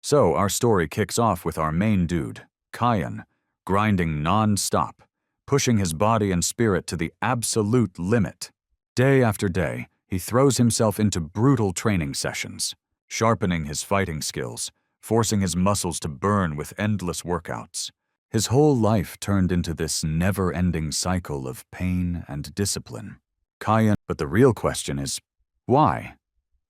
So our story kicks off with our main dude, Kyan, grinding non-stop, pushing his body and spirit to the absolute limit. Day after day, he throws himself into brutal training sessions, sharpening his fighting skills, forcing his muscles to burn with endless workouts. His whole life turned into this never-ending cycle of pain and discipline. But the real question is, why?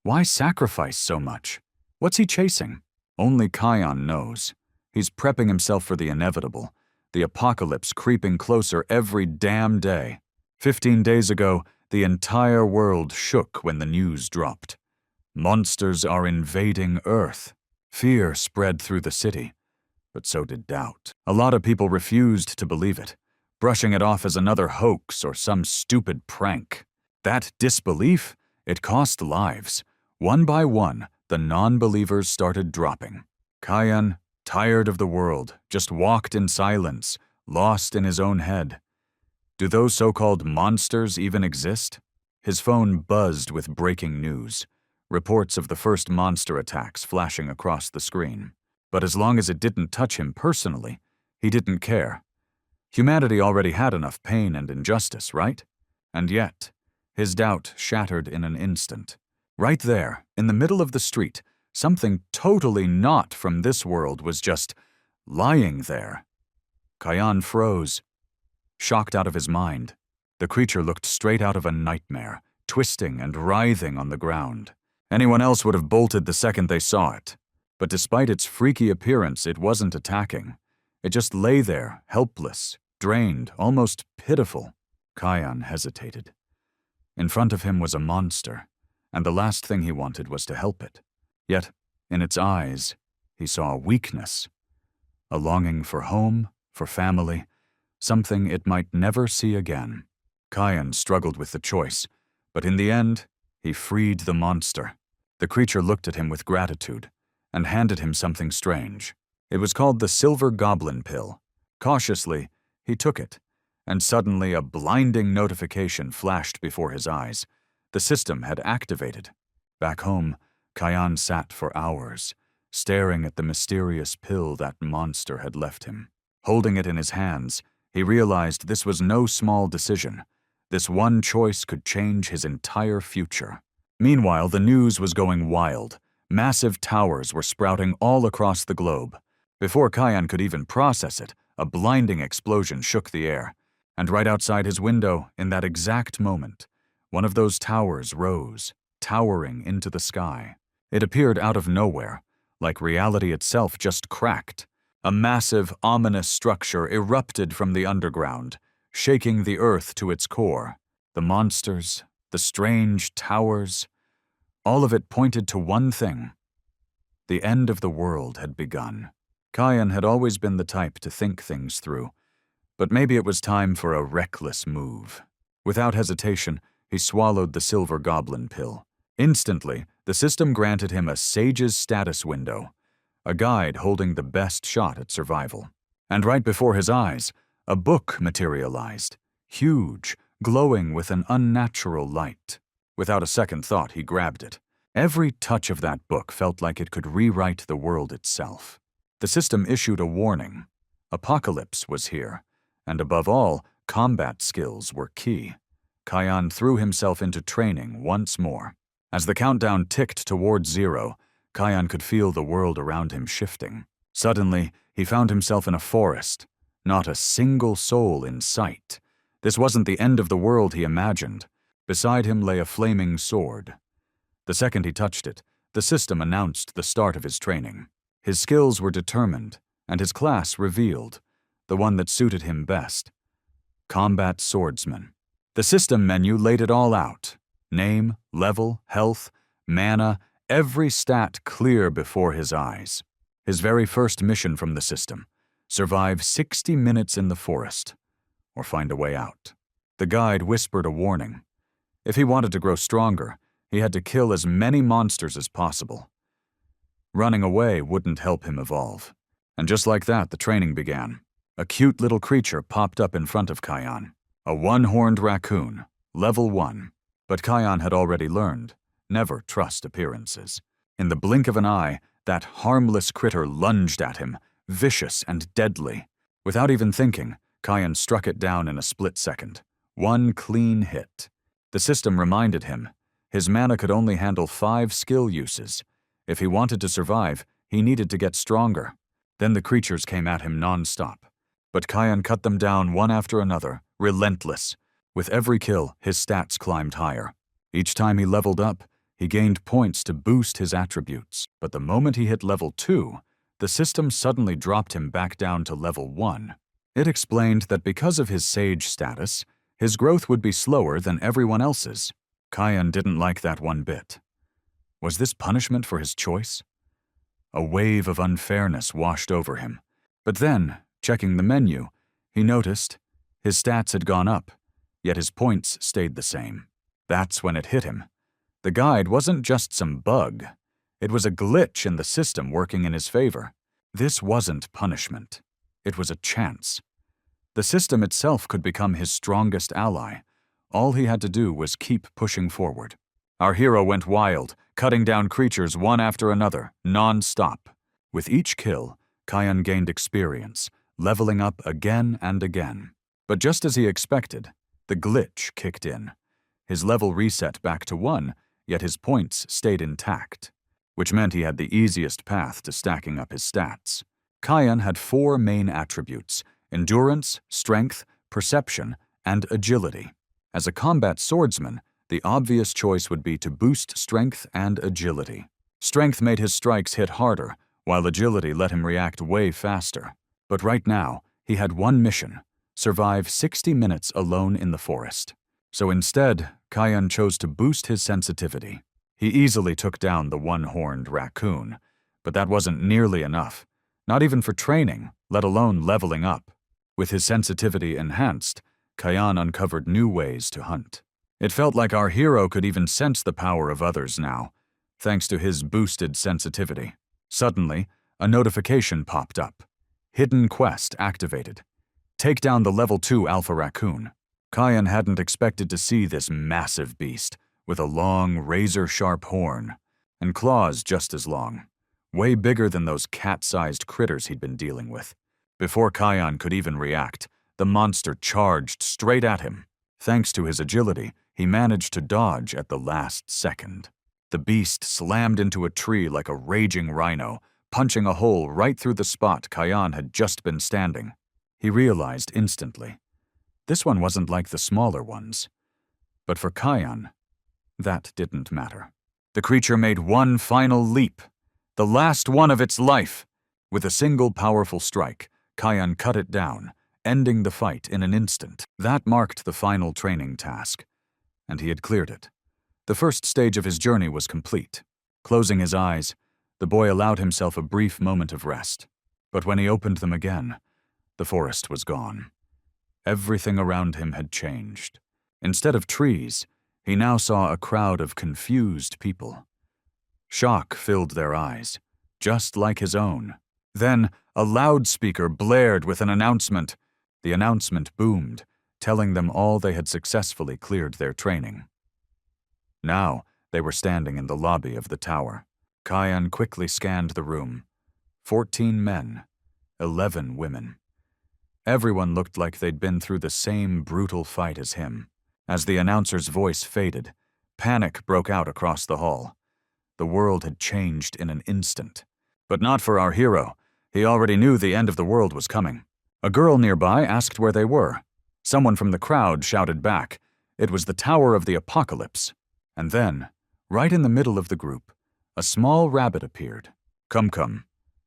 Why sacrifice so much? What's he chasing? Only Kyan knows. He's prepping himself for the inevitable, the apocalypse creeping closer every damn day. 15 days ago, the entire world shook when the news dropped. Monsters are invading Earth. Fear spread through the city, but so did doubt. A lot of people refused to believe it, brushing it off as another hoax or some stupid prank. That disbelief, it cost lives. One by one, the non-believers started dropping. Kyan, tired of the world, just walked in silence, lost in his own head. Do those so-called monsters even exist? His phone buzzed with breaking news, reports of the first monster attacks flashing across the screen. But as long as it didn't touch him personally, he didn't care. Humanity already had enough pain and injustice, right? And yet, his doubt shattered in an instant. Right there, in the middle of the street, something totally not from this world was just lying there. Kyan froze, shocked out of his mind. The creature looked straight out of a nightmare, twisting and writhing on the ground. Anyone else would have bolted the second they saw it. But despite its freaky appearance, it wasn't attacking. It just lay there, helpless, drained, almost pitiful. Kyan hesitated. In front of him was a monster, and the last thing he wanted was to help it. Yet, in its eyes, he saw weakness, a longing for home, for family, something it might never see again. Kyan struggled with the choice, but in the end, he freed the monster. The creature looked at him with gratitude and handed him something strange. It was called the Silver Goblin Pill. Cautiously, he took it, and suddenly a blinding notification flashed before his eyes. The system had activated. Back home, Kyan sat for hours, staring at the mysterious pill that monster had left him. Holding it in his hands, he realized this was no small decision. This one choice could change his entire future. Meanwhile, the news was going wild. Massive towers were sprouting all across the globe. Before Kyan could even process it, a blinding explosion shook the air. And right outside his window, in that exact moment, one of those towers rose, towering into the sky. It appeared out of nowhere, like reality itself just cracked. A massive, ominous structure erupted from the underground, shaking the earth to its core. The monsters, the strange towers, all of it pointed to one thing. The end of the world had begun. Kyan had always been the type to think things through, but maybe it was time for a reckless move. Without hesitation, he swallowed the Silver Goblin Pill. Instantly, the system granted him a Sage's status window, a guide holding the best shot at survival. And right before his eyes, a book materialized, huge, glowing with an unnatural light. Without a second thought, he grabbed it. Every touch of that book felt like it could rewrite the world itself. The system issued a warning. Apocalypse was here, and above all, combat skills were key. Kyan threw himself into training once more. As the countdown ticked towards 0, Kyan could feel the world around him shifting. Suddenly, he found himself in a forest. Not a single soul in sight. This wasn't the end of the world he imagined. Beside him lay a flaming sword. The second he touched it, the system announced the start of his training. His skills were determined, and his class revealed, the one that suited him best. Combat Swordsman. The system menu laid it all out. Name, level, health, mana, every stat clear before his eyes. His very first mission from the system: survive 60 minutes in the forest, or find a way out. The guide whispered a warning. If he wanted to grow stronger, he had to kill as many monsters as possible. Running away wouldn't help him evolve. And just like that, the training began. A cute little creature popped up in front of Kyan. A one-horned raccoon, level 1. But Kyan had already learned, never trust appearances. In the blink of an eye, That harmless critter lunged at him, vicious and deadly. Without even thinking, Kayan struck it down in a split second. One clean hit. The system reminded him his mana could only handle 5 skill uses. If he wanted to survive, he needed to get stronger. Then the creatures came at him non-stop. But Kayan cut them down one after another, relentless. With every kill, his stats climbed higher. Each time he leveled up, he gained points to boost his attributes. But the moment he hit level 2, the system suddenly dropped him back down to level 1. It explained that because of his sage status, his growth would be slower than everyone else's. Kayan didn't like that one bit. Was this punishment for his choice? A wave of unfairness washed over him. But then, checking the menu, he noticed his stats had gone up, yet his points stayed the same. That's when it hit him. The guide wasn't just some bug. It was a glitch in the system working in his favor. This wasn't punishment. It was a chance. The system itself could become his strongest ally. All he had to do was keep pushing forward. Our hero went wild, cutting down creatures one after another, non-stop. With each kill, Kayan gained experience, leveling up again and again. But just as he expected, the glitch kicked in. His level reset back to 1, yet his points stayed intact, which meant he had the easiest path to stacking up his stats. Kayan had 4 main attributes: endurance, strength, perception, and agility. As a combat swordsman, the obvious choice would be to boost strength and agility. Strength made his strikes hit harder, while agility let him react way faster. But right now, he had one mission: survive 60 minutes alone in the forest. So instead, Kayan chose to boost his sensitivity. He easily took down the one-horned raccoon, but that wasn't nearly enough, not even for training, let alone leveling up. With his sensitivity enhanced, Kayan uncovered new ways to hunt. It felt like our hero could even sense the power of others now, thanks to his boosted sensitivity. Suddenly, a notification popped up. Hidden quest activated. Take down the level 2 alpha raccoon. Kayan hadn't expected to see this massive beast, with a long, razor-sharp horn, and claws just as long, way bigger than those cat-sized critters he'd been dealing with. Before Kayan could even react, the monster charged straight at him. Thanks to his agility, he managed to dodge at the last second. The beast slammed into a tree like a raging rhino, punching a hole right through the spot Kayan had just been standing. He realized instantly. This one wasn't like the smaller ones. But for Kayan, that didn't matter. The creature made one final leap, the last one of its life. With a single powerful strike, Kayan cut it down, ending the fight in an instant. That marked the final training task, and he had cleared it. The first stage of his journey was complete. Closing his eyes, the boy allowed himself a brief moment of rest. But when he opened them again, the forest was gone. Everything around him had changed. Instead of trees, he now saw a crowd of confused people. Shock filled their eyes, just like his own. Then, a loudspeaker blared with an announcement. The announcement boomed, telling them all they had successfully cleared their training. Now, they were standing in the lobby of the tower. Kayan quickly scanned the room. 14 men, 11 women. Everyone looked like they'd been through the same brutal fight as him. As the announcer's voice faded, panic broke out across the hall. The world had changed in an instant. But not for our hero. He already knew the end of the world was coming. A girl nearby asked where they were. Someone from the crowd shouted back. It was the Tower of the Apocalypse. And then, right in the middle of the group, a small rabbit appeared. Kumkum,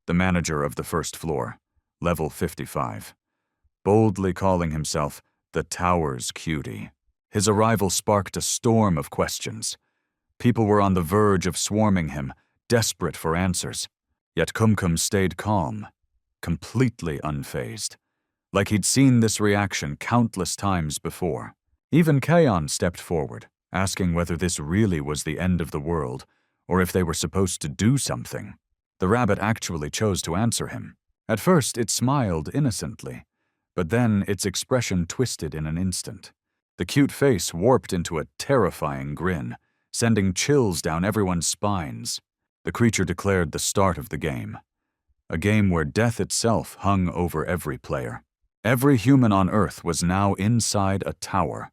the manager of the first floor, level 55, boldly calling himself the Tower's cutie. His arrival sparked a storm of questions. People were on the verge of swarming him, desperate for answers. Yet Kumkum stayed calm, completely unfazed, like he'd seen this reaction countless times before. Even Kayan stepped forward, asking whether this really was the end of the world, or if they were supposed to do something. The rabbit actually chose to answer him. At first, it smiled innocently, but then its expression twisted in an instant. The cute face warped into a terrifying grin, sending chills down everyone's spines. The creature declared the start of the game, a game where death itself hung over every player. Every human on Earth was now inside a tower.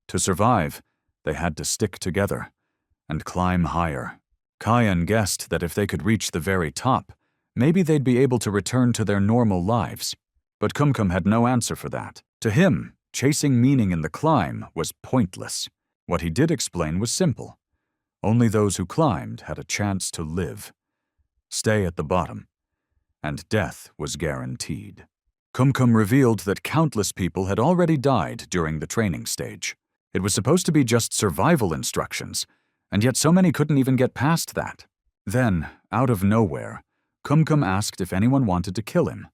To survive, they had to stick together and climb higher. Kyan guessed that if they could reach the very top, maybe they'd be able to return to their normal lives. But Kumkum had no answer for that. To him, chasing meaning in the climb was pointless. What he did explain was simple. Only those who climbed had a chance to live. Stay at the bottom. And death was guaranteed. Kumkum revealed that countless people had already died during the training stage. It was supposed to be just survival instructions, and yet so many couldn't even get past that. Then, out of nowhere, Kumkum asked if anyone wanted to kill him.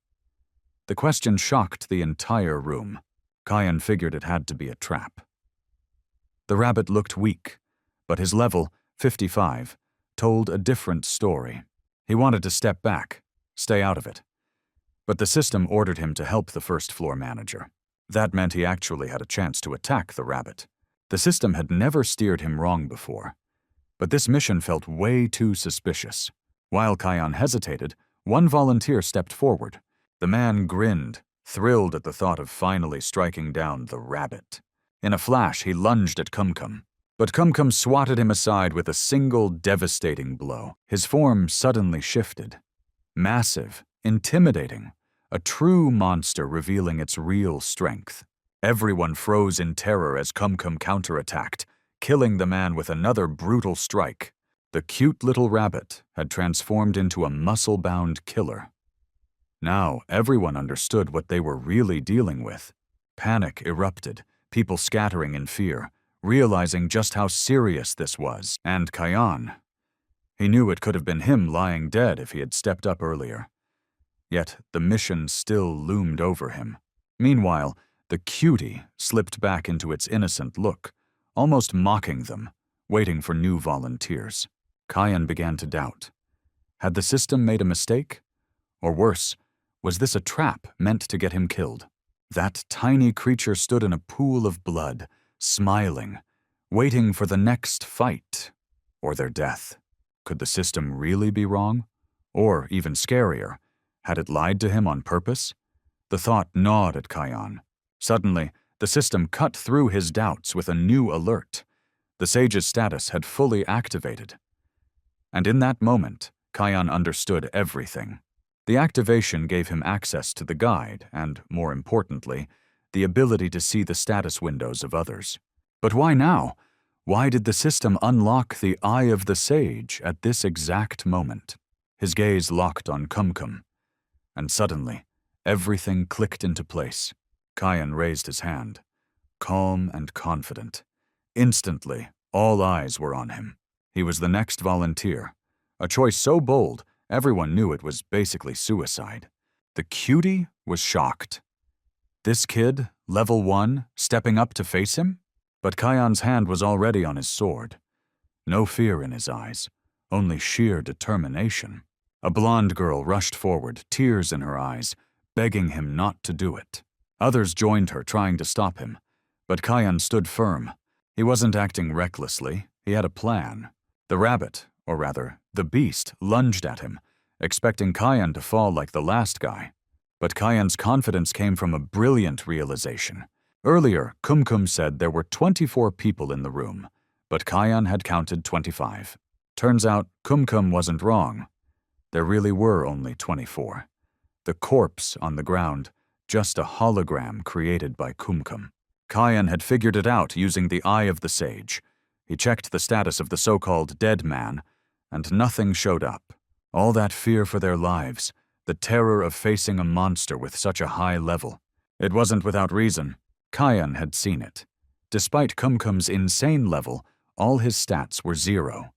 The question shocked the entire room. Kyan figured it had to be a trap. The rabbit looked weak, but his level, 55, told a different story. He wanted to step back, stay out of it. But the system ordered him to help the first-floor manager. That meant he actually had a chance to attack the rabbit. The system had never steered him wrong before. But this mission felt way too suspicious. While Kyan hesitated, one volunteer stepped forward. The man grinned, thrilled at the thought of finally striking down the rabbit. In a flash, he lunged at Kumkum. But Kumkum swatted him aside with a single devastating blow. His form suddenly shifted. Massive, intimidating, a true monster revealing its real strength. Everyone froze in terror as Kumkum counterattacked, killing the man with another brutal strike. The cute little rabbit had transformed into a muscle-bound killer. Now everyone understood what they were really dealing with. Panic erupted, people scattering in fear, realizing just how serious this was. And Kyan, he knew it could have been him lying dead if he had stepped up earlier. Yet the mission still loomed over him. Meanwhile, the cutie slipped back into its innocent look, almost mocking them, waiting for new volunteers. Kyan began to doubt. Had the system made a mistake? Or worse, was this a trap meant to get him killed? That tiny creature stood in a pool of blood, smiling, waiting for the next fight, or their death. Could the system really be wrong? Or, even scarier, had it lied to him on purpose? The thought gnawed at Kyan. Suddenly, the system cut through his doubts with a new alert. The sage's status had fully activated. And in that moment, Kyan understood everything. The activation gave him access to the guide and, more importantly, the ability to see the status windows of others. But why now? Why did the system unlock the Eye of the Sage at this exact moment? His gaze locked on Kumkum, and suddenly, everything clicked into place. Kyan raised his hand, calm and confident. Instantly, all eyes were on him. He was the next volunteer, a choice so bold, everyone knew it was basically suicide. The cutie was shocked. This kid, level 1, stepping up to face him? But Kyan's hand was already on his sword. No fear in his eyes, only sheer determination. A blonde girl rushed forward, tears in her eyes, begging him not to do it. Others joined her, trying to stop him. But Kyan stood firm. He wasn't acting recklessly, he had a plan. The rabbit, or rather, the beast, lunged at him, expecting Kyan to fall like the last guy. But Kyan's confidence came from a brilliant realization. Earlier, Kumkum said there were 24 people in the room, but Kyan had counted 25. Turns out, Kumkum wasn't wrong. There really were only 24. The corpse on the ground, just a hologram created by Kumkum. Kyan had figured it out using the Eye of the Sage. He checked the status of the so-called dead man, and nothing showed up. All that fear for their lives, the terror of facing a monster with such a high level. It wasn't without reason. Kyan had seen it. Despite Kumkum's insane level, all his stats were 0.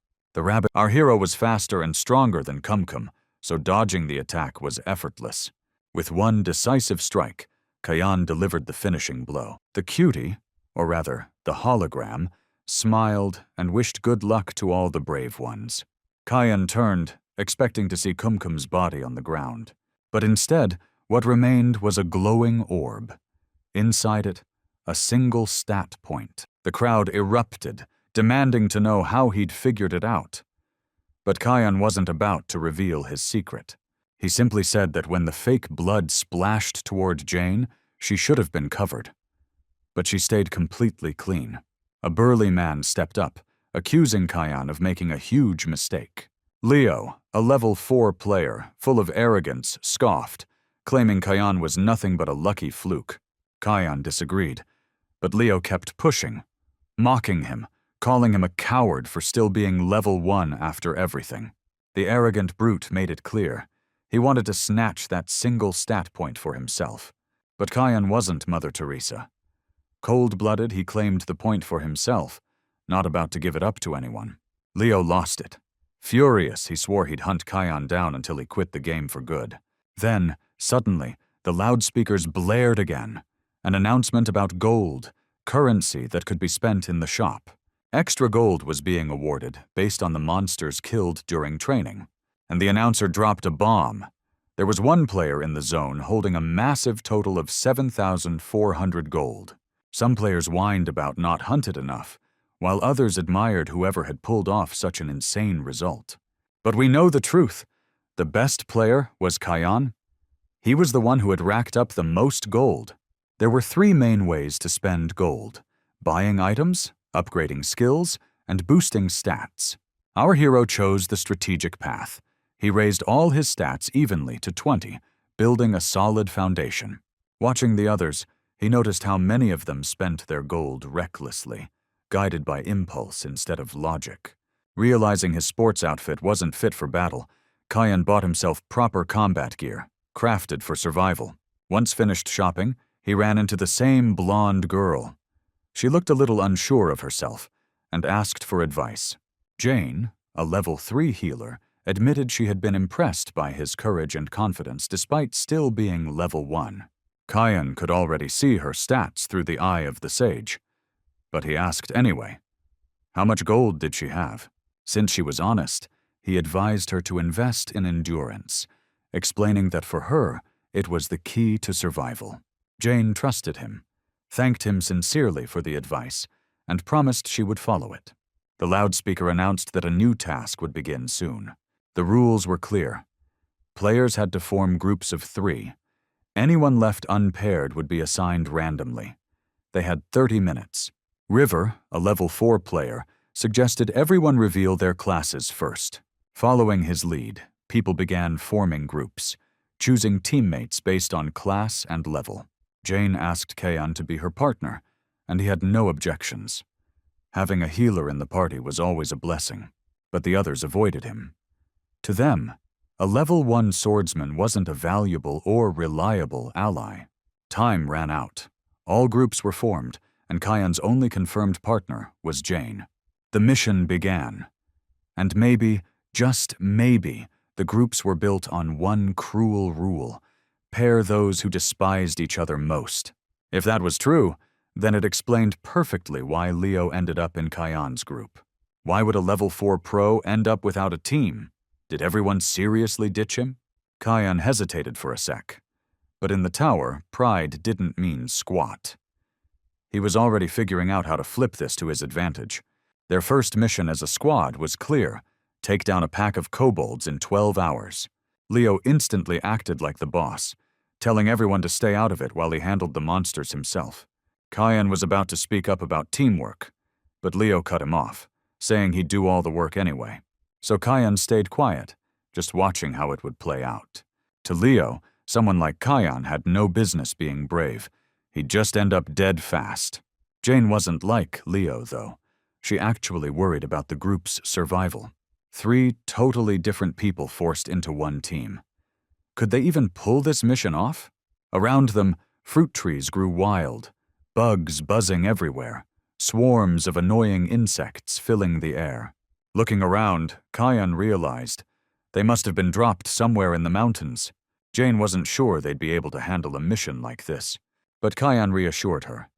Our hero was faster and stronger than Kumkum, so dodging the attack was effortless. With one decisive strike, Kyan delivered the finishing blow. The cutie, or rather, the hologram, smiled and wished good luck to all the brave ones. Kyan turned, expecting to see Kumkum's body on the ground. But instead, what remained was a glowing orb. Inside it, a single stat point. The crowd erupted, demanding to know how he'd figured it out. But Kayan wasn't about to reveal his secret. He simply said that when the fake blood splashed toward Jane, she should have been covered. But she stayed completely clean. A burly man stepped up, accusing Kayan of making a huge mistake. Leo, a level 4 player, full of arrogance, scoffed, claiming Kayan was nothing but a lucky fluke. Kayan disagreed, but Leo kept pushing, mocking him, calling him a coward for still being level 1 after everything. The arrogant brute made it clear. He wanted to snatch that single stat point for himself. But Kayan wasn't Mother Teresa. Cold-blooded, he claimed the point for himself, not about to give it up to anyone. Leo lost it. Furious, he swore he'd hunt Kayan down until he quit the game for good. Then, suddenly, the loudspeakers blared again. An announcement about gold, currency that could be spent in the shop. Extra gold was being awarded based on the monsters killed during training. And the announcer dropped a bomb. There was one player in the zone holding a massive total of 7,400 gold. Some players whined about not hunted enough, while others admired whoever had pulled off such an insane result. But we know the truth. The best player was Kayan. He was the one who had racked up the most gold. There were 3 main ways to spend gold: buying items, upgrading skills, and boosting stats. Our hero chose the strategic path. He raised all his stats evenly to 20, building a solid foundation. Watching the others, he noticed how many of them spent their gold recklessly, guided by impulse instead of logic. Realizing his sports outfit wasn't fit for battle, Kayan bought himself proper combat gear, crafted for survival. Once finished shopping, he ran into the same blonde girl. She looked a little unsure of herself and asked for advice. Jane, a level 3 healer, admitted she had been impressed by his courage and confidence despite still being level 1. Kayan could already see her stats through the eye of the sage. But he asked anyway. How much gold did she have? Since she was honest, he advised her to invest in endurance, explaining that for her, it was the key to survival. Jane trusted him, thanked him sincerely for the advice, and promised she would follow it. The loudspeaker announced that a new task would begin soon. The rules were clear. Players had to form groups of 3. Anyone left unpaired would be assigned randomly. They had 30 minutes. River, a level 4 player, suggested everyone reveal their classes first. Following his lead, people began forming groups, choosing teammates based on class and level. Jane asked Kayan to be her partner, and he had no objections. Having a healer in the party was always a blessing, but the others avoided him. To them, a level 1 swordsman wasn't a valuable or reliable ally. Time ran out. All groups were formed, and Kayan's only confirmed partner was Jane. The mission began. And maybe, just maybe, the groups were built on one cruel rule: pair those who despised each other most. If that was true, then it explained perfectly why Leo ended up in Kayan's group. Why would a level 4 pro end up without a team? Did everyone seriously ditch him? Kayan hesitated for a sec. But in the tower, pride didn't mean squat. He was already figuring out how to flip this to his advantage. Their first mission as a squad was clear: take down a pack of kobolds in 12 hours. Leo instantly acted like the boss, telling everyone to stay out of it while he handled the monsters himself. Kayan was about to speak up about teamwork, but Leo cut him off, saying he'd do all the work anyway. So Kayan stayed quiet, just watching how it would play out. To Leo, someone like Kayan had no business being brave. He'd just end up dead fast. Jane wasn't like Leo, though. She actually worried about the group's survival. 3 totally different people forced into one team. Could they even pull this mission off? Around them, fruit trees grew wild, bugs buzzing everywhere, swarms of annoying insects filling the air. Looking around, Kayan realized they must have been dropped somewhere in the mountains. Jane wasn't sure they'd be able to handle a mission like this, but Kayan reassured her.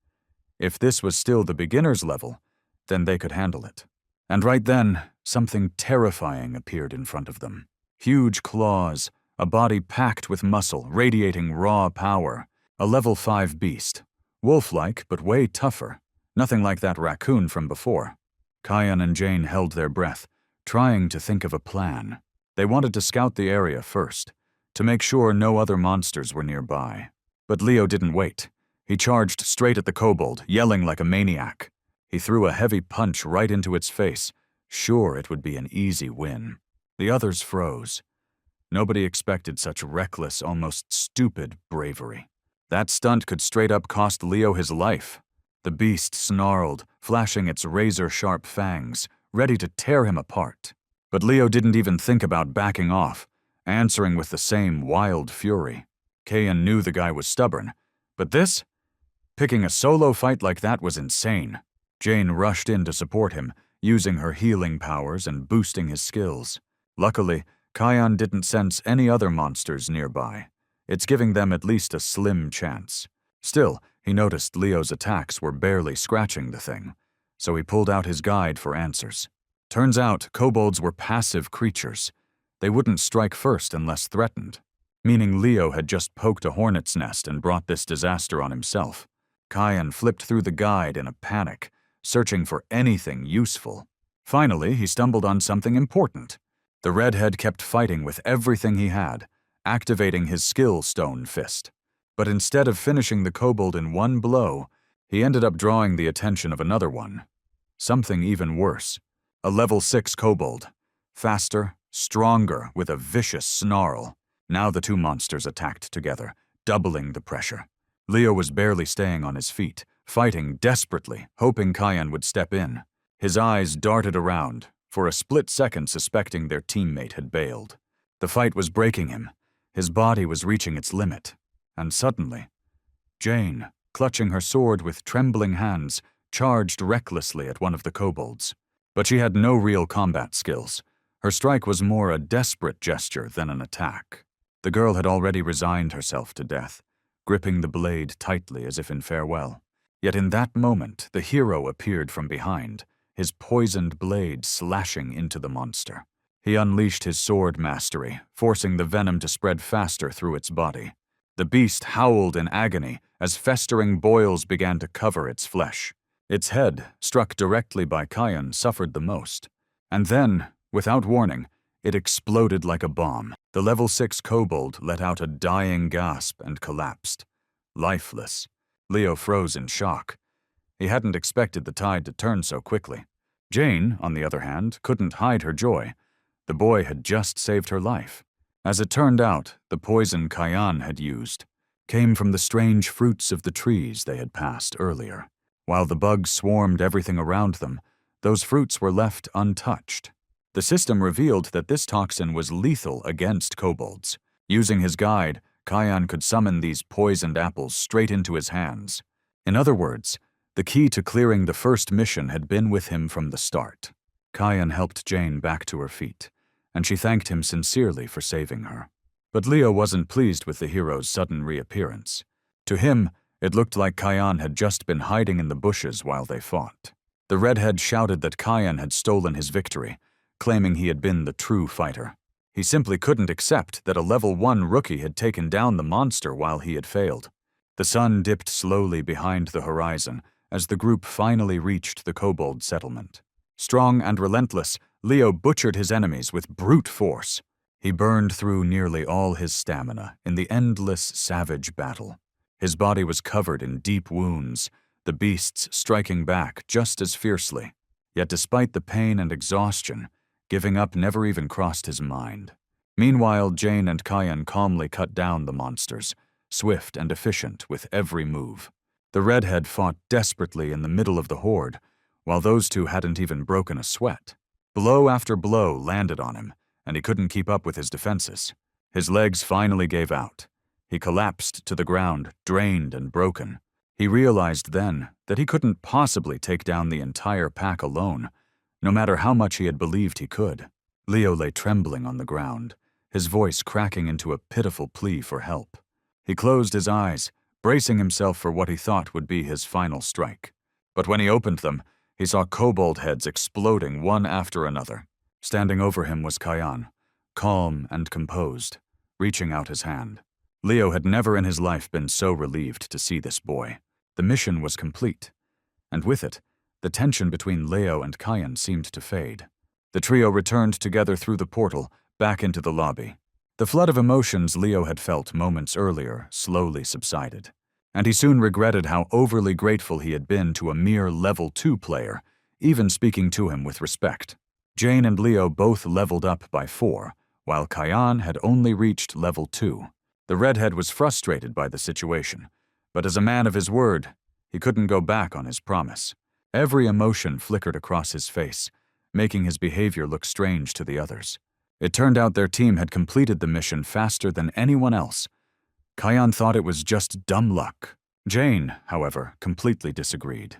If this was still the beginner's level, then they could handle it. And right then, something terrifying appeared in front of them. Huge claws, a body packed with muscle, radiating raw power. A level 5 beast. Wolf-like, but way tougher. Nothing like that raccoon from before. Kayan and Jane held their breath, trying to think of a plan. They wanted to scout the area first, to make sure no other monsters were nearby. But Leo didn't wait. He charged straight at the kobold, yelling like a maniac. He threw a heavy punch right into its face, sure it would be an easy win. The others froze. Nobody expected such reckless, almost stupid bravery. That stunt could straight up cost Leo his life. The beast snarled, flashing its razor-sharp fangs, ready to tear him apart. But Leo didn't even think about backing off, answering with the same wild fury. Kayan knew the guy was stubborn, but this? Picking a solo fight like that was insane. Jane rushed in to support him, using her healing powers and boosting his skills. Luckily, Kayan didn't sense any other monsters nearby. It's giving them at least a slim chance. Still, he noticed Leo's attacks were barely scratching the thing, so he pulled out his guide for answers. Turns out, kobolds were passive creatures. They wouldn't strike first unless threatened, meaning Leo had just poked a hornet's nest and brought this disaster on himself. Kayan flipped through the guide in a panic, searching for anything useful. Finally, he stumbled on something important. The redhead kept fighting with everything he had, activating his skill stone fist. But instead of finishing the kobold in one blow, he ended up drawing the attention of another one. Something even worse. A level 6 kobold. Faster, stronger, with a vicious snarl. Now the two monsters attacked together, doubling the pressure. Leo was barely staying on his feet, fighting desperately, hoping Kayan would step in. His eyes darted around, for a split second suspecting their teammate had bailed. The fight was breaking him. His body was reaching its limit. And suddenly, Jane, clutching her sword with trembling hands, charged recklessly at one of the kobolds. But she had no real combat skills. Her strike was more a desperate gesture than an attack. The girl had already resigned herself to death, gripping the blade tightly as if in farewell. Yet in that moment, the hero appeared from behind, his poisoned blade slashing into the monster. He unleashed his sword mastery, forcing the venom to spread faster through its body. The beast howled in agony as festering boils began to cover its flesh. Its head, struck directly by Kayan, suffered the most. And then, without warning, it exploded like a bomb. The level 6 kobold let out a dying gasp and collapsed. Lifeless. Leo froze in shock. He hadn't expected the tide to turn so quickly. Jane, on the other hand, couldn't hide her joy. The boy had just saved her life. As it turned out, the poison Kayan had used came from the strange fruits of the trees they had passed earlier. While the bugs swarmed everything around them, those fruits were left untouched. The system revealed that this toxin was lethal against kobolds. Using his guide, Kayan could summon these poisoned apples straight into his hands. In other words, the key to clearing the first mission had been with him from the start. Kayan helped Jane back to her feet, and she thanked him sincerely for saving her. But Leo wasn't pleased with the hero's sudden reappearance. To him, it looked like Kayan had just been hiding in the bushes while they fought. The redhead shouted that Kayan had stolen his victory, claiming he had been the true fighter. He simply couldn't accept that a level 1 rookie had taken down the monster while he had failed. The sun dipped slowly behind the horizon as the group finally reached the kobold settlement. Strong and relentless, Leo butchered his enemies with brute force. He burned through nearly all his stamina in the endless, savage battle. His body was covered in deep wounds, the beasts striking back just as fiercely. Yet despite the pain and exhaustion, giving up never even crossed his mind. Meanwhile, Jane and Kayan calmly cut down the monsters, swift and efficient with every move. The redhead fought desperately in the middle of the horde, while those two hadn't even broken a sweat. Blow after blow landed on him, and he couldn't keep up with his defenses. His legs finally gave out. He collapsed to the ground, drained and broken. He realized then that he couldn't possibly take down the entire pack alone, no matter how much he had believed he could. Leo lay trembling on the ground, his voice cracking into a pitiful plea for help. He closed his eyes, bracing himself for what he thought would be his final strike. But when he opened them, he saw kobold heads exploding one after another. Standing over him was Kayan, calm and composed, reaching out his hand. Leo had never in his life been so relieved to see this boy. The mission was complete, and with it, the tension between Leo and Kayan seemed to fade. The trio returned together through the portal, back into the lobby. The flood of emotions Leo had felt moments earlier slowly subsided, and he soon regretted how overly grateful he had been to a mere level 2 player, even speaking to him with respect. Jane and Leo both leveled up by 4, while Kyan had only reached level 2. The redhead was frustrated by the situation, but as a man of his word, he couldn't go back on his promise. Every emotion flickered across his face, making his behavior look strange to the others. It turned out their team had completed the mission faster than anyone else. Kyan thought it was just dumb luck. Jane, however, completely disagreed.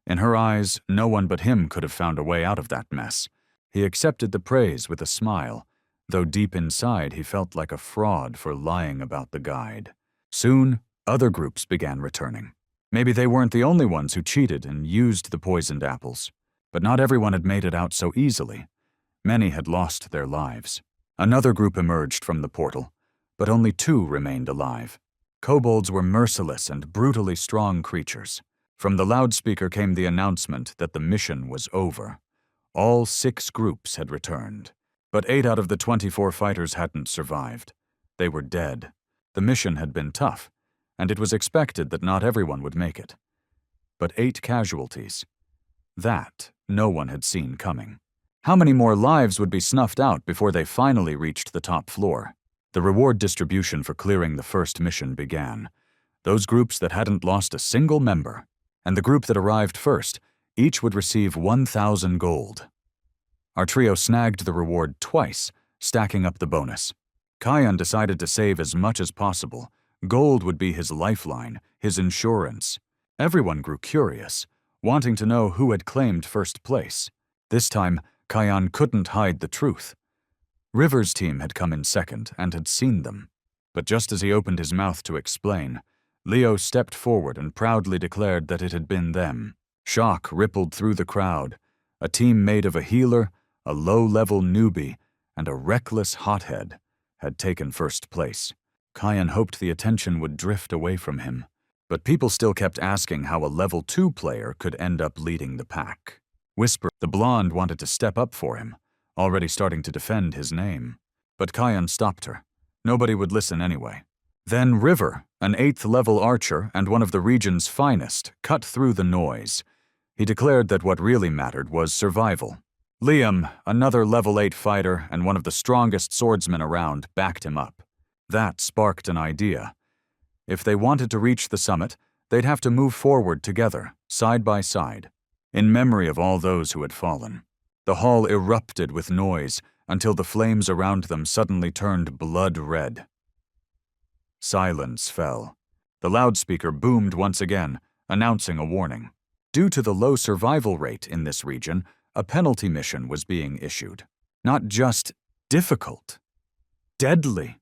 In her eyes, no one but him could have found a way out of that mess. He accepted the praise with a smile, though deep inside he felt like a fraud for lying about the guide. Soon, other groups began returning. Maybe they weren't the only ones who cheated and used the poisoned apples, but not everyone had made it out so easily. Many had lost their lives. Another group emerged from the portal, but only 2 remained alive. Kobolds were merciless and brutally strong creatures. From the loudspeaker came the announcement that the mission was over. All 6 groups had returned, but 8 out of the 24 fighters hadn't survived. They were dead. The mission had been tough, and it was expected that not everyone would make it. But 8 casualties. That no one had seen coming. How many more lives would be snuffed out before they finally reached the top floor? The reward distribution for clearing the first mission began. Those groups that hadn't lost a single member, and the group that arrived first, each would receive 1,000 gold. Our trio snagged the reward twice, stacking up the bonus. Kyan decided to save as much as possible. Gold would be his lifeline, his insurance. Everyone grew curious, wanting to know who had claimed first place. This time, Kyan couldn't hide the truth. River's team had come in second and had seen them. But just as he opened his mouth to explain, Leo stepped forward and proudly declared that it had been them. Shock rippled through the crowd. A team made of a healer, a low-level newbie, and a reckless hothead had taken first place. Kyan hoped the attention would drift away from him, but people still kept asking how a level 2 player could end up leading the pack. Whisper, the blonde, wanted to step up for him, already starting to defend his name. But Kyan stopped her. Nobody would listen anyway. Then River, an 8th-level archer and one of the region's finest, cut through the noise. He declared that what really mattered was survival. Liam, another level 8 fighter and one of the strongest swordsmen around, backed him up. That sparked an idea. If they wanted to reach the summit, they'd have to move forward together, side by side, in memory of all those who had fallen. The hall erupted with noise until the flames around them suddenly turned blood red. Silence fell. The loudspeaker boomed once again, announcing a warning. Due to the low survival rate in this region, a penalty mission was being issued. Not just difficult, deadly.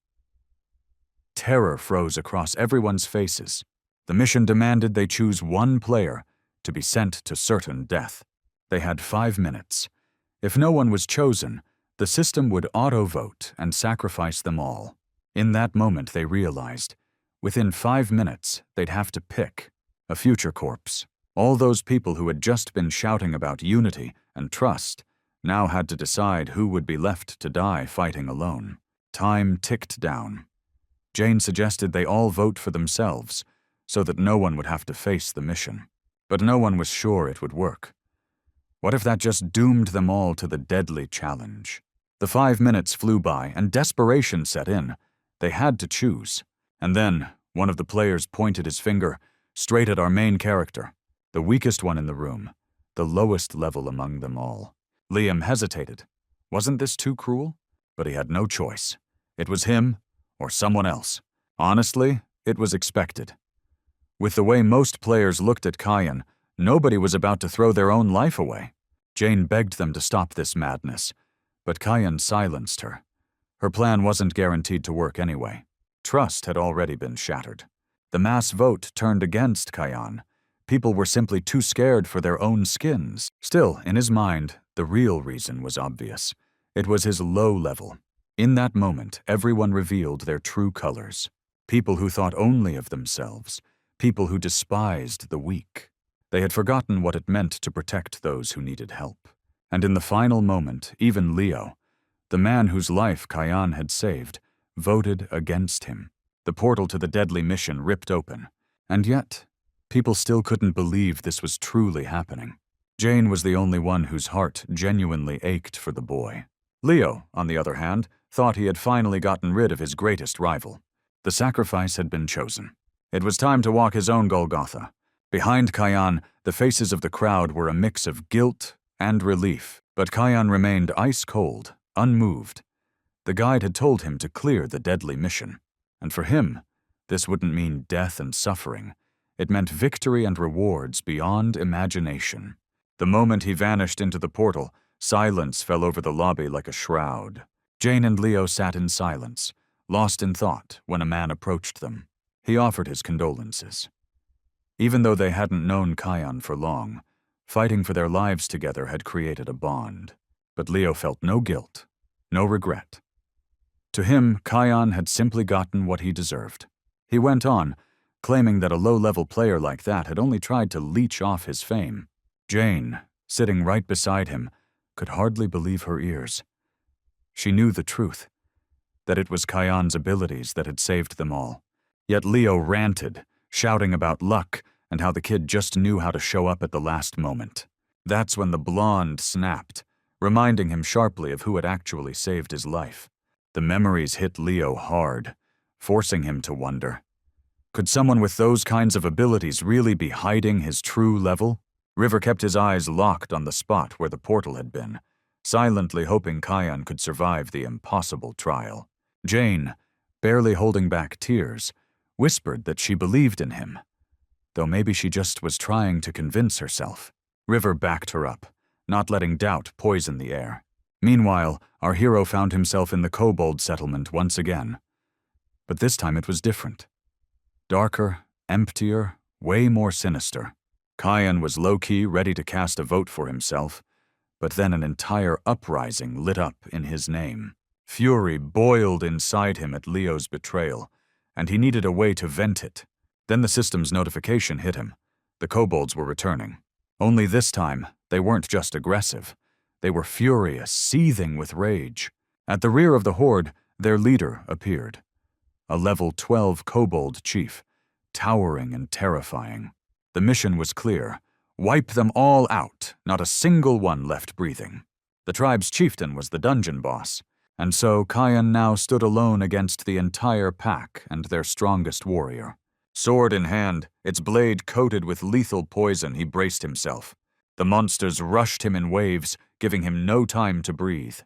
Terror froze across everyone's faces. The mission demanded they choose one player to be sent to certain death. They had 5 minutes. If no one was chosen, the system would auto-vote and sacrifice them all. In that moment, they realized, within 5 minutes, they'd have to pick a future corpse. All those people who had just been shouting about unity and trust now had to decide who would be left to die fighting alone. Time ticked down. Jane suggested they all vote for themselves, so that no one would have to face the mission. But no one was sure it would work. What if that just doomed them all to the deadly challenge? The 5 minutes flew by, and desperation set in. They had to choose. And then, one of the players pointed his finger straight at our main character, the weakest one in the room, the lowest level among them all. Liam hesitated. Wasn't this too cruel? But he had no choice. It was him or someone else. Honestly, it was expected. With the way most players looked at Kyan, nobody was about to throw their own life away. Jane begged them to stop this madness, but Kyan silenced her. Her plan wasn't guaranteed to work anyway. Trust had already been shattered. The mass vote turned against Kyan. People were simply too scared for their own skins. Still, in his mind, the real reason was obvious. It was his low level. In that moment, everyone revealed their true colors. People who thought only of themselves. People who despised the weak. They had forgotten what it meant to protect those who needed help. And in the final moment, even Leo, the man whose life Kyan had saved, voted against him. The portal to the deadly mission ripped open. And yet, people still couldn't believe this was truly happening. Jane was the only one whose heart genuinely ached for the boy. Leo, on the other hand, thought he had finally gotten rid of his greatest rival. The sacrifice had been chosen. It was time to walk his own Golgotha. Behind Kyan, the faces of the crowd were a mix of guilt and relief, but Kyan remained ice-cold, unmoved. The guide had told him to clear the deadly mission, and for him, this wouldn't mean death and suffering. It meant victory and rewards beyond imagination. The moment he vanished into the portal, silence fell over the lobby like a shroud. Jane and Leo sat in silence, lost in thought when a man approached them. He offered his condolences. Even though they hadn't known Kyan for long, fighting for their lives together had created a bond. But Leo felt no guilt, no regret. To him, Kyan had simply gotten what he deserved. He went on, claiming that a low-level player like that had only tried to leech off his fame. Jane, sitting right beside him, could hardly believe her ears. She knew the truth, that it was Kyan's abilities that had saved them all. Yet Leo ranted, shouting about luck and how the kid just knew how to show up at the last moment. That's when the blonde snapped, reminding him sharply of who had actually saved his life. The memories hit Leo hard, forcing him to wonder. Could someone with those kinds of abilities really be hiding his true level? River kept his eyes locked on the spot where the portal had been, silently hoping Kyan could survive the impossible trial. Jane, barely holding back tears, whispered that she believed in him, though maybe she just was trying to convince herself. River backed her up, not letting doubt poison the air. Meanwhile, our hero found himself in the kobold settlement once again. But this time it was different. Darker, emptier, way more sinister. Kyan was low-key ready to cast a vote for himself, but then an entire uprising lit up in his name. Fury boiled inside him at Leo's betrayal, and he needed a way to vent it. Then the system's notification hit him. The kobolds were returning. Only this time, they weren't just aggressive. They were furious, seething with rage. At the rear of the horde, their leader appeared. A level 12 kobold chief, towering and terrifying. The mission was clear. Wipe them all out, not a single one left breathing. The tribe's chieftain was the dungeon boss, and so Kyan now stood alone against the entire pack and their strongest warrior. Sword in hand, its blade coated with lethal poison, he braced himself. The monsters rushed him in waves, giving him no time to breathe.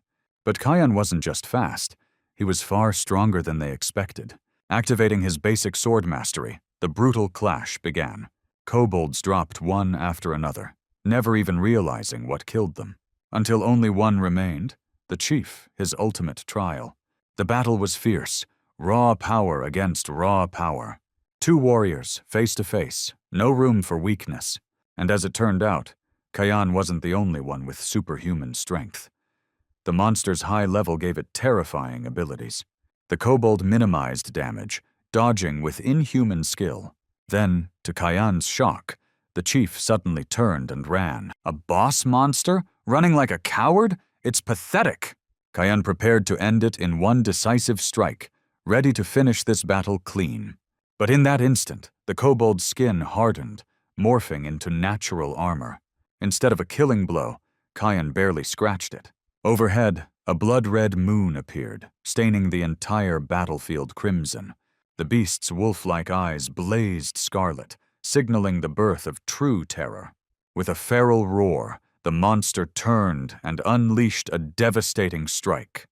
But Kyan wasn't just fast. He was far stronger than they expected. Activating his basic sword mastery, the brutal clash began. Kobolds dropped one after another, never even realizing what killed them, until only one remained, the chief, his ultimate trial. The battle was fierce, raw power against raw power. Two warriors, face to face, no room for weakness. And as it turned out, Kyan wasn't the only one with superhuman strength. The monster's high level gave it terrifying abilities. The kobold minimized damage, dodging with inhuman skill. Then, to Kyan's shock, the chief suddenly turned and ran. A boss monster? Running like a coward? It's pathetic! Kyan prepared to end it in one decisive strike, ready to finish this battle clean. But in that instant, the kobold's skin hardened, morphing into natural armor. Instead of a killing blow, Kyan barely scratched it. Overhead, a blood-red moon appeared, staining the entire battlefield crimson. The beast's wolf-like eyes blazed scarlet, signaling the birth of true terror. With a feral roar, the monster turned and unleashed a devastating strike.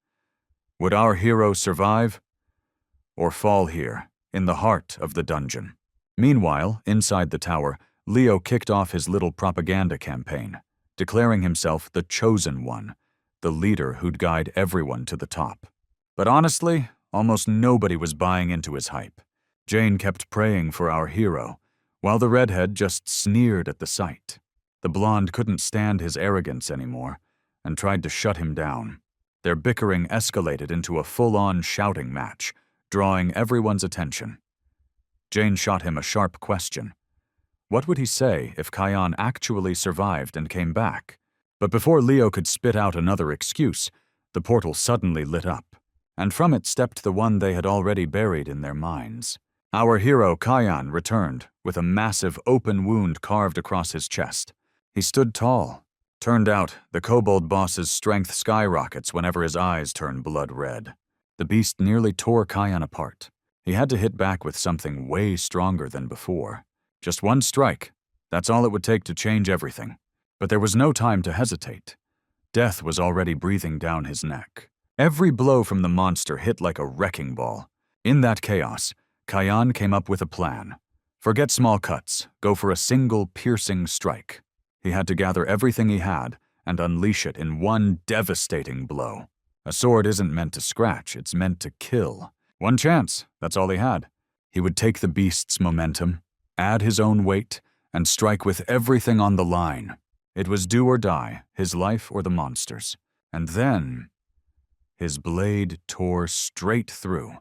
Would our hero survive? Or fall here, in the heart of the dungeon? Meanwhile, inside the tower, Leo kicked off his little propaganda campaign, declaring himself the chosen one, the leader who'd guide everyone to the top. But honestly, almost nobody was buying into his hype. Jane kept praying for our hero, while the redhead just sneered at the sight. The blonde couldn't stand his arrogance anymore, and tried to shut him down. Their bickering escalated into a full-on shouting match, drawing everyone's attention. Jane shot him a sharp question. What would he say if Kyan actually survived and came back? But before Leo could spit out another excuse, the portal suddenly lit up, and from it stepped the one they had already buried in their minds. Our hero, Kyan, returned, with a massive open wound carved across his chest. He stood tall. Turned out, the kobold boss's strength skyrockets whenever his eyes turn blood red. The beast nearly tore Kyan apart. He had to hit back with something way stronger than before. Just one strike. That's all it would take to change everything. But there was no time to hesitate. Death was already breathing down his neck. Every blow from the monster hit like a wrecking ball. In that chaos, Kyan came up with a plan. Forget small cuts, go for a single piercing strike. He had to gather everything he had and unleash it in one devastating blow. A sword isn't meant to scratch, it's meant to kill. One chance, that's all he had. He would take the beast's momentum, add his own weight, and strike with everything on the line. It was do or die, his life or the monster's. And then his blade tore straight through,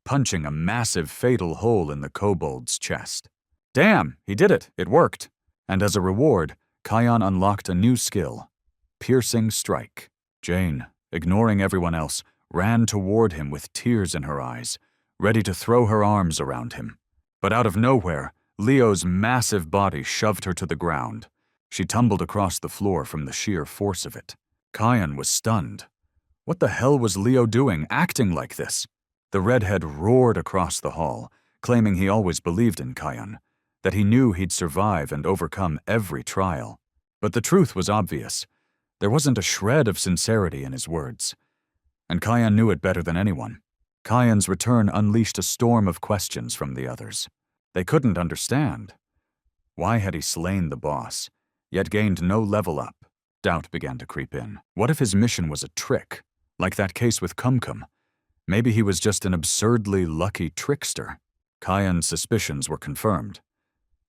punching a massive fatal hole in the kobold's chest. Damn, he did it, it worked. And as a reward, Kyan unlocked a new skill, Piercing Strike. Jane, ignoring everyone else, ran toward him with tears in her eyes, ready to throw her arms around him. But out of nowhere, Leo's massive body shoved her to the ground. She tumbled across the floor from the sheer force of it. Kyan was stunned. What the hell was Leo doing, acting like this? The redhead roared across the hall, claiming he always believed in Kyan, that he knew he'd survive and overcome every trial. But the truth was obvious. There wasn't a shred of sincerity in his words. And Kyan knew it better than anyone. Kyan's return unleashed a storm of questions from the others. They couldn't understand. Why had he slain the boss, yet gained no level up? Doubt began to creep in. What if his mission was a trick, like that case with Kumkum? Maybe he was just an absurdly lucky trickster. Kyan's suspicions were confirmed.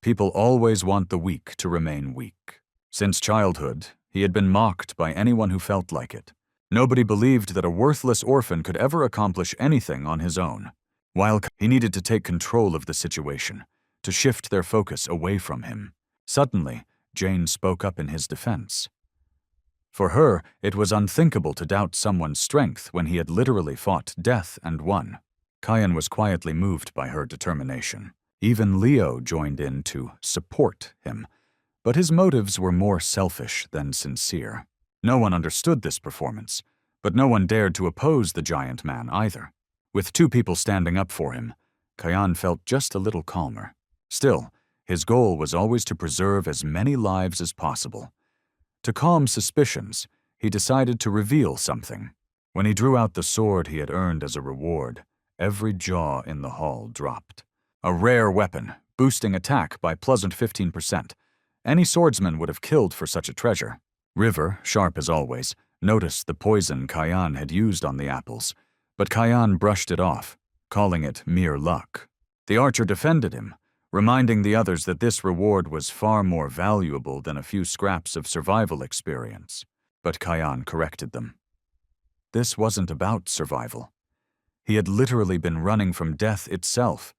People always want the weak to remain weak. Since childhood, he had been mocked by anyone who felt like it. Nobody believed that a worthless orphan could ever accomplish anything on his own. While he needed to take control of the situation, to shift their focus away from him. Suddenly, Jane spoke up in his defense. For her, it was unthinkable to doubt someone's strength when he had literally fought death and won. Kyan was quietly moved by her determination. Even Leo joined in to support him, but his motives were more selfish than sincere. No one understood this performance, but no one dared to oppose the giant man either. With two people standing up for him, Kyan felt just a little calmer. Still, his goal was always to preserve as many lives as possible. To calm suspicions, he decided to reveal something. When he drew out the sword he had earned as a reward, every jaw in the hall dropped. A rare weapon, boosting attack by pleasant 15%. Any swordsman would have killed for such a treasure. River, sharp as always, noticed the poison Kyan had used on the apples, but Kyan brushed it off, calling it mere luck. The archer defended him, reminding the others that this reward was far more valuable than a few scraps of survival experience. But Kyan corrected them. This wasn't about survival. He had literally been running from death itself,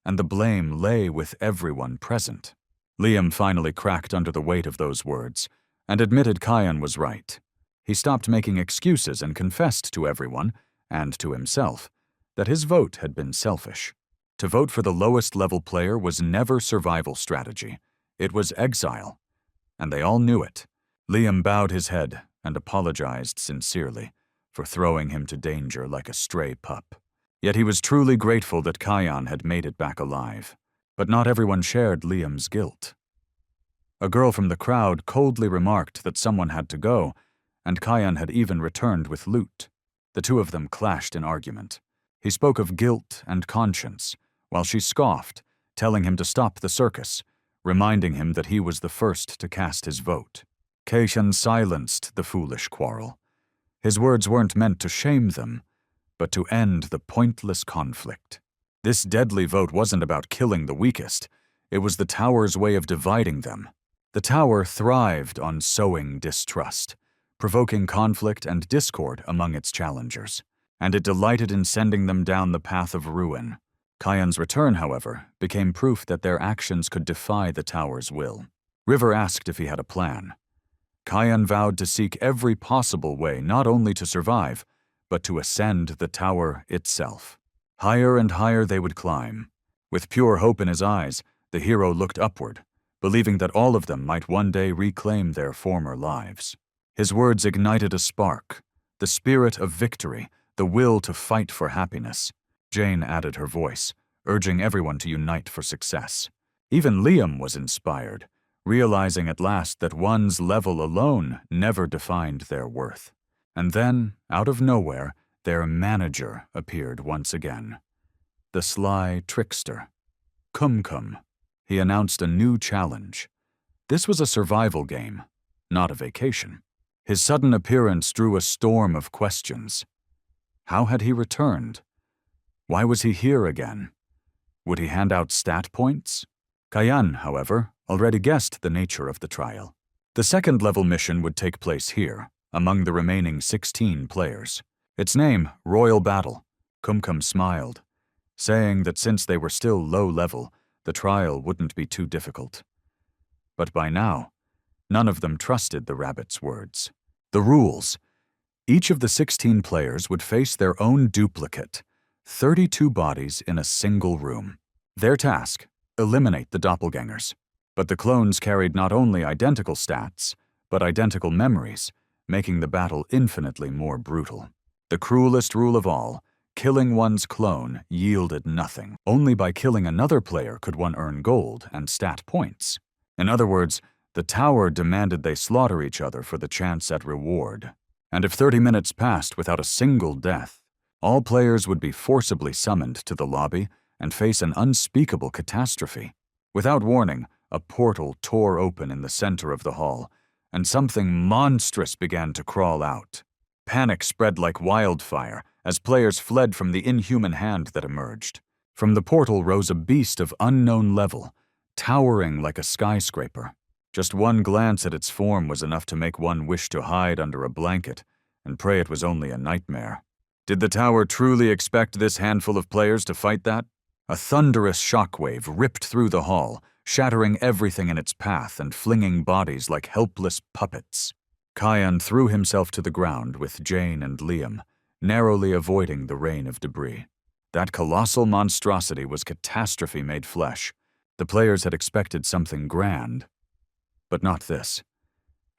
and the blame lay with everyone present. Liam finally cracked under the weight of those words, and admitted Kyan was right. He stopped making excuses and confessed to everyone, and to himself, that his vote had been selfish. To vote for the lowest level player was never survival strategy. It was exile, and they all knew it. Liam bowed his head and apologized sincerely for throwing him to danger like a stray pup. Yet he was truly grateful that Kyan had made it back alive. But not everyone shared Liam's guilt. A girl from the crowd coldly remarked that someone had to go, and Kyan had even returned with loot. The two of them clashed in argument. He spoke of guilt and conscience, while she scoffed, telling him to stop the circus, reminding him that he was the first to cast his vote. Keishan silenced the foolish quarrel. His words weren't meant to shame them, but to end the pointless conflict. This deadly vote wasn't about killing the weakest. It was the Tower's way of dividing them. The Tower thrived on sowing distrust, provoking conflict and discord among its challengers, and it delighted in sending them down the path of ruin. Kyan's return, however, became proof that their actions could defy the Tower's will. River asked if he had a plan. Kayan vowed to seek every possible way not only to survive, but to ascend the tower itself. Higher and higher they would climb. With pure hope in his eyes, the hero looked upward, believing that all of them might one day reclaim their former lives. His words ignited a spark, the spirit of victory, the will to fight for happiness. Jane added her voice, urging everyone to unite for success. Even Liam was inspired, realizing at last that one's level alone never defined their worth. And then, out of nowhere, their manager appeared once again. The sly trickster. Kum. He announced a new challenge. This was a survival game, not a vacation. His sudden appearance drew a storm of questions. How had he returned? Why was he here again? Would he hand out stat points? Kayan, however, already guessed the nature of the trial. The second-level mission would take place here, among the remaining 16 players. Its name, Royal Battle. Kum smiled, saying that since they were still low-level, the trial wouldn't be too difficult. But by now, none of them trusted the rabbit's words. The rules. Each of the 16 players would face their own duplicate, 32 bodies in a single room. Their task, eliminate the doppelgangers. But the clones carried not only identical stats, but identical memories, making the battle infinitely more brutal. The cruelest rule of all, killing one's clone yielded nothing. Only by killing another player could one earn gold and stat points. In other words, the tower demanded they slaughter each other for the chance at reward. And if 30 minutes passed without a single death, all players would be forcibly summoned to the lobby and face an unspeakable catastrophe. Without warning, a portal tore open in the center of the hall, and something monstrous began to crawl out. Panic spread like wildfire as players fled from the inhuman hand that emerged. From the portal rose a beast of unknown level, towering like a skyscraper. Just one glance at its form was enough to make one wish to hide under a blanket and pray it was only a nightmare. Did the tower truly expect this handful of players to fight that? A thunderous shockwave ripped through the hall, shattering everything in its path and flinging bodies like helpless puppets. Kayan threw himself to the ground with Jane and Liam, narrowly avoiding the rain of debris. That colossal monstrosity was catastrophe made flesh. The players had expected something grand, but not this,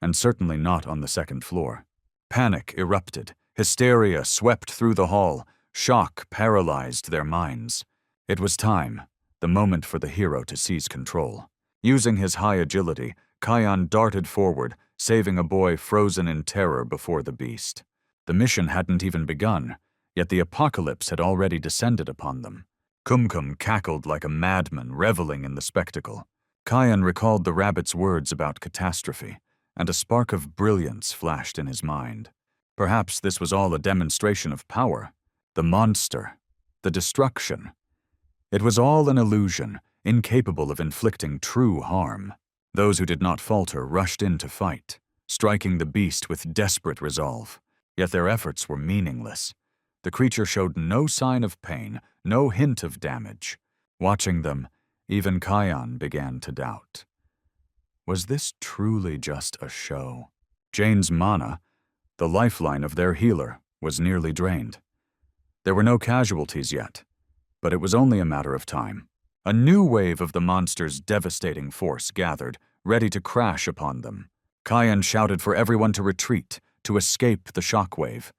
and certainly not on the second floor. Panic erupted, hysteria swept through the hall, shock paralyzed their minds. It was time, the moment for the hero to seize control. Using his high agility, Kayan darted forward, saving a boy frozen in terror before the beast. The mission hadn't even begun, yet the apocalypse had already descended upon them. Kum cackled like a madman, reveling in the spectacle. Kayan recalled the rabbit's words about catastrophe, and a spark of brilliance flashed in his mind. Perhaps this was all a demonstration of power, the monster, the destruction. It was all an illusion, incapable of inflicting true harm. Those who did not falter rushed in to fight, striking the beast with desperate resolve. Yet their efforts were meaningless. The creature showed no sign of pain, no hint of damage. Watching them, even Kayan began to doubt. Was this truly just a show? Jane's mana, the lifeline of their healer, was nearly drained. There were no casualties yet, but it was only a matter of time. A new wave of the monster's devastating force gathered, ready to crash upon them. Kayan shouted for everyone to retreat, to escape the shockwave.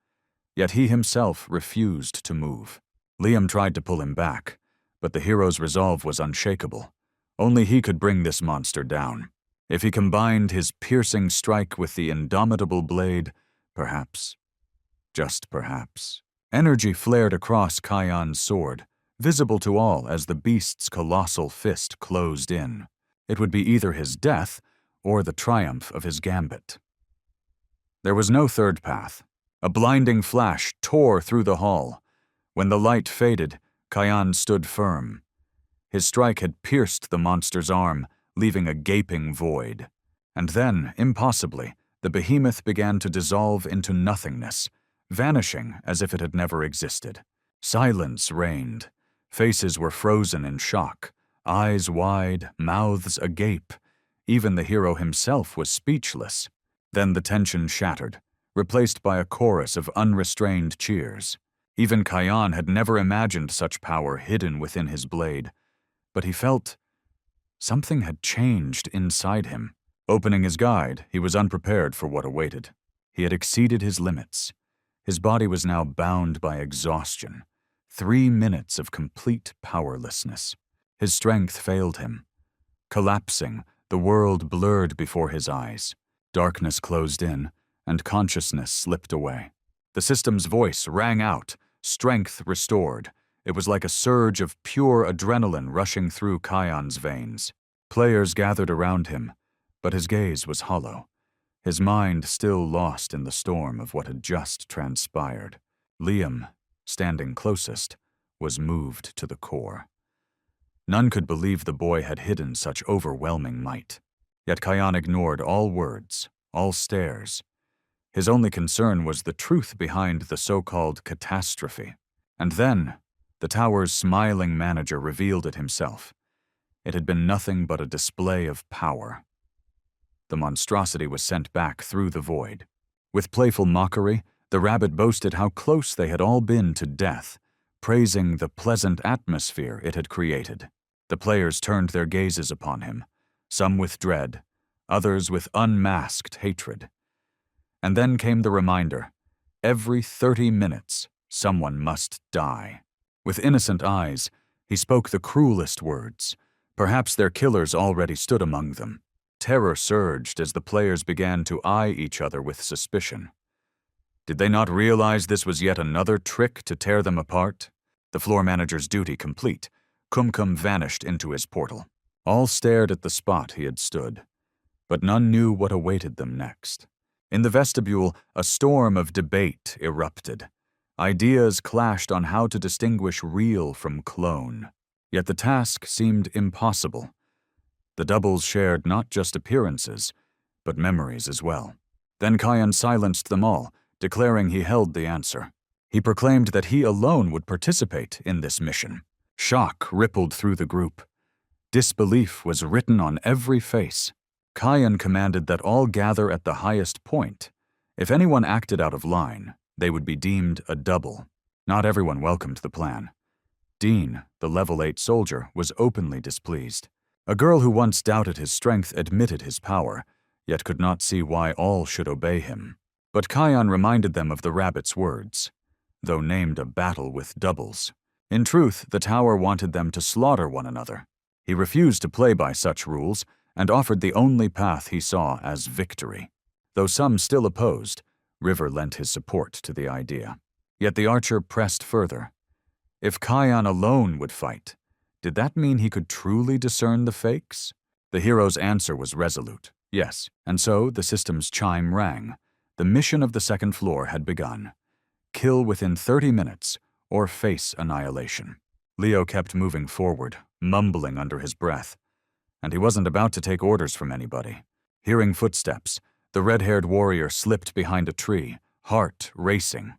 Yet he himself refused to move. Liam tried to pull him back, but the hero's resolve was unshakable. Only he could bring this monster down. If he combined his piercing strike with the indomitable blade, perhaps, just perhaps. Energy flared across Kayan's sword, visible to all as the beast's colossal fist closed in. It would be either his death or the triumph of his gambit. There was no third path. A blinding flash tore through the hall. When the light faded, Kayan stood firm. His strike had pierced the monster's arm, leaving a gaping void. And then, impossibly, the behemoth began to dissolve into nothingness, vanishing as if it had never existed. Silence reigned. Faces were frozen in shock, eyes wide, mouths agape. Even the hero himself was speechless. Then the tension shattered, replaced by a chorus of unrestrained cheers. Even Kayan had never imagined such power hidden within his blade, but he felt something had changed inside him. Opening his guide, he was unprepared for what awaited. He had exceeded his limits. His body was now bound by exhaustion. 3 minutes of complete powerlessness. His strength failed him. Collapsing, the world blurred before his eyes. Darkness closed in, and consciousness slipped away. The system's voice rang out, strength restored. It was like a surge of pure adrenaline rushing through Kayan's veins. Players gathered around him, but his gaze was hollow. His mind still lost in the storm of what had just transpired. Liam, standing closest, was moved to the core. None could believe the boy had hidden such overwhelming might. Yet Kayan ignored all words, all stares. His only concern was the truth behind the so-called catastrophe. And then, the tower's smiling manager revealed it himself. It had been nothing but a display of power. The monstrosity was sent back through the void. With playful mockery, the rabbit boasted how close they had all been to death, praising the pleasant atmosphere it had created. The players turned their gazes upon him, some with dread, others with unmasked hatred. And then came the reminder, every 30 minutes, someone must die. With innocent eyes, he spoke the cruelest words. Perhaps their killers already stood among them. Terror surged as the players began to eye each other with suspicion. Did they not realize this was yet another trick to tear them apart? The floor manager's duty complete, Kumkum vanished into his portal. All stared at the spot he had stood, but none knew what awaited them next. In the vestibule, a storm of debate erupted. Ideas clashed on how to distinguish real from clone. Yet the task seemed impossible. The doubles shared not just appearances, but memories as well. Then Kayan silenced them all, declaring he held the answer. He proclaimed that he alone would participate in this mission. Shock rippled through the group. Disbelief was written on every face. Kayan commanded that all gather at the highest point. If anyone acted out of line, they would be deemed a double. Not everyone welcomed the plan. Dean, the level 8 soldier, was openly displeased. A girl who once doubted his strength admitted his power, yet could not see why all should obey him. But Kayan reminded them of the rabbit's words, though named a battle with doubles. In truth, the tower wanted them to slaughter one another. He refused to play by such rules and offered the only path he saw as victory. Though some still opposed, River lent his support to the idea. Yet the archer pressed further. If Kayan alone would fight, did that mean he could truly discern the fakes? The hero's answer was resolute, yes, and so the system's chime rang. The mission of the second floor had begun. Kill within 30 minutes, or face annihilation. Leo kept moving forward, mumbling under his breath. And he wasn't about to take orders from anybody. Hearing footsteps, the red-haired warrior slipped behind a tree, heart racing.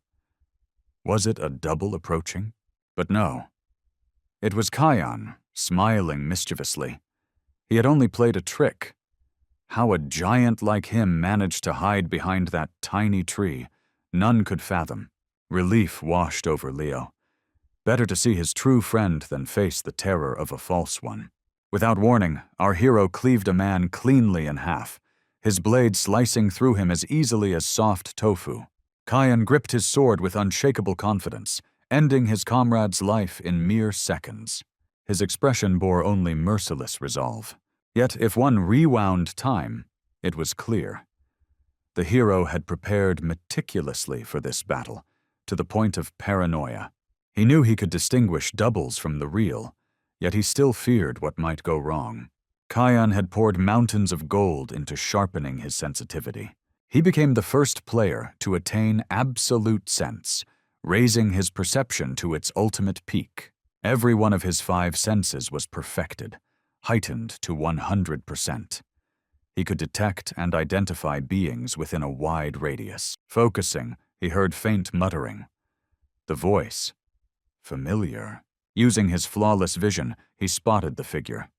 Was it a double approaching? But no. It was Kayan, smiling mischievously. He had only played a trick. How a giant like him managed to hide behind that tiny tree, none could fathom. Relief washed over Leo. Better to see his true friend than face the terror of a false one. Without warning, our hero cleaved a man cleanly in half, his blade slicing through him as easily as soft tofu. Kayan gripped his sword with unshakable confidence, ending his comrade's life in mere seconds. His expression bore only merciless resolve. Yet if one rewound time, it was clear. The hero had prepared meticulously for this battle, to the point of paranoia. He knew he could distinguish doubles from the real, yet he still feared what might go wrong. Kayan had poured mountains of gold into sharpening his sensitivity. He became the first player to attain absolute sense, raising his perception to its ultimate peak. Every one of his 5 senses was perfected, heightened to 100%. He could detect and identify beings within a wide radius. Focusing, he heard faint muttering. The voice. Familiar. Using his flawless vision, he spotted the figure.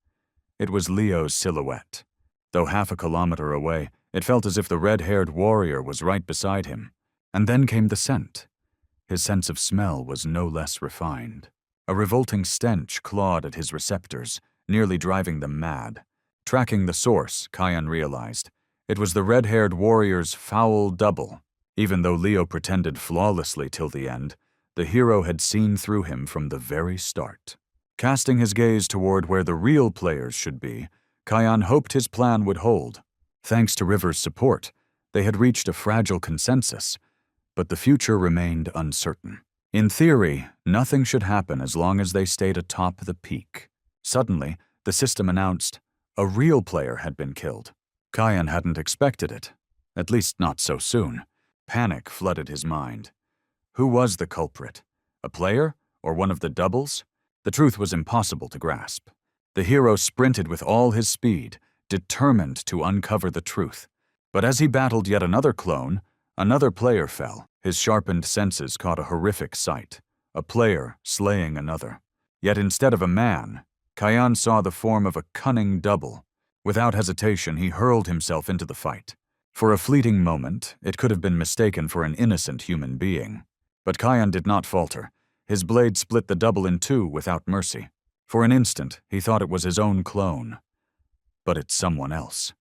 It was Leo's silhouette. Though half a kilometer away, It felt as if the red-haired warrior was right beside him. And then came the scent. His sense of smell was no less refined. A revolting stench clawed at his receptors, nearly driving them mad. Tracking the source, Kyan realized. It was the red-haired warrior's foul double. Even though Leo pretended flawlessly till the end, the hero had seen through him from the very start. Casting his gaze toward where the real players should be, Kyan hoped his plan would hold. Thanks to River's support, they had reached a fragile consensus, but the future remained uncertain. In theory, nothing should happen as long as they stayed atop the peak. Suddenly, the system announced a real player had been killed. Kyan hadn't expected it, at least not so soon. Panic flooded his mind. Who was the culprit? A player or one of the doubles? The truth was impossible to grasp. The hero sprinted with all his speed, determined to uncover the truth. But as he battled yet another clone, another player fell. His sharpened senses caught a horrific sight, a player slaying another. Yet instead of a man, Kyan saw the form of a cunning double. Without hesitation, he hurled himself into the fight. For a fleeting moment, it could have been mistaken for an innocent human being. But Kyan did not falter. His blade split the double in two without mercy. For an instant, he thought it was his own clone. But it's someone else.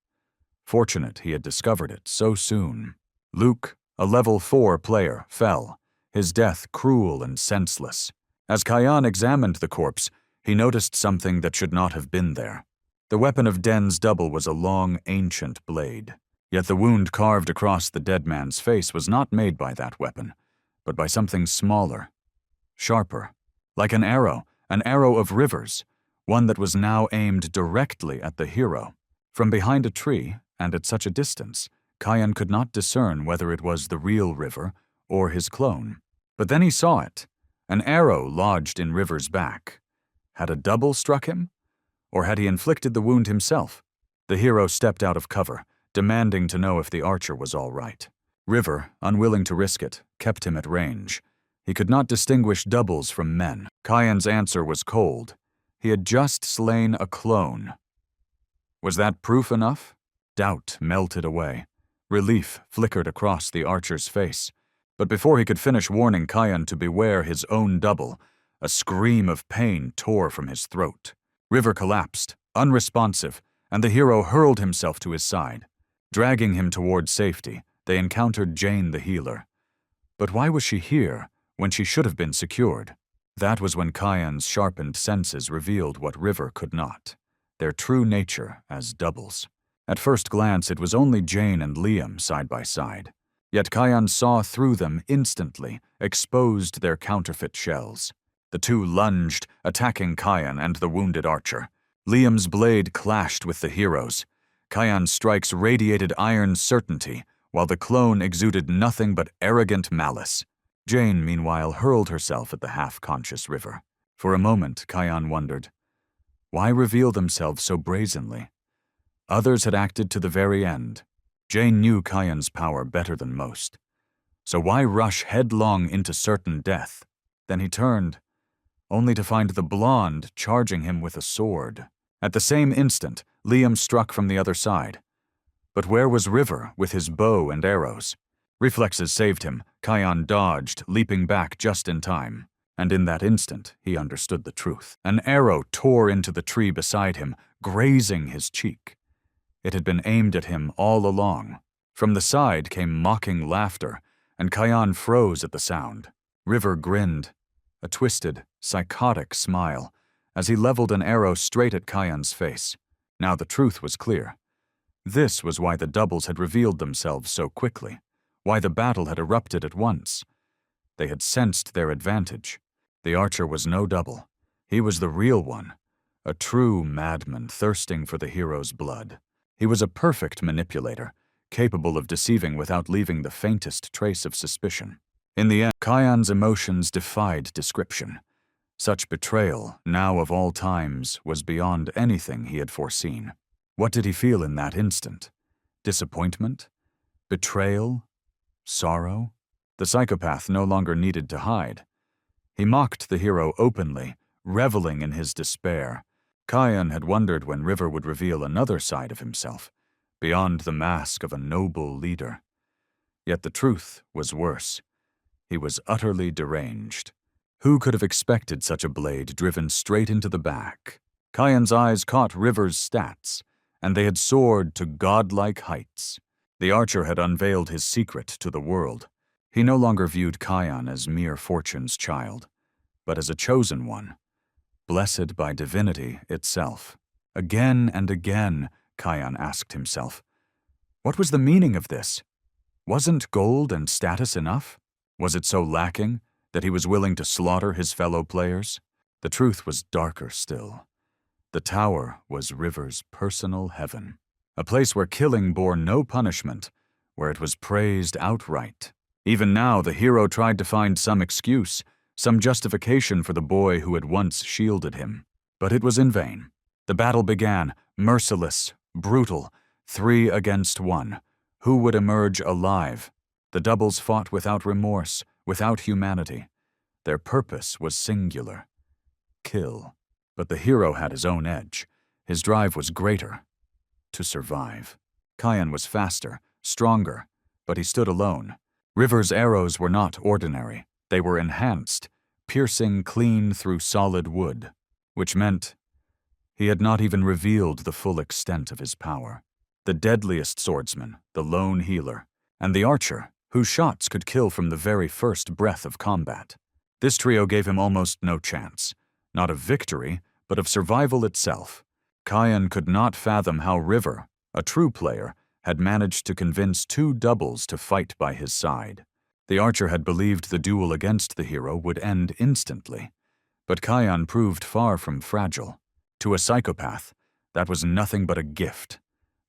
Fortunate he had discovered it so soon. Luke, a level 4 player, fell, his death cruel and senseless. As Kyan examined the corpse, he noticed something that should not have been there. The weapon of Den's double was a long, ancient blade. Yet the wound carved across the dead man's face was not made by that weapon, but by something smaller, sharper, like an arrow of River's, one that was now aimed directly at the hero. From behind a tree, and at such a distance, Kyan could not discern whether it was the real River or his clone. But then he saw it, an arrow lodged in River's back. Had a double struck him? Or had he inflicted the wound himself? The hero stepped out of cover, demanding to know if the archer was all right. River, unwilling to risk it, kept him at range. He could not distinguish doubles from men. Kyan's answer was cold. He had just slain a clone. Was that proof enough? Doubt melted away. Relief flickered across the archer's face. But before he could finish warning Kyan to beware his own double, a scream of pain tore from his throat. River collapsed, unresponsive, and the hero hurled himself to his side. Dragging him toward safety, they encountered Jane the healer. But why was she here when she should have been secured? That was when Kyan's sharpened senses revealed what River could not, their true nature as doubles. At first glance, it was only Jane and Liam side by side. Yet Kyan saw through them instantly, exposed their counterfeit shells. The two lunged, attacking Kyan and the wounded archer. Liam's blade clashed with the hero's. Kyan's strikes radiated iron certainty, while the clone exuded nothing but arrogant malice. Jane, meanwhile, hurled herself at the half-conscious River. For a moment, Kyan wondered, why reveal themselves so brazenly? Others had acted to the very end. Jane knew Kyan's power better than most. So why rush headlong into certain death? Then he turned, only to find the blonde charging him with a sword. At the same instant, Liam struck from the other side. But where was River with his bow and arrows? Reflexes saved him. Kyan dodged, leaping back just in time. And in that instant, he understood the truth. An arrow tore into the tree beside him, grazing his cheek. It had been aimed at him all along. From the side came mocking laughter, and Kyan froze at the sound. River grinned, a twisted, psychotic smile, as he leveled an arrow straight at Kyan's face. Now the truth was clear. This was why the doubles had revealed themselves so quickly, why the battle had erupted at once. They had sensed their advantage. The archer was no double. He was the real one, a true madman thirsting for the hero's blood. He was a perfect manipulator, capable of deceiving without leaving the faintest trace of suspicion. In the end, Kyan's emotions defied description. Such betrayal, now of all times, was beyond anything he had foreseen. What did he feel in that instant? Disappointment? Betrayal? Sorrow? The psychopath no longer needed to hide. He mocked the hero openly, reveling in his despair. Kyan had wondered when River would reveal another side of himself, beyond the mask of a noble leader. Yet the truth was worse. He was utterly deranged. Who could have expected such a blade driven straight into the back? Kyan's eyes caught River's stats, and they had soared to godlike heights. The archer had unveiled his secret to the world. He no longer viewed Kyan as mere fortune's child, but as a chosen one, blessed by divinity itself. Again and again, Kyan asked himself, what was the meaning of this? Wasn't gold and status enough? Was it so lacking that he was willing to slaughter his fellow players? The truth was darker still. The tower was River's personal heaven, a place where killing bore no punishment, where it was praised outright. Even now, the hero tried to find some excuse, some justification for the boy who had once shielded him. But it was in vain. The battle began, merciless, brutal, 3 against 1. Who would emerge alive? The doubles fought without remorse, without humanity. Their purpose was singular: kill. But the hero had his own edge. His drive was greater: to survive. Kyan was faster, stronger, but he stood alone. River's arrows were not ordinary. They were enhanced, piercing clean through solid wood, which meant he had not even revealed the full extent of his power. The deadliest swordsman, the lone healer, and the archer, whose shots could kill from the very first breath of combat. This trio gave him almost no chance, not of victory, but of survival itself. Kyan could not fathom how River, a true player, had managed to convince 2 doubles to fight by his side. The archer had believed the duel against the hero would end instantly, but Kyan proved far from fragile. To a psychopath, that was nothing but a gift.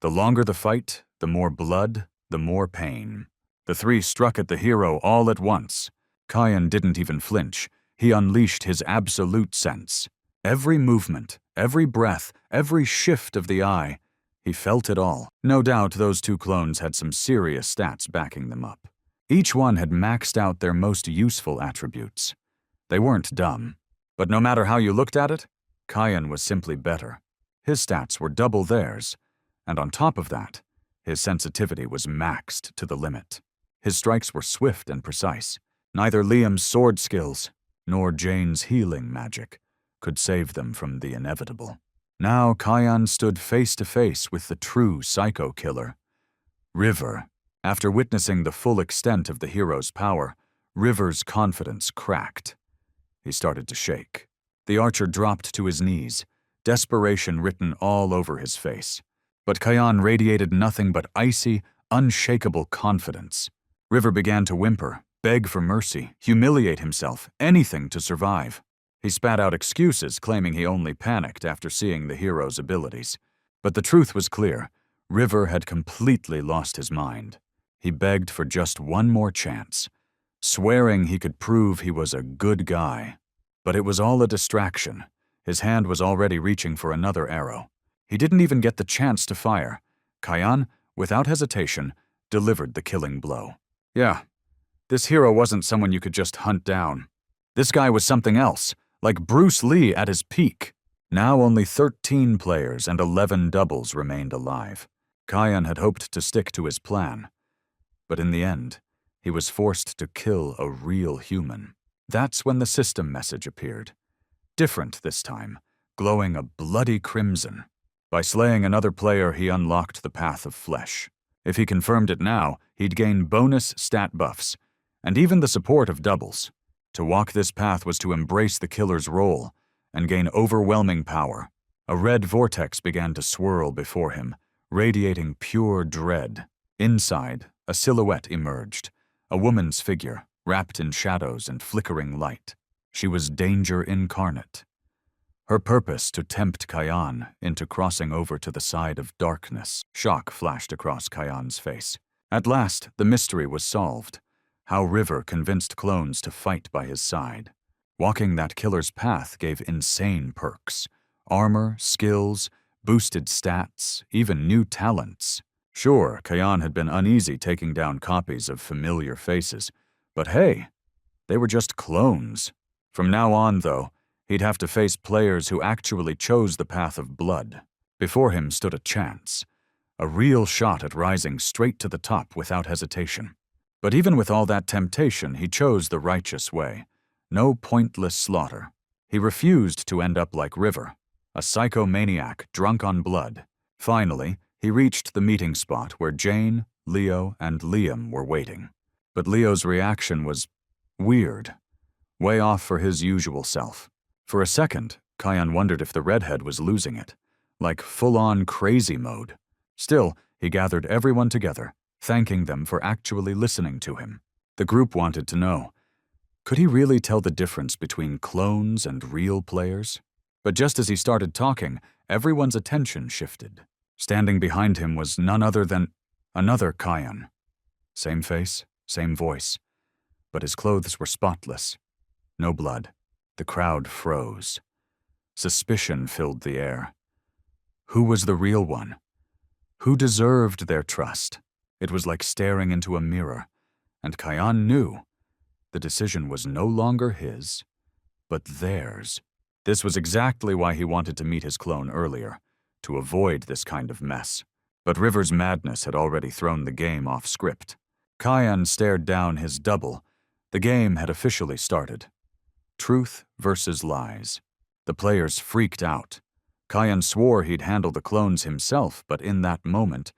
The longer the fight, the more blood, the more pain. The 3 struck at the hero all at once. Kyan didn't even flinch. He unleashed his absolute sense. Every movement, every breath, every shift of the eye, he felt it all. No doubt those 2 clones had some serious stats backing them up. Each one had maxed out their most useful attributes. They weren't dumb. But no matter how you looked at it, Kyan was simply better. His stats were double theirs, and on top of that, his sensitivity was maxed to the limit. His strikes were swift and precise. Neither Liam's sword skills nor Jane's healing magic could save them from the inevitable. Now Kyan stood face to face with the true psycho killer. River. After witnessing the full extent of the hero's power, River's confidence cracked. He started to shake. The archer dropped to his knees, desperation written all over his face. But Kyan radiated nothing but icy, unshakable confidence. River began to whimper, beg for mercy, humiliate himself, anything to survive. He spat out excuses, claiming he only panicked after seeing the hero's abilities. But the truth was clear. River had completely lost his mind. He begged for just one more chance, swearing he could prove he was a good guy. But it was all a distraction. His hand was already reaching for another arrow. He didn't even get the chance to fire. Kyan, without hesitation, delivered the killing blow. Yeah, this hero wasn't someone you could just hunt down. This guy was something else, like Bruce Lee at his peak. Now only 13 players and 11 doubles remained alive. Kyan had hoped to stick to his plan. But in the end, he was forced to kill a real human. That's when the system message appeared. Different this time, glowing a bloody crimson. By slaying another player, he unlocked the path of flesh. If he confirmed it now, he'd gain bonus stat buffs, and even the support of doubles. To walk this path was to embrace the killer's role and gain overwhelming power. A red vortex began to swirl before him, radiating pure dread. Inside, a silhouette emerged, a woman's figure, wrapped in shadows and flickering light. She was danger incarnate. Her purpose to tempt Kyan into crossing over to the side of darkness. Shock flashed across Kyan's face. At last, the mystery was solved. How River convinced clones to fight by his side. Walking that killer's path gave insane perks. Armor, skills, boosted stats, even new talents. Sure, Kyan had been uneasy taking down copies of familiar faces, but hey, they were just clones. From now on, though, he'd have to face players who actually chose the path of blood. Before him stood a chance. A real shot at rising straight to the top without hesitation. But even with all that temptation, he chose the righteous way. No pointless slaughter. He refused to end up like River, a psychomaniac drunk on blood. Finally, he reached the meeting spot where Jane, Leo, and Liam were waiting. But Leo's reaction was weird, way off for his usual self. For a second, Kion wondered if the redhead was losing it, like full-on crazy mode. Still, he gathered everyone together, thanking them for actually listening to him. The group wanted to know, could he really tell the difference between clones and real players? But just as he started talking, everyone's attention shifted. Standing behind him was none other than another Kion. Same face, same voice, but his clothes were spotless. No blood. The crowd froze. Suspicion filled the air. Who was the real one? Who deserved their trust? It was like staring into a mirror, and Kion knew the decision was no longer his, but theirs. This was exactly why he wanted to meet his clone earlier, to avoid this kind of mess. But River's madness had already thrown the game off script. Kion stared down his double. The game had officially started. Truth versus lies. The players freaked out. Kion swore he'd handle the clones himself, but in that moment,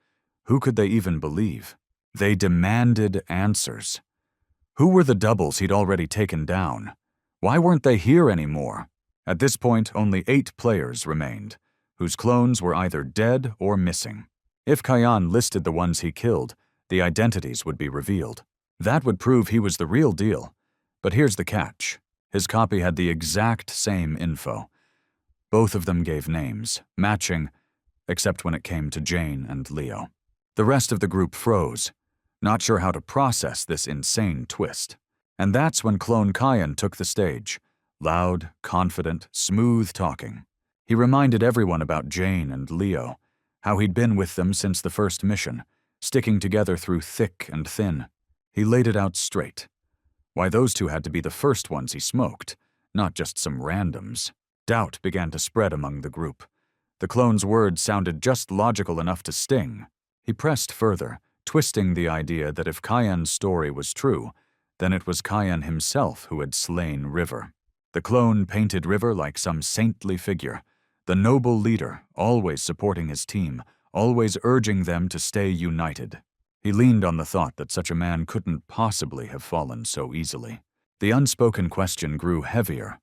who could they even believe? They demanded answers. Who were the doubles he'd already taken down? Why weren't they here anymore? At this point, only 8 players remained, whose clones were either dead or missing. If Kion listed the ones he killed, the identities would be revealed. That would prove he was the real deal. But here's the catch. His copy had the exact same info. Both of them gave names, matching, except when it came to Jane and Leo. The rest of the group froze, not sure how to process this insane twist. And that's when Clone Kion took the stage. Loud, confident, smooth talking. He reminded everyone about Jane and Leo, how he'd been with them since the first mission, sticking together through thick and thin. He laid it out straight. Why those two had to be the first ones he smoked, not just some randoms. Doubt began to spread among the group. The clone's words sounded just logical enough to sting. He pressed further, twisting the idea that if Kion's story was true, then it was Kion himself who had slain River. The clone painted River like some saintly figure, the noble leader, always supporting his team, always urging them to stay united. He leaned on the thought that such a man couldn't possibly have fallen so easily. The unspoken question grew heavier.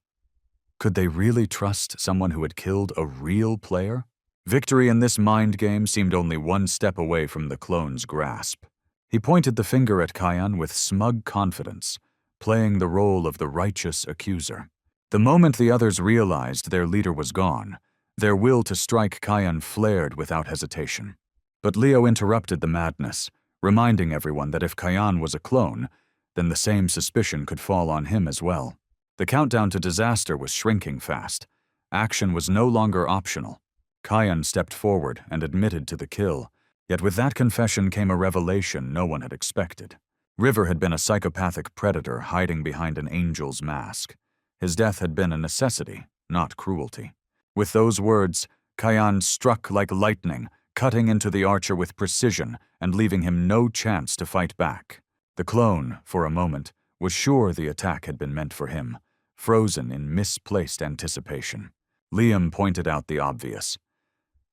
Could they really trust someone who had killed a real player? Victory in this mind game seemed only one step away from the clone's grasp. He pointed the finger at Kion with smug confidence, playing the role of the righteous accuser. The moment the others realized their leader was gone, their will to strike Kion flared without hesitation. But Leo interrupted the madness, reminding everyone that if Kion was a clone, then the same suspicion could fall on him as well. The countdown to disaster was shrinking fast. Action was no longer optional. Kion stepped forward and admitted to the kill, yet with that confession came a revelation no one had expected. River had been a psychopathic predator hiding behind an angel's mask. His death had been a necessity, not cruelty. With those words, Kion struck like lightning, cutting into the archer with precision and leaving him no chance to fight back. The clone, for a moment, was sure the attack had been meant for him, frozen in misplaced anticipation. Liam pointed out the obvious.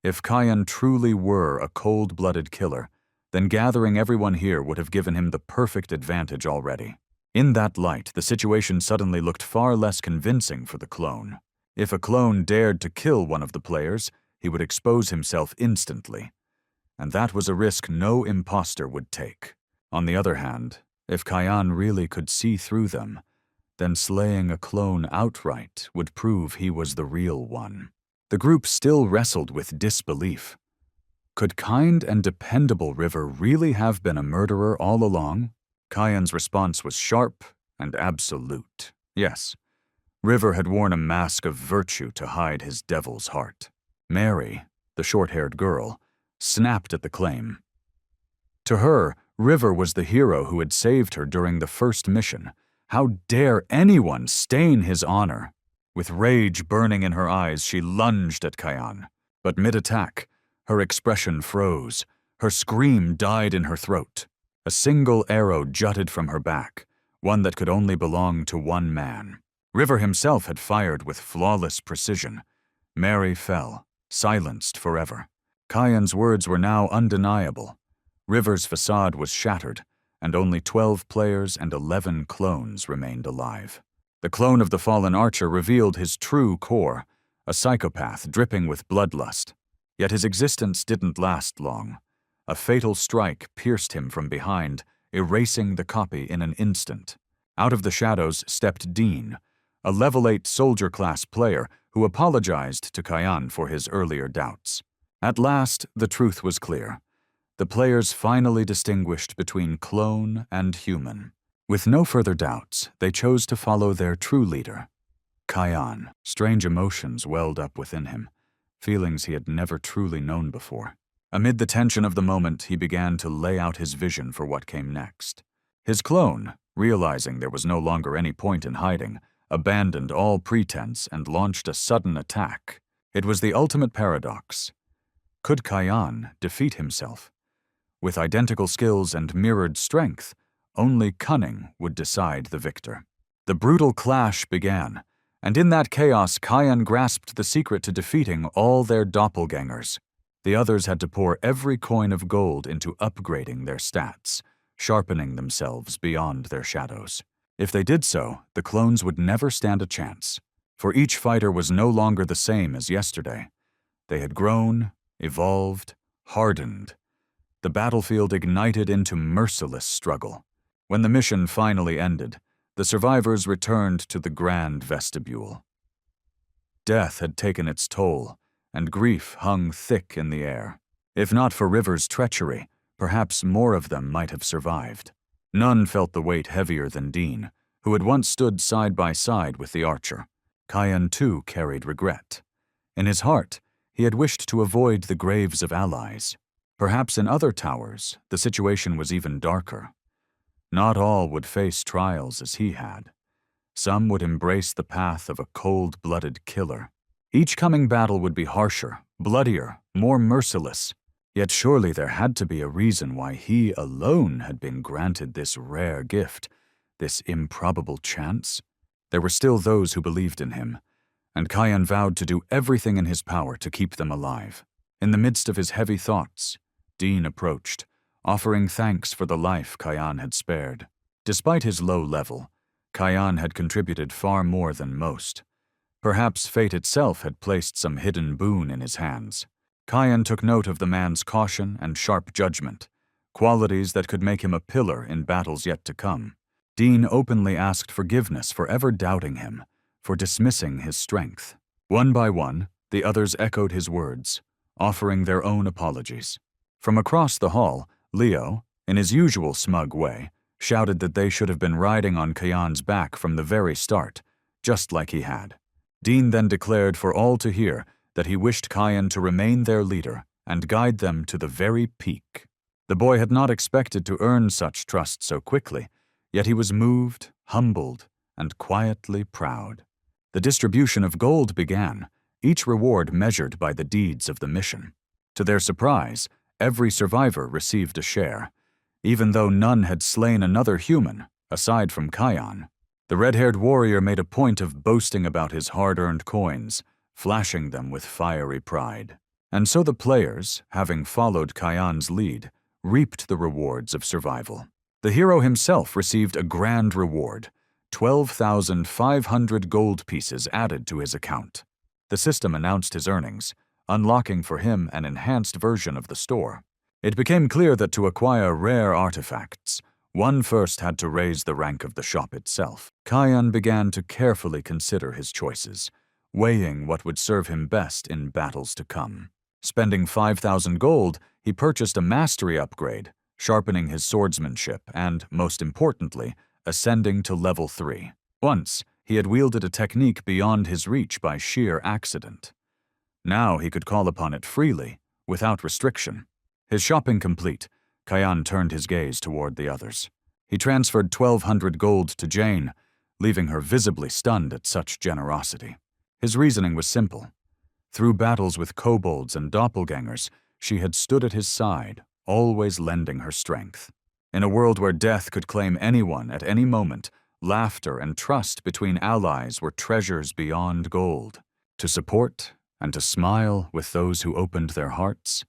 If Kion truly were a cold-blooded killer, then gathering everyone here would have given him the perfect advantage already. In that light, the situation suddenly looked far less convincing for the clone. If a clone dared to kill one of the players, he would expose himself instantly. And that was a risk no imposter would take. On the other hand, if Kion really could see through them, then slaying a clone outright would prove he was the real one. The group still wrestled with disbelief. Could kind and dependable River really have been a murderer all along? Kion's response was sharp and absolute. Yes, River had worn a mask of virtue to hide his devil's heart. Mary, the short-haired girl, snapped at the claim. To her, River was the hero who had saved her during the first mission. How dare anyone stain his honor? With rage burning in her eyes, she lunged at Kion. But mid-attack, Her expression froze. Her scream died in her throat. A single arrow jutted from her back, one that could only belong to one man. River himself had fired with flawless precision. Mary fell, silenced forever. Kyan's words were now undeniable. River's facade was shattered, and only 12 players and 11 clones remained alive. The clone of the fallen archer revealed his true core, a psychopath dripping with bloodlust. Yet his existence didn't last long. A fatal strike pierced him from behind, erasing the copy in an instant. Out of the shadows stepped Dean, a level 8 soldier-class player who apologized to Kyan for his earlier doubts. At last, the truth was clear. The players finally distinguished between clone and human. With no further doubts, they chose to follow their true leader, Kyan. Strange emotions welled up within him, feelings he had never truly known before. Amid the tension of the moment, he began to lay out his vision for what came next. His clone, realizing there was no longer any point in hiding, abandoned all pretense and launched a sudden attack. It was the ultimate paradox. Could Kyan defeat himself? With identical skills and mirrored strength, only cunning would decide the victor. The brutal clash began, and in that chaos, Kyan grasped the secret to defeating all their doppelgangers. The others had to pour every coin of gold into upgrading their stats, sharpening themselves beyond their shadows. If they did so, the clones would never stand a chance, for each fighter was no longer the same as yesterday. They had grown, evolved, hardened. The battlefield ignited into merciless struggle. When the mission finally ended, the survivors returned to the grand vestibule. Death had taken its toll, and grief hung thick in the air. If not for River's treachery, perhaps more of them might have survived. None felt the weight heavier than Dean, who had once stood side by side with the archer. Kyan too carried regret. In his heart, he had wished to avoid the graves of allies. Perhaps in other towers, the situation was even darker. Not all would face trials as he had. Some would embrace the path of a cold-blooded killer. Each coming battle would be harsher, bloodier, more merciless. Yet surely there had to be a reason why he alone had been granted this rare gift, this improbable chance. There were still those who believed in him, and Kyan vowed to do everything in his power to keep them alive. In the midst of his heavy thoughts, Dean approached, offering thanks for the life Kyan had spared. Despite his low level, Kyan had contributed far more than most. Perhaps fate itself had placed some hidden boon in his hands. Kyan took note of the man's caution and sharp judgment, qualities that could make him a pillar in battles yet to come. Dean openly asked forgiveness for ever doubting him, for dismissing his strength. One by one, the others echoed his words, offering their own apologies. From across the hall, Leo, in his usual smug way, shouted that they should have been riding on Kyan's back from the very start, just like he had. Dean then declared for all to hear that he wished Kyan to remain their leader and guide them to the very peak. The boy had not expected to earn such trust so quickly, yet he was moved, humbled, and quietly proud. The distribution of gold began, each reward measured by the deeds of the mission. To their surprise, every survivor received a share, even though none had slain another human, aside from Kyan. The red-haired warrior made a point of boasting about his hard-earned coins, flashing them with fiery pride. And so the players, having followed Kyan's lead, reaped the rewards of survival. The hero himself received a grand reward, 12,500 gold pieces added to his account. The system announced his earnings, unlocking for him an enhanced version of the store. It became clear that to acquire rare artifacts, one first had to raise the rank of the shop itself. Kyan began to carefully consider his choices, weighing what would serve him best in battles to come. Spending 5,000 gold, he purchased a mastery upgrade, sharpening his swordsmanship and, most importantly, ascending to level 3. Once, he had wielded a technique beyond his reach by sheer accident. Now he could call upon it freely, without restriction. His shopping complete, Kyan turned his gaze toward the others. He transferred 1,200 gold to Jane, leaving her visibly stunned at such generosity. His reasoning was simple. Through battles with kobolds and doppelgangers, she had stood at his side, always lending her strength. In a world where death could claim anyone at any moment, laughter and trust between allies were treasures beyond gold. To support and to smile with those who opened their hearts,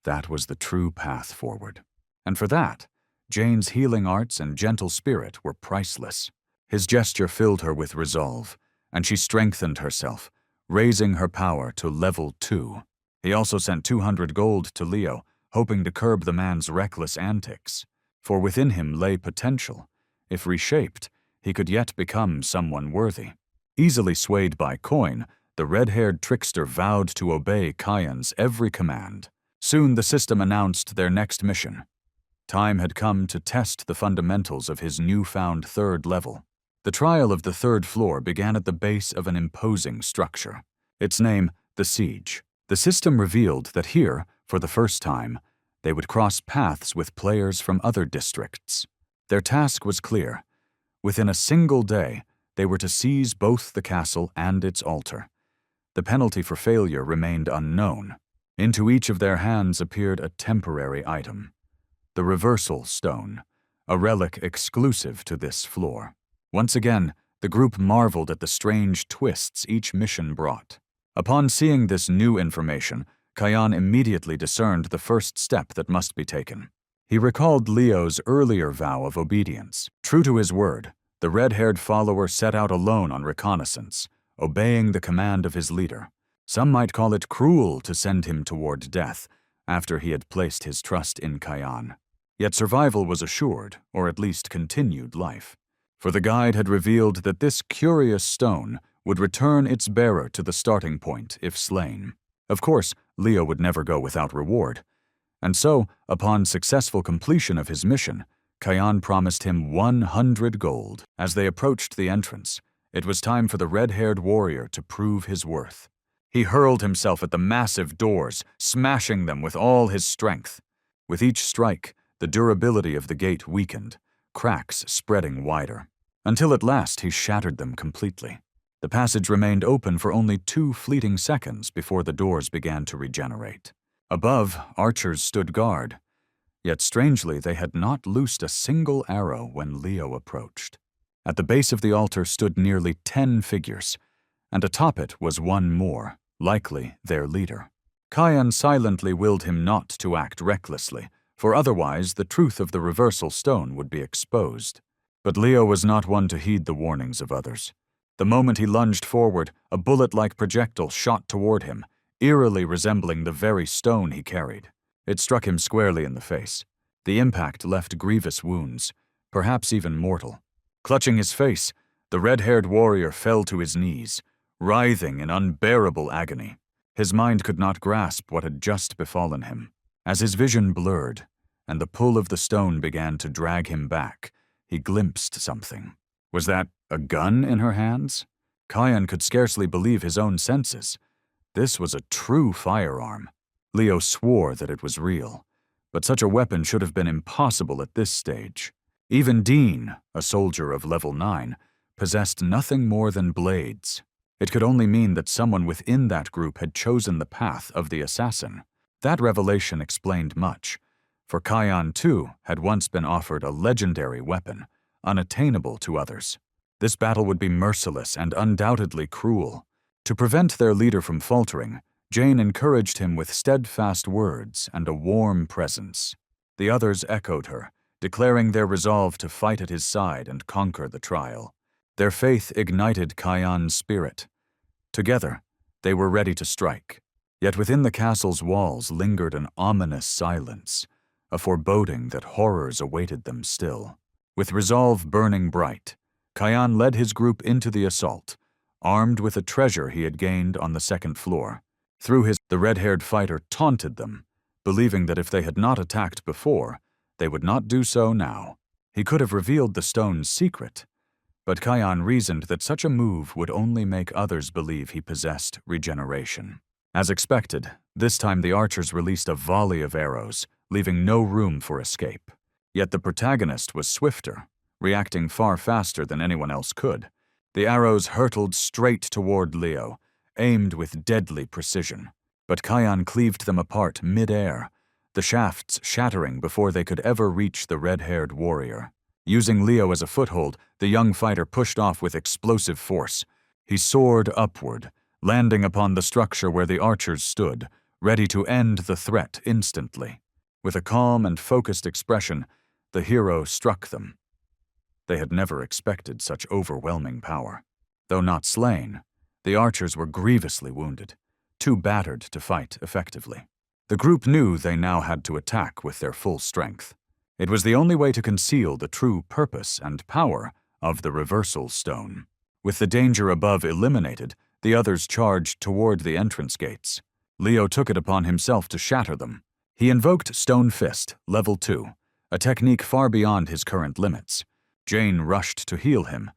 that was the true path forward. And for that, Jane's healing arts and gentle spirit were priceless. His gesture filled her with resolve, and she strengthened herself, raising her power to level 2. He also sent 200 gold to Leo, hoping to curb the man's reckless antics. For within him lay potential. If reshaped, he could yet become someone worthy. Easily swayed by coin, the red-haired trickster vowed to obey Kyan's every command. Soon the system announced their next mission. Time had come to test the fundamentals of his newfound third level. The trial of the third floor began at the base of an imposing structure. Its name, the Siege. The system revealed that here, for the first time, they would cross paths with players from other districts. Their task was clear. Within a single day, they were to seize both the castle and its altar. The penalty for failure remained unknown. Into each of their hands appeared a temporary item. The Reversal Stone, a relic exclusive to this floor. Once again, the group marveled at the strange twists each mission brought. Upon seeing this new information, Kyan immediately discerned the first step that must be taken. He recalled Leo's earlier vow of obedience. True to his word, the red-haired follower set out alone on reconnaissance, obeying the command of his leader. Some might call it cruel to send him toward death after he had placed his trust in Kyan. Yet survival was assured, or at least continued life. For the guide had revealed that this curious stone would return its bearer to the starting point if slain. Of course, Leo would never go without reward. And so, upon successful completion of his mission, Kyan promised him 100 gold. As they approached the entrance, it was time for the red-haired warrior to prove his worth. He hurled himself at the massive doors, smashing them with all his strength. With each strike, the durability of the gate weakened, cracks spreading wider, until at last he shattered them completely. The passage remained open for only 2 fleeting seconds before the doors began to regenerate. Above, archers stood guard, yet strangely they had not loosed a single arrow when Leo approached. At the base of the altar stood nearly 10 figures, and atop it was one more, likely their leader. Kyan silently willed him not to act recklessly, for otherwise the truth of the reversal stone would be exposed. But Leo was not one to heed the warnings of others. The moment he lunged forward, a bullet-like projectile shot toward him, eerily resembling the very stone he carried. It struck him squarely in the face. The impact left grievous wounds, perhaps even mortal. Clutching his face, the red-haired warrior fell to his knees, writhing in unbearable agony. His mind could not grasp what had just befallen him. As his vision blurred, and the pull of the stone began to drag him back, he glimpsed something. Was that a gun in her hands? Kyan could scarcely believe his own senses. This was a true firearm. Leo swore that it was real, but such a weapon should have been impossible at this stage. Even Dean, a soldier of level 9, possessed nothing more than blades. It could only mean that someone within that group had chosen the path of the assassin. That revelation explained much, for Kyan too had once been offered a legendary weapon, unattainable to others. This battle would be merciless and undoubtedly cruel. To prevent their leader from faltering, Jane encouraged him with steadfast words and a warm presence. The others echoed her, declaring their resolve to fight at his side and conquer the trial. Their faith ignited Kyan's spirit. Together, they were ready to strike. Yet within the castle's walls lingered an ominous silence, a foreboding that horrors awaited them still. With resolve burning bright, Kyan led his group into the assault, armed with a treasure he had gained on the second floor. The red-haired fighter taunted them, believing that if they had not attacked before, they would not do so now. He could have revealed the stone's secret, but Kyan reasoned that such a move would only make others believe he possessed regeneration. As expected, this time the archers released a volley of arrows, leaving no room for escape. Yet the protagonist was swifter, reacting far faster than anyone else could. The arrows hurtled straight toward Leo, aimed with deadly precision. but Kyan cleaved them apart mid-air, the shafts shattering before they could ever reach the red-haired warrior. Using Leo as a foothold, the young fighter pushed off with explosive force. He soared upward, landing upon the structure where the archers stood, ready to end the threat instantly. With a calm and focused expression, the hero struck them. They had never expected such overwhelming power. Though not slain, the archers were grievously wounded, too battered to fight effectively. The group knew they now had to attack with their full strength. It was the only way to conceal the true purpose and power of the reversal stone. With the danger above eliminated, the others charged toward the entrance gates. Leo took it upon himself to shatter them. He invoked Stone Fist, level 2, a technique far beyond his current limits. Jane rushed to heal him,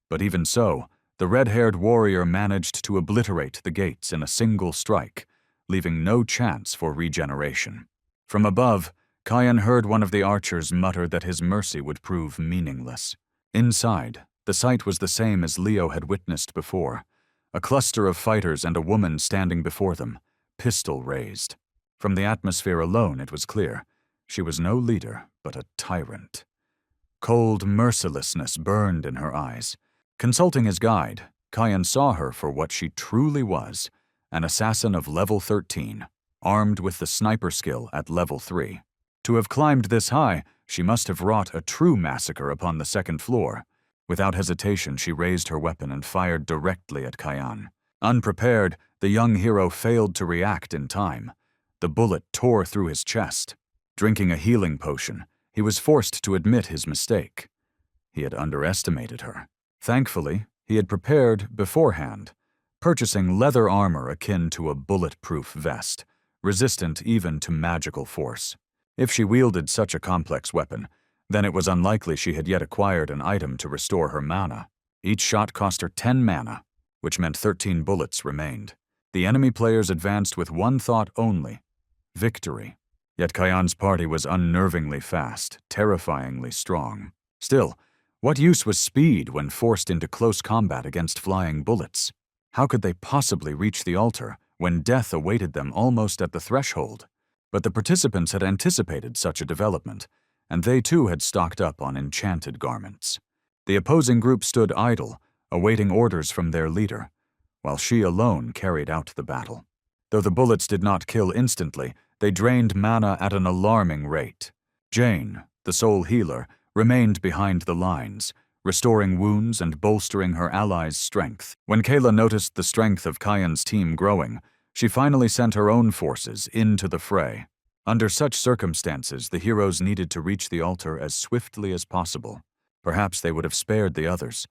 but even so, the red-haired warrior managed to obliterate the gates in a single strike, leaving no chance for regeneration. From above, Kyan heard one of the archers mutter that his mercy would prove meaningless. Inside, the sight was the same as Leo had witnessed before, a cluster of fighters and a woman standing before them, pistol raised. From the atmosphere alone, it was clear. She was no leader, but a tyrant. Cold mercilessness burned in her eyes. Consulting his guide, Kyan saw her for what she truly was, an assassin of level 13, armed with the sniper skill at level 3. To have climbed this high, she must have wrought a true massacre upon the second floor. Without hesitation, she raised her weapon and fired directly at Kyan. Unprepared, the young hero failed to react in time. The bullet tore through his chest. Drinking a healing potion, he was forced to admit his mistake. He had underestimated her. Thankfully, he had prepared beforehand, purchasing leather armor akin to a bulletproof vest, resistant even to magical force. If she wielded such a complex weapon, then it was unlikely she had yet acquired an item to restore her mana. Each shot cost her 10 mana, which meant 13 bullets remained. The enemy players advanced with one thought only: victory. Yet Kyan's party was unnervingly fast, terrifyingly strong. Still, what use was speed when forced into close combat against flying bullets? How could they possibly reach the altar when death awaited them almost at the threshold? But the participants had anticipated such a development, and they too had stocked up on enchanted garments. The opposing group stood idle, awaiting orders from their leader, while she alone carried out the battle. Though the bullets did not kill instantly, they drained mana at an alarming rate. Jane, the sole healer, remained behind the lines, restoring wounds and bolstering her allies' strength. When Kayla noticed the strength of Kyan's team growing, she finally sent her own forces into the fray. Under such circumstances, the heroes needed to reach the altar as swiftly as possible. Perhaps they would have spared the others,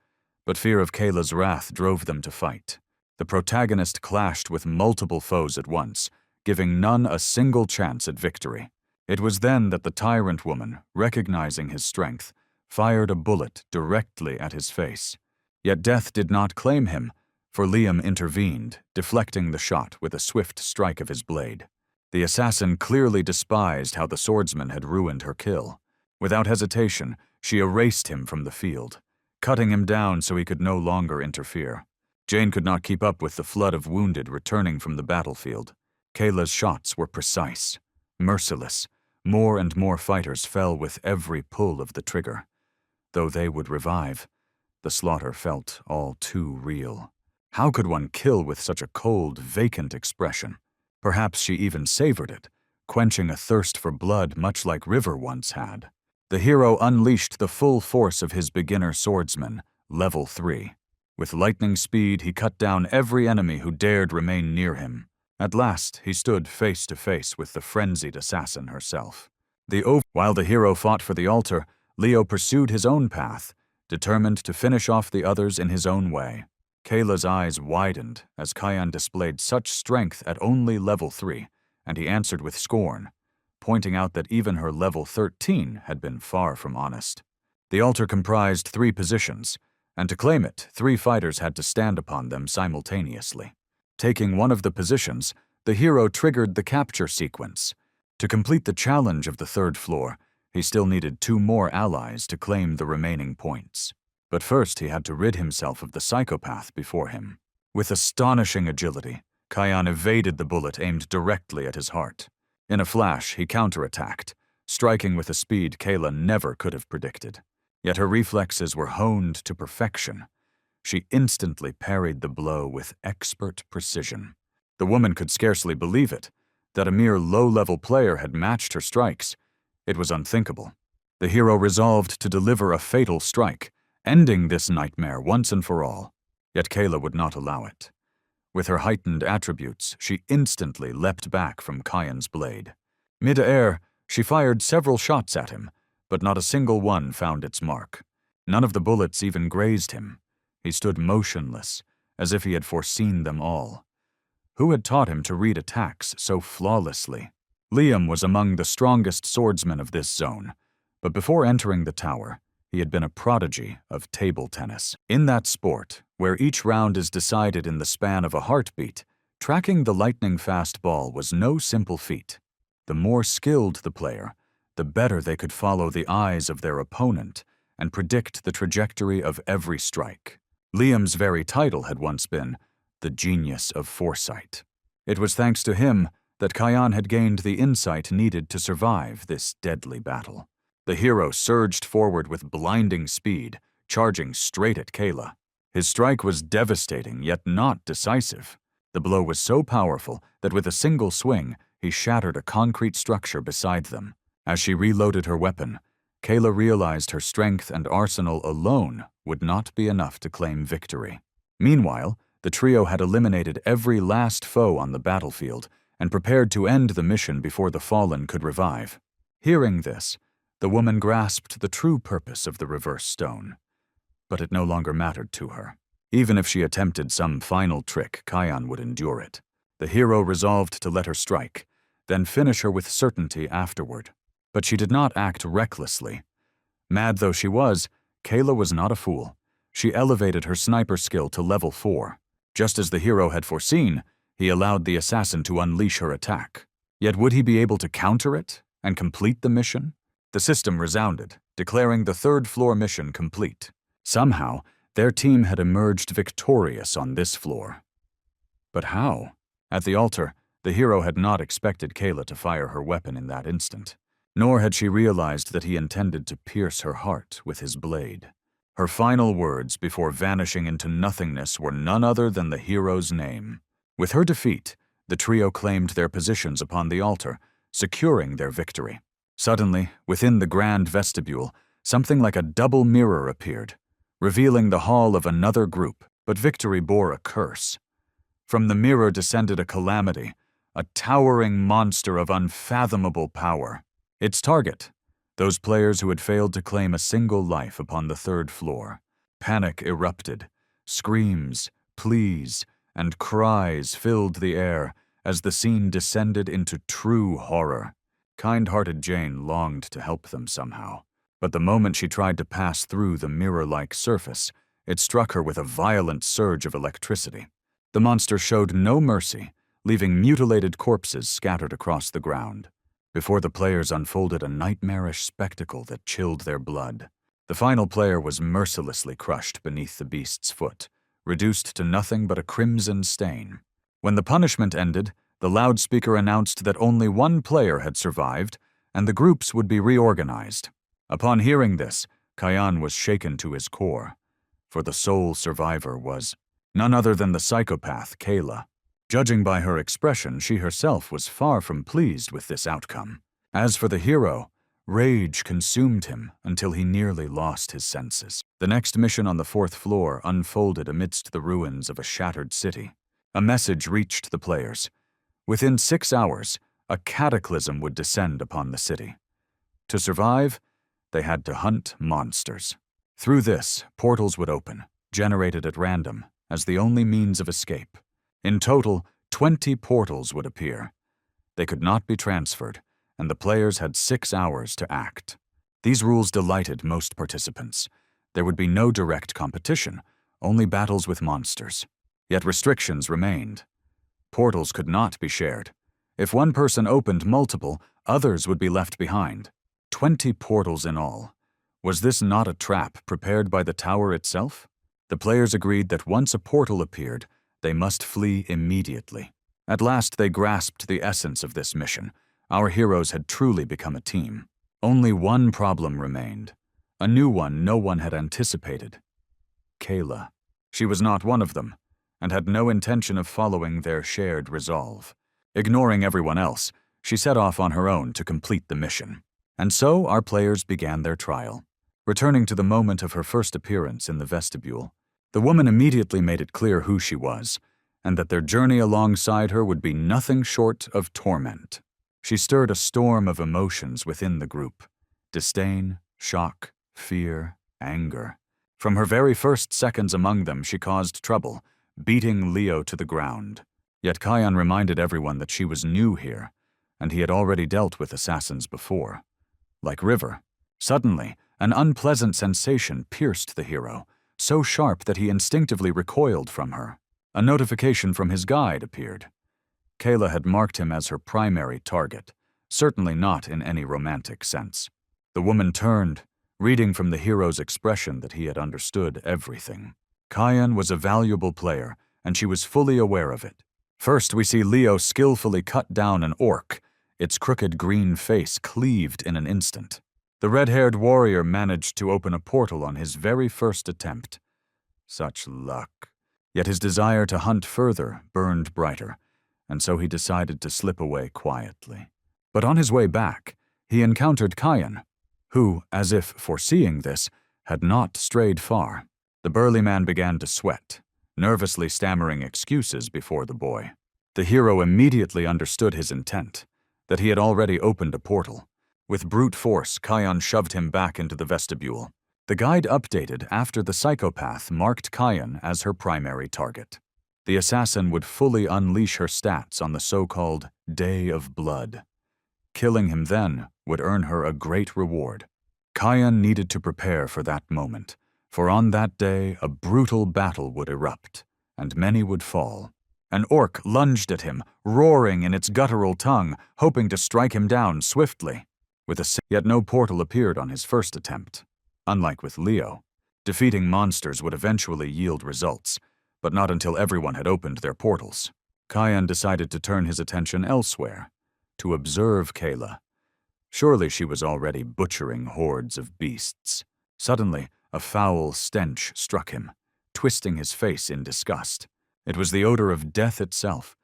but fear of Kayla's wrath drove them to fight. The protagonist clashed with multiple foes at once, giving none a single chance at victory. It was then that the tyrant woman, recognizing his strength, fired a bullet directly at his face. Yet death did not claim him, for Liam intervened, deflecting the shot with a swift strike of his blade. The assassin clearly despised how the swordsman had ruined her kill. Without hesitation, she erased him from the field, cutting him down so he could no longer interfere. Jane could not keep up with the flood of wounded returning from the battlefield. Kayla's shots were precise, merciless. More and more fighters fell with every pull of the trigger. Though they would revive, the slaughter felt all too real. How could one kill with such a cold, vacant expression? Perhaps she even savored it, quenching a thirst for blood much like River once had. The hero unleashed the full force of his beginner swordsman, level 3. With lightning speed, he cut down every enemy who dared remain near him. At last, he stood face to face with the frenzied assassin herself. While the hero fought for the altar, Leo pursued his own path, determined to finish off the others in his own way. Kayla's eyes widened as Kyan displayed such strength at only level 3, and he answered with scorn, pointing out that even her level 13 had been far from honest. The altar comprised 3 positions, and to claim it, 3 fighters had to stand upon them simultaneously. Taking one of the positions, the hero triggered the capture sequence. To complete the challenge of the 3rd floor, he still needed 2 more allies to claim the remaining points. But first he had to rid himself of the psychopath before him. With astonishing agility, Kion evaded the bullet aimed directly at his heart. In a flash, he counterattacked, striking with a speed Kayla never could have predicted. Yet her reflexes were honed to perfection. She instantly parried the blow with expert precision. The woman could scarcely believe it, that a mere low-level player had matched her strikes. It was unthinkable. The hero resolved to deliver a fatal strike, ending this nightmare once and for all. Yet Kayla would not allow it. With her heightened attributes, she instantly leapt back from Kion's blade. Mid-air, she fired several shots at him, but not a single one found its mark. None of the bullets even grazed him. He stood motionless, as if he had foreseen them all. Who had taught him to read attacks so flawlessly? Liam was among the strongest swordsmen of this zone, but before entering the tower, he had been a prodigy of table tennis. In that sport, where each round is decided in the span of a heartbeat, tracking the lightning-fast ball was no simple feat. The more skilled the player, the better they could follow the eyes of their opponent and predict the trajectory of every strike. Liam's very title had once been the Genius of Foresight. It was thanks to him that Kion had gained the insight needed to survive this deadly battle. The hero surged forward with blinding speed, charging straight at Kayla. His strike was devastating, yet not decisive. The blow was so powerful that with a single swing, he shattered a concrete structure beside them. As she reloaded her weapon, Kayla realized her strength and arsenal alone would not be enough to claim victory. Meanwhile, the trio had eliminated every last foe on the battlefield and prepared to end the mission before the fallen could revive. Hearing this, the woman grasped the true purpose of the reverse stone. But it no longer mattered to her. Even if she attempted some final trick, Kion would endure it. The hero resolved to let her strike, then finish her with certainty afterward. But she did not act recklessly. Mad though she was, Kayla was not a fool. She elevated her sniper skill to level 4. Just as the hero had foreseen, he allowed the assassin to unleash her attack. Yet would he be able to counter it and complete the mission? The system resounded, declaring the third-floor mission complete. Somehow, their team had emerged victorious on this floor. But how? At the altar, the hero had not expected Kayla to fire her weapon in that instant. Nor had she realized that he intended to pierce her heart with his blade. Her final words before vanishing into nothingness were none other than the hero's name. With her defeat, the trio claimed their positions upon the altar, securing their victory. Suddenly, within the grand vestibule, something like a double mirror appeared, revealing the hall of another group, but victory bore a curse. From the mirror descended a calamity, a towering monster of unfathomable power. Its target, those players who had failed to claim a single life upon the third floor. Panic erupted. Screams, pleas, and cries filled the air as the scene descended into true horror. Kind-hearted Jane longed to help them somehow, but the moment she tried to pass through the mirror-like surface, it struck her with a violent surge of electricity. The monster showed no mercy, leaving mutilated corpses scattered across the ground. Before the players unfolded a nightmarish spectacle that chilled their blood. The final player was mercilessly crushed beneath the beast's foot, reduced to nothing but a crimson stain. When the punishment ended, the loudspeaker announced that only one player had survived, and the groups would be reorganized. Upon hearing this, Kion was shaken to his core, for the sole survivor was none other than the psychopath Kayla. Judging by her expression, she herself was far from pleased with this outcome. As for the hero, rage consumed him until he nearly lost his senses. The next mission on the 4th floor unfolded amidst the ruins of a shattered city. A message reached the players. Within 6 hours, a cataclysm would descend upon the city. To survive, they had to hunt monsters. Through this, portals would open, generated at random, as the only means of escape. In total, 20 portals would appear. They could not be transferred, and the players had 6 hours to act. These rules delighted most participants. There would be no direct competition, only battles with monsters. Yet restrictions remained. Portals could not be shared. If one person opened multiple, others would be left behind. 20 portals in all. Was this not a trap prepared by the tower itself? The players agreed that once a portal appeared, they must flee immediately. At last they grasped the essence of this mission. Our heroes had truly become a team. Only one problem remained. A new one no one had anticipated. Kayla. She was not one of them, and had no intention of following their shared resolve. Ignoring everyone else, she set off on her own to complete the mission. And so our players began their trial. Returning to the moment of her first appearance in the vestibule, the woman immediately made it clear who she was, and that their journey alongside her would be nothing short of torment. She stirred a storm of emotions within the group: disdain, shock, fear, anger. From her very first seconds among them, she caused trouble, beating Leo to the ground. Yet Kion reminded everyone that she was new here, and he had already dealt with assassins before. Like River, suddenly, an unpleasant sensation pierced the hero, so sharp that he instinctively recoiled from her. A notification from his guide appeared. Kayla had marked him as her primary target, certainly not in any romantic sense. The woman turned, reading from the hero's expression that he had understood everything. Kion was a valuable player, and she was fully aware of it. First, we see Leo skillfully cut down an orc, its crooked green face cleaved in an instant. The red-haired warrior managed to open a portal on his very first attempt. Such luck. Yet his desire to hunt further burned brighter, and so he decided to slip away quietly. But on his way back, he encountered Kion, who, as if foreseeing this, had not strayed far. The burly man began to sweat, nervously stammering excuses before the boy. The hero immediately understood his intent, that he had already opened a portal. With brute force, Kion shoved him back into the vestibule. The guide updated after the psychopath marked Kion as her primary target. The assassin would fully unleash her stats on the so-called Day of Blood. Killing him then would earn her a great reward. Kion needed to prepare for that moment, for on that day a brutal battle would erupt, and many would fall. An orc lunged at him, roaring in its guttural tongue, hoping to strike him down swiftly. Yet no portal appeared on his first attempt. Unlike with Leo, defeating monsters would eventually yield results, but not until everyone had opened their portals. Kion decided to turn his attention elsewhere, to observe Kayla. Surely she was already butchering hordes of beasts. Suddenly, a foul stench struck him, twisting his face in disgust. It was the odor of death itself,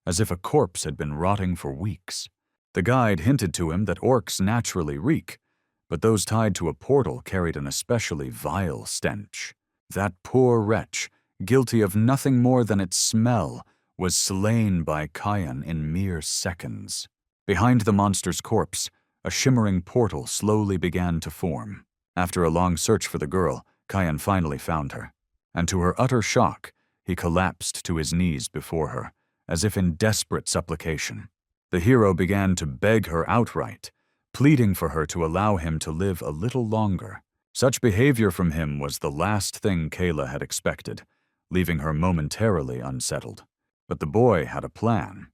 as if a corpse had been rotting for weeks. The guide hinted to him that orcs naturally reek, but those tied to a portal carried an especially vile stench. That poor wretch, guilty of nothing more than its smell, was slain by Kion in mere seconds. Behind the monster's corpse, a shimmering portal slowly began to form. After a long search for the girl, Kion finally found her, and to her utter shock, he collapsed to his knees before her, as if in desperate supplication. The hero began to beg her outright, pleading for her to allow him to live a little longer. Such behavior from him was the last thing Kayla had expected, leaving her momentarily unsettled. But the boy had a plan.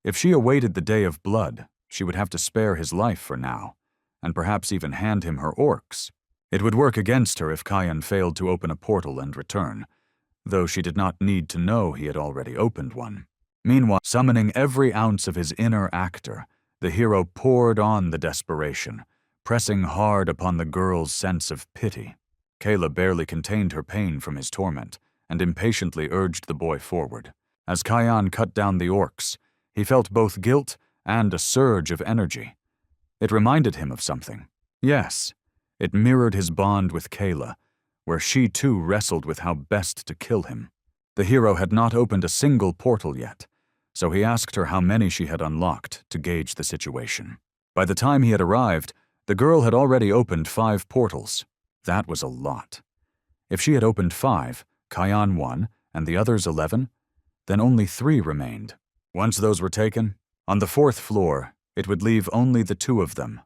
If she awaited the Day of Blood, she would have to spare his life for now, and perhaps even hand him her orcs. It would work against her if Kion failed to open a portal and return, though she did not need to know he had already opened one. Meanwhile, summoning every ounce of his inner actor, the hero poured on the desperation, pressing hard upon the girl's sense of pity. Kayla barely contained her pain from his torment, and impatiently urged the boy forward. As Kion cut down the orcs, he felt both guilt and a surge of energy. It reminded him of something. Yes, it mirrored his bond with Kayla, where she too wrestled with how best to kill him. The hero had not opened a single portal yet, so he asked her how many she had unlocked to gauge the situation. By the time he had arrived, the girl had already opened 5 portals. That was a lot. If she had opened 5, Kion 1, and the others 11, then only 3 remained. Once those were taken, on the 4th floor, it would leave only the 2 of them.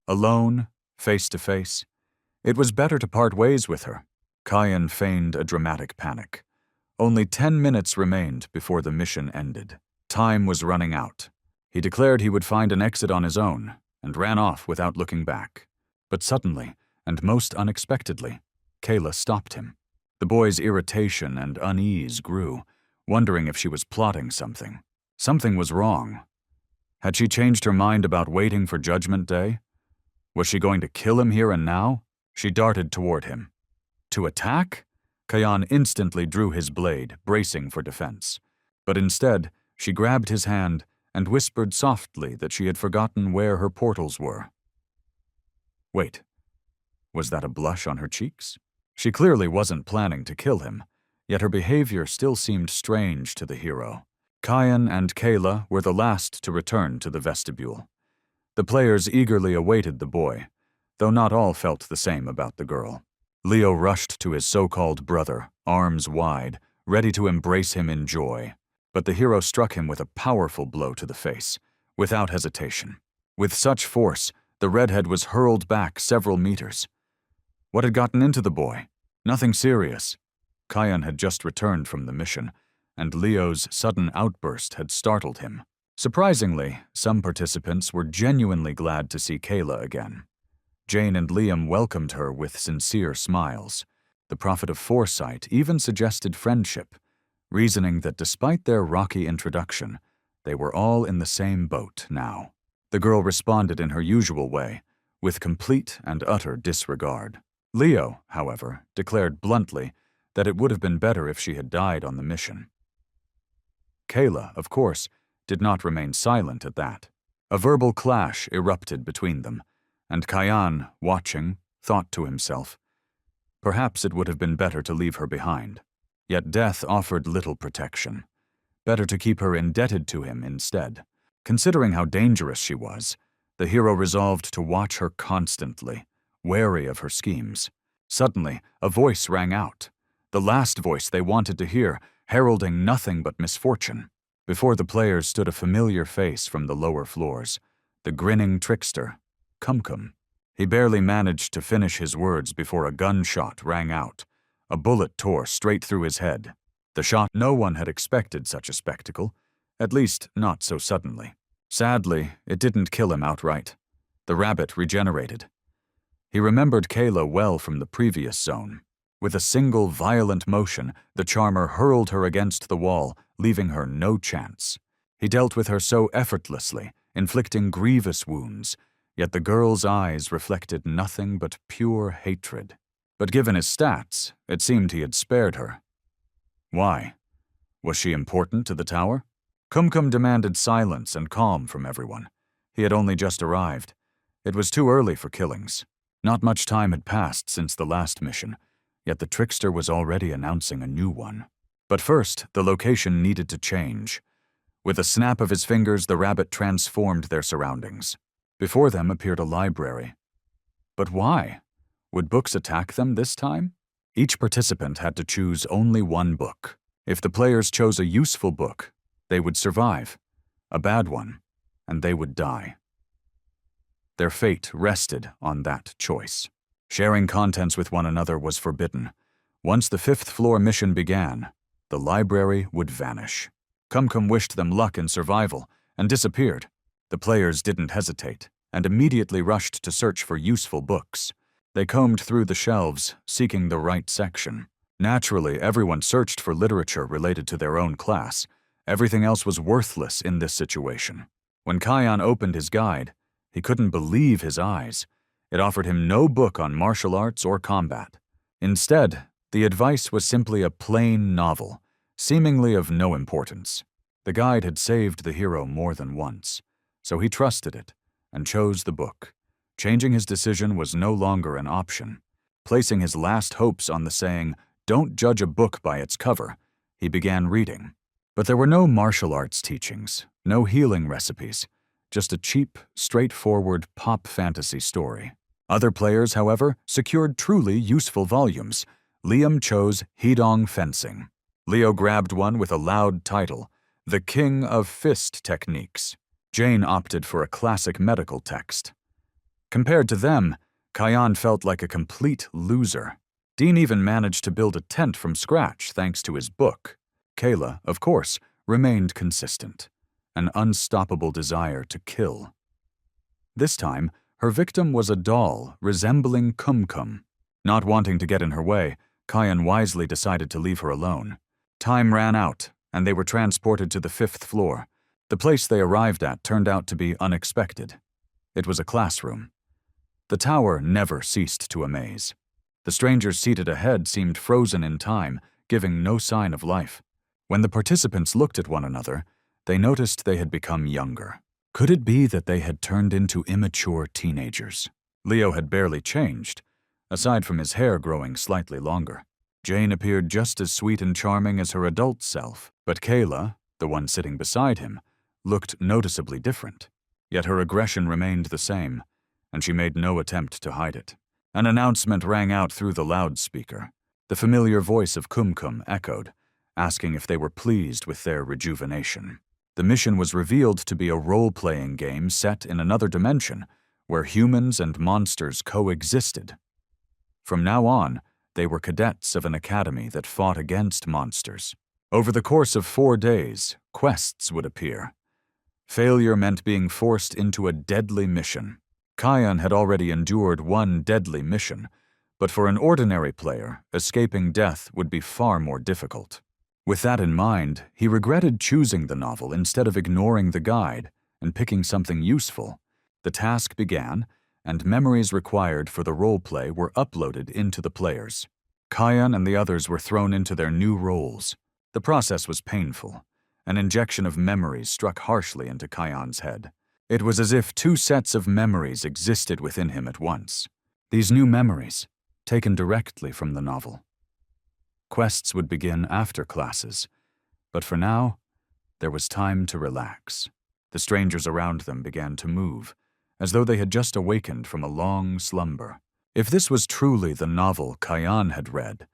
Alone, face to face. It was better to part ways with her. Kion feigned a dramatic panic. Only 10 minutes remained before the mission ended. Time was running out. He declared he would find an exit on his own, and ran off without looking back. But suddenly, and most unexpectedly, Kayla stopped him. The boy's irritation and unease grew, wondering if she was plotting something. Something was wrong. Had she changed her mind about waiting for Judgment Day? Was she going to kill him here and now? She darted toward him. To attack? Kayan instantly drew his blade, bracing for defense. But instead, she grabbed his hand and whispered softly that she had forgotten where her portals were. Wait, was that a blush on her cheeks? She clearly wasn't planning to kill him, yet her behavior still seemed strange to the hero. Kayan and Kayla were the last to return to the vestibule. The players eagerly awaited the boy, though not all felt the same about the girl. Leo rushed to his so-called brother, arms wide, ready to embrace him in joy. But the hero struck him with a powerful blow to the face, without hesitation. With such force, the redhead was hurled back several meters. What had gotten into the boy? Nothing serious. Kayan had just returned from the mission, and Leo's sudden outburst had startled him. Surprisingly, some participants were genuinely glad to see Kayla again. Jane and Liam welcomed her with sincere smiles. The Prophet of Foresight even suggested friendship, reasoning that despite their rocky introduction, they were all in the same boat now. The girl responded in her usual way, with complete and utter disregard. Leo, however, declared bluntly that it would have been better if she had died on the mission. Kayla, of course, did not remain silent at that. A verbal clash erupted between them, and Kayan, watching, thought to himself, perhaps it would have been better to leave her behind. Yet death offered little protection. Better to keep her indebted to him instead. Considering how dangerous she was, the hero resolved to watch her constantly, wary of her schemes. Suddenly, a voice rang out, the last voice they wanted to hear, heralding nothing but misfortune. Before the players stood a familiar face from the lower floors, the grinning trickster, Kumkum. He barely managed to finish his words before a gunshot rang out. A bullet tore straight through his head. The shot, no one had expected such a spectacle, at least not so suddenly. Sadly, it didn't kill him outright. The rabbit regenerated. He remembered Kayla well from the previous zone. With a single violent motion, the charmer hurled her against the wall, leaving her no chance. He dealt with her so effortlessly, inflicting grievous wounds, yet the girl's eyes reflected nothing but pure hatred. But given his stats, it seemed he had spared her. Why? Was she important to the tower? Kumkum demanded silence and calm from everyone. He had only just arrived. It was too early for killings. Not much time had passed since the last mission, yet the trickster was already announcing a new one. But first, the location needed to change. With a snap of his fingers, the rabbit transformed their surroundings. Before them appeared a library. But why? Would books attack them this time? Each participant had to choose only one book. If the players chose a useful book, they would survive. A bad one, and they would die. Their fate rested on that choice. Sharing contents with one another was forbidden. Once the fifth floor mission began, the library would vanish. Kumkum wished them luck in survival and disappeared. The players didn't hesitate and immediately rushed to search for useful books. They combed through the shelves, seeking the right section. Naturally, everyone searched for literature related to their own class. Everything else was worthless in this situation. When Kayan opened his guide, he couldn't believe his eyes. It offered him no book on martial arts or combat. Instead, the advice was simply a plain novel, seemingly of no importance. The guide had saved the hero more than once, so he trusted it and chose the book. Changing his decision was no longer an option. Placing his last hopes on the saying, "Don't judge a book by its cover," he began reading. But there were no martial arts teachings, no healing recipes, just a cheap, straightforward pop fantasy story. Other players, however, secured truly useful volumes. Liam chose Hidong Fencing. Leo grabbed one with a loud title, The King of Fist Techniques. Jane opted for a classic medical text. Compared to them, Kayan felt like a complete loser. Dean even managed to build a tent from scratch thanks to his book. Kayla, of course, remained consistent, an unstoppable desire to kill. This time, her victim was a doll resembling Kumkum. Not wanting to get in her way, Kayan wisely decided to leave her alone. Time ran out, and they were transported to the fifth floor. The place they arrived at turned out to be unexpected. It was a classroom. The tower never ceased to amaze. The strangers seated ahead seemed frozen in time, giving no sign of life. When the participants looked at one another, they noticed they had become younger. Could it be that they had turned into immature teenagers? Leo had barely changed, aside from his hair growing slightly longer. Jane appeared just as sweet and charming as her adult self, but Kayla, the one sitting beside him, looked noticeably different. Yet her aggression remained the same, and she made no attempt to hide it. An announcement rang out through the loudspeaker. The familiar voice of Kumkum echoed, asking if they were pleased with their rejuvenation. The mission was revealed to be a role-playing game set in another dimension, where humans and monsters coexisted. From now on, they were cadets of an academy that fought against monsters. Over the course of 4 days, quests would appear. Failure meant being forced into a deadly mission. Kyan had already endured one deadly mission, but for an ordinary player, escaping death would be far more difficult. With that in mind, he regretted choosing the novel instead of ignoring the guide and picking something useful. The task began, and memories required for the roleplay were uploaded into the players. Kyan and the others were thrown into their new roles. The process was painful. An injection of memories struck harshly into Kyan's head. It was as if 2 sets of memories existed within him at once. These new memories, taken directly from the novel. Quests would begin after classes, but for now, there was time to relax. The strangers around them began to move, as though they had just awakened from a long slumber. If this was truly the novel Kyan had read,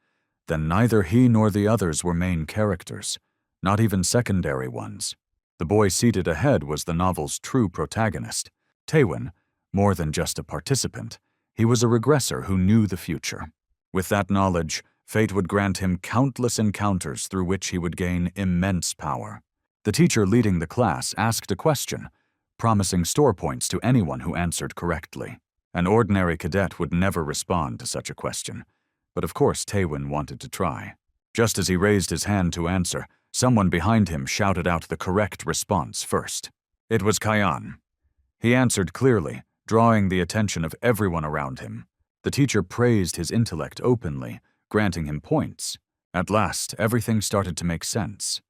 then neither he nor the others were main characters, not even secondary ones. The boy seated ahead was the novel's true protagonist. Taewon, more than just a participant, he was a regressor who knew the future. With that knowledge, fate would grant him countless encounters through which he would gain immense power. The teacher leading the class asked a question, promising store points to anyone who answered correctly. An ordinary cadet would never respond to such a question, but of course Taewon wanted to try. Just as he raised his hand to answer, someone behind him shouted out the correct response first. It was Kyan. He answered clearly, drawing the attention of everyone around him. The teacher praised his intellect openly, granting him points. At last, everything started to make sense.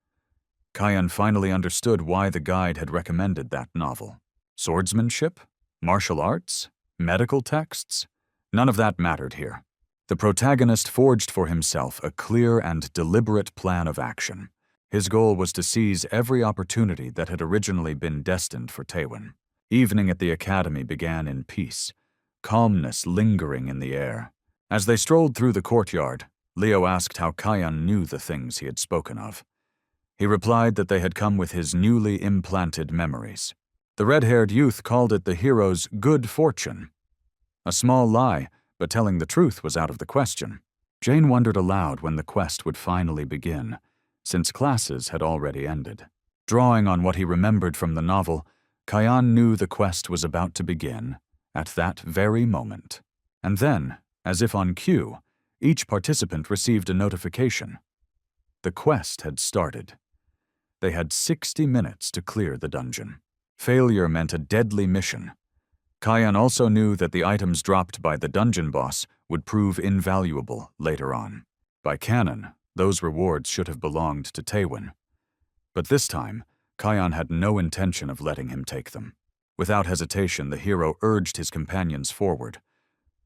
Kyan finally understood why the guide had recommended that novel. Swordsmanship? Martial arts? Medical texts? None of that mattered here. The protagonist forged for himself a clear and deliberate plan of action. His goal was to seize every opportunity that had originally been destined for Taewon. Evening at the academy began in peace, calmness lingering in the air. As they strolled through the courtyard, Leo asked how Kyan knew the things he had spoken of. He replied that they had come with his newly implanted memories. The red-haired youth called it the hero's good fortune. A small lie, but telling the truth was out of the question. Jane wondered aloud when the quest would finally begin, since classes had already ended. Drawing on what he remembered from the novel, Kyan knew the quest was about to begin at that very moment. And then, as if on cue, each participant received a notification. The quest had started. They had 60 minutes to clear the dungeon. Failure meant a deadly mission. Kyan also knew that the items dropped by the dungeon boss would prove invaluable later on. By canon, those rewards should have belonged to Taewon. But this time, Kyan had no intention of letting him take them. Without hesitation, the hero urged his companions forward.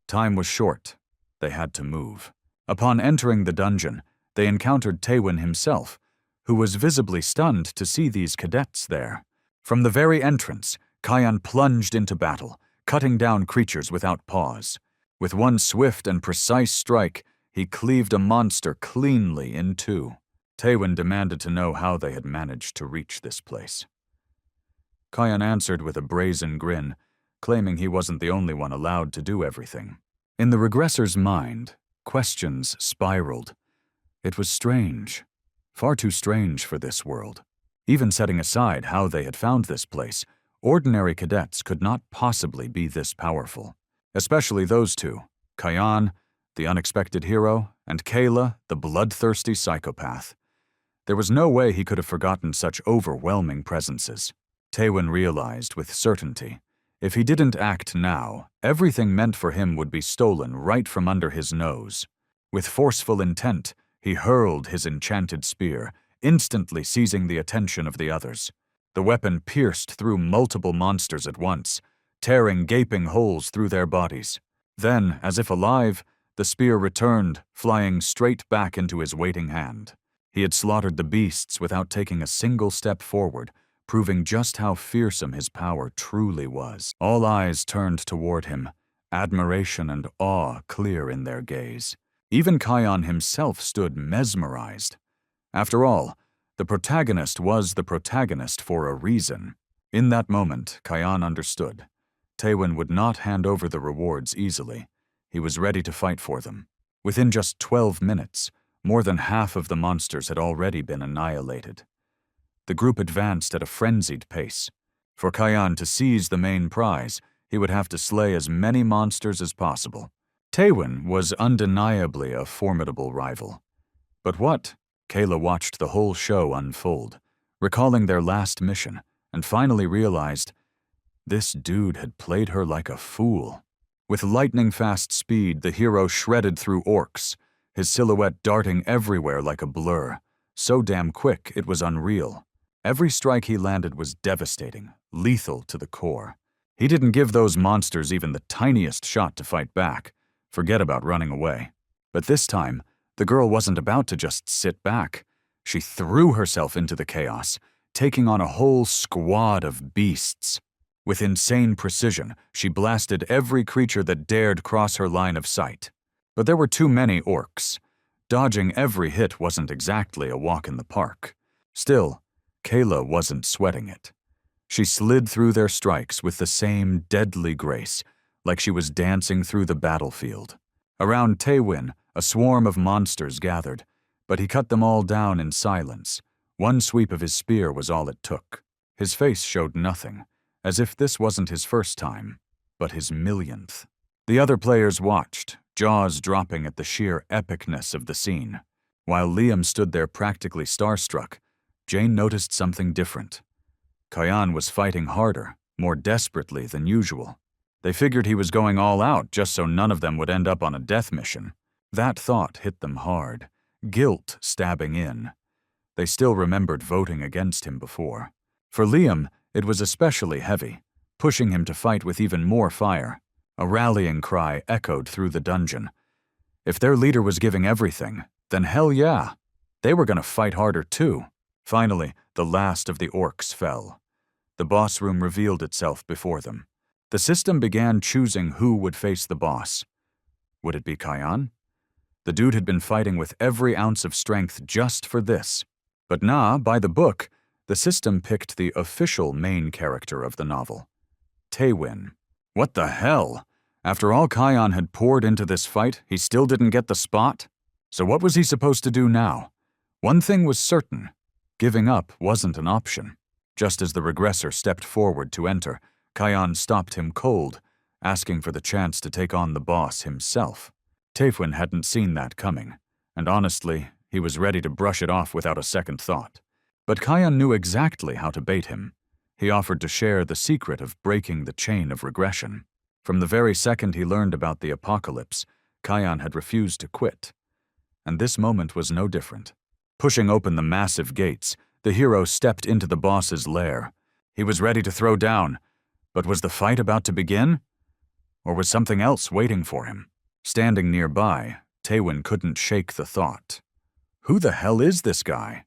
Time was short. They had to move. Upon entering the dungeon, they encountered Taewon himself, who was visibly stunned to see these cadets there. From the very entrance, Kyan plunged into battle, cutting down creatures without pause. With one swift and precise strike, he cleaved a monster cleanly in two. Taewon demanded to know how they had managed to reach this place. Kyan answered with a brazen grin, claiming he wasn't the only one allowed to do everything. In the regressor's mind, questions spiraled. It was strange, far too strange for this world. Even setting aside how they had found this place, ordinary cadets could not possibly be this powerful. Especially those two, Kyan, the unexpected hero, and Kayla, the bloodthirsty psychopath. There was no way he could have forgotten such overwhelming presences. Taewon realized with certainty, if he didn't act now, everything meant for him would be stolen right from under his nose. With forceful intent, he hurled his enchanted spear, instantly seizing the attention of the others. The weapon pierced through multiple monsters at once, tearing gaping holes through their bodies. Then, as if alive, the spear returned, flying straight back into his waiting hand. He had slaughtered the beasts without taking a single step forward, proving just how fearsome his power truly was. All eyes turned toward him, admiration and awe clear in their gaze. Even Kion himself stood mesmerized. After all, the protagonist was the protagonist for a reason. In that moment, Kion understood. Taewon would not hand over the rewards easily. He was ready to fight for them. Within just 12 minutes, more than half of the monsters had already been annihilated. The group advanced at a frenzied pace. For Kion to seize the main prize, he would have to slay as many monsters as possible. Taewon was undeniably a formidable rival. But what? Kayla watched the whole show unfold, recalling their last mission, and finally realized this dude had played her like a fool. With lightning-fast speed, the hero shredded through orcs, his silhouette darting everywhere like a blur. So damn quick, it was unreal. Every strike he landed was devastating, lethal to the core. He didn't give those monsters even the tiniest shot to fight back. Forget about running away. But this time, the girl wasn't about to just sit back. She threw herself into the chaos, taking on a whole squad of beasts. With insane precision, she blasted every creature that dared cross her line of sight. But there were too many orcs. Dodging every hit wasn't exactly a walk in the park. Still, Kayla wasn't sweating it. She slid through their strikes with the same deadly grace, like she was dancing through the battlefield. Around Taewon, a swarm of monsters gathered, but he cut them all down in silence. One sweep of his spear was all it took. His face showed nothing, as if this wasn't his first time, but his millionth. The other players watched, jaws dropping at the sheer epicness of the scene. While Liam stood there practically starstruck, Jane noticed something different. Kion was fighting harder, more desperately than usual. They figured he was going all out just so none of them would end up on a death mission. That thought hit them hard, guilt stabbing in. They still remembered voting against him before. For Liam, it was especially heavy, pushing him to fight with even more fire. A rallying cry echoed through the dungeon. If their leader was giving everything, then hell yeah, they were going to fight harder too. Finally, the last of the orcs fell. The boss room revealed itself before them. The system began choosing who would face the boss. Would it be Kion? The dude had been fighting with every ounce of strength just for this. But nah, by the book, the system picked the official main character of the novel, Taewon. What the hell? After all Kion had poured into this fight, he still didn't get the spot? So what was he supposed to do now? One thing was certain. Giving up wasn't an option. Just as the regressor stepped forward to enter, Kion stopped him cold, asking for the chance to take on the boss himself. Taewon hadn't seen that coming, and honestly, he was ready to brush it off without a second thought. But Kion knew exactly how to bait him. He offered to share the secret of breaking the chain of regression. From the very second he learned about the apocalypse, Kion had refused to quit. And this moment was no different. Pushing open the massive gates, the hero stepped into the boss's lair. He was ready to throw down, but was the fight about to begin? Or was something else waiting for him? Standing nearby, Taewon couldn't shake the thought. Who the hell is this guy?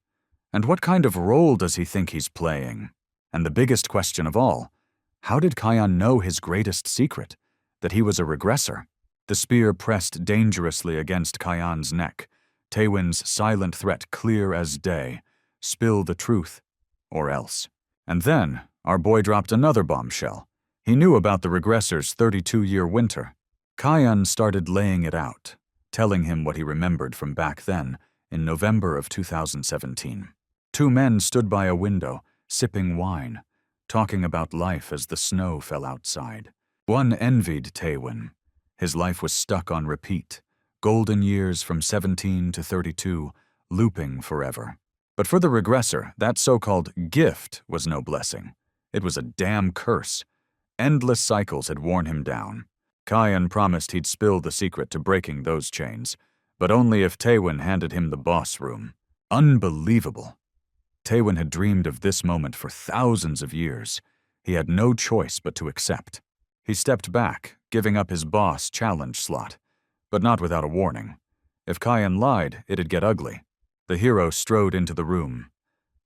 And what kind of role does he think he's playing? And the biggest question of all, how did Kion know his greatest secret, that he was a regressor? The spear pressed dangerously against Kion's neck, Taewon's silent threat clear as day. Spill the truth, or else. And then, our boy dropped another bombshell. He knew about the regressor's 32-year winter. Kion started laying it out, telling him what he remembered from back then, in November of 2017. Two men stood by a window, sipping wine, talking about life as the snow fell outside. One envied Taewon. His life was stuck on repeat, golden years from 17 to 32, looping forever. But for the regressor, that so-called gift was no blessing. It was a damn curse. Endless cycles had worn him down. Kyan promised he'd spill the secret to breaking those chains, but only if Taewon handed him the boss room. Unbelievable. Taewon had dreamed of this moment for thousands of years. He had no choice but to accept. He stepped back, giving up his boss challenge slot, but not without a warning. If Kyan lied, it'd get ugly. The hero strode into the room.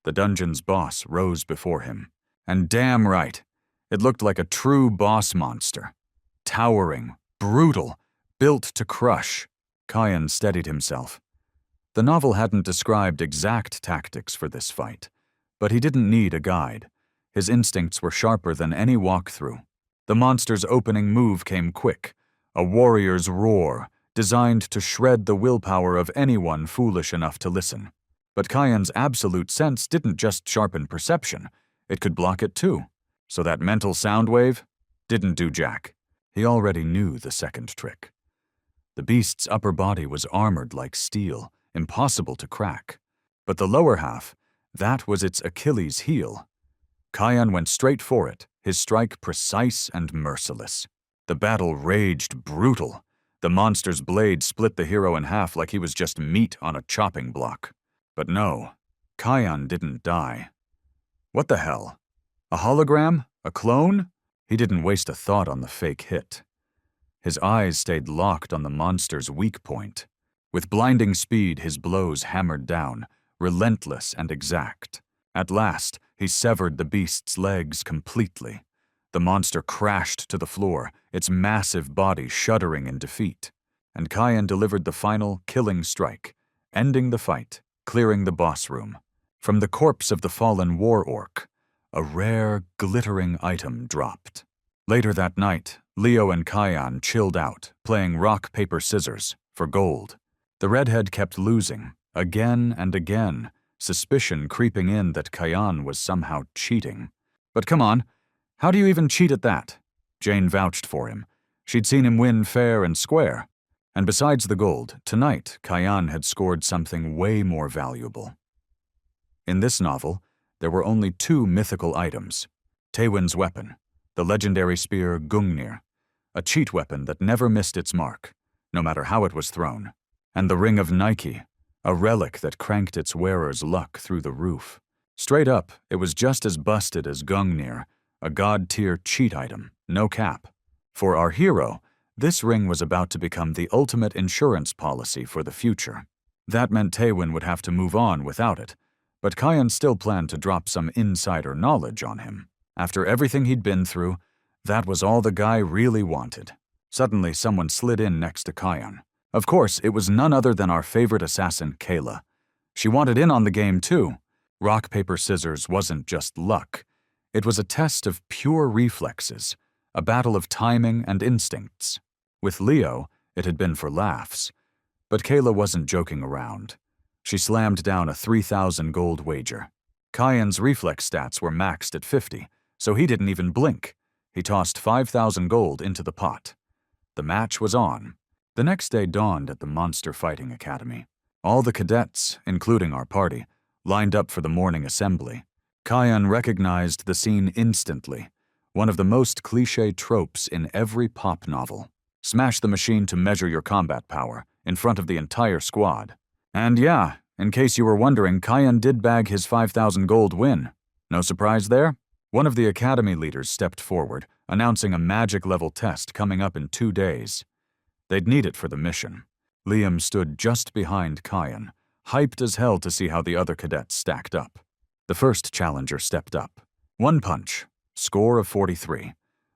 The dungeon's boss rose before him. And damn right, it looked like a true boss monster. Towering, brutal, built to crush. Kyan steadied himself. The novel hadn't described exact tactics for this fight, but he didn't need a guide. His instincts were sharper than any walkthrough. The monster's opening move came quick, a warrior's roar, designed to shred the willpower of anyone foolish enough to listen. But Kyan's absolute sense didn't just sharpen perception, it could block it too. So that mental sound wave didn't do jack. He already knew the second trick. The beast's upper body was armored like steel, impossible to crack. But the lower half, that was its Achilles heel. Kyan went straight for it, his strike precise and merciless. The battle raged brutal. The monster's blade split the hero in half like he was just meat on a chopping block. But no, Kyan didn't die. What the hell? A hologram? A clone? He didn't waste a thought on the fake hit. His eyes stayed locked on the monster's weak point. With blinding speed, his blows hammered down, relentless and exact. At last, he severed the beast's legs completely. The monster crashed to the floor, its massive body shuddering in defeat. And Kyan delivered the final, killing strike, ending the fight, clearing the boss room. From the corpse of the fallen war orc, a rare, glittering item dropped. Later that night, Leo and Kyan chilled out, playing rock, paper, scissors for gold. The redhead kept losing, again and again, suspicion creeping in that Kyan was somehow cheating. But come on, how do you even cheat at that? Jane vouched for him. She'd seen him win fair and square. And besides the gold, tonight Kyan had scored something way more valuable. In this novel, there were only two mythical items. Taewon's weapon, the legendary spear Gungnir, a cheat weapon that never missed its mark, no matter how it was thrown, and the ring of Nike, a relic that cranked its wearer's luck through the roof. Straight up, it was just as busted as Gungnir, a god-tier cheat item, no cap. For our hero, this ring was about to become the ultimate insurance policy for the future. That meant Taewon would have to move on without it, but Kyan still planned to drop some insider knowledge on him. After everything he'd been through, that was all the guy really wanted. Suddenly, someone slid in next to Kyan. Of course, it was none other than our favorite assassin, Kayla. She wanted in on the game, too. Rock, paper, scissors wasn't just luck. It was a test of pure reflexes, a battle of timing and instincts. With Leo, it had been for laughs. But Kayla wasn't joking around. She slammed down a 3,000 gold wager. Kyan's reflex stats were maxed at 50, so he didn't even blink. He tossed 5,000 gold into the pot. The match was on. The next day dawned at the Monster Fighting Academy. All the cadets, including our party, lined up for the morning assembly. Kyan recognized the scene instantly, one of the most cliché tropes in every pop novel. Smash the machine to measure your combat power, in front of the entire squad. And yeah, in case you were wondering, Kyan did bag his 5,000 gold win. No surprise there? One of the academy leaders stepped forward, announcing a magic-level test coming up in 2 days. They'd need it for the mission. Liam stood just behind Kyan, hyped as hell to see how the other cadets stacked up. The first challenger stepped up. 1 punch, score of 43.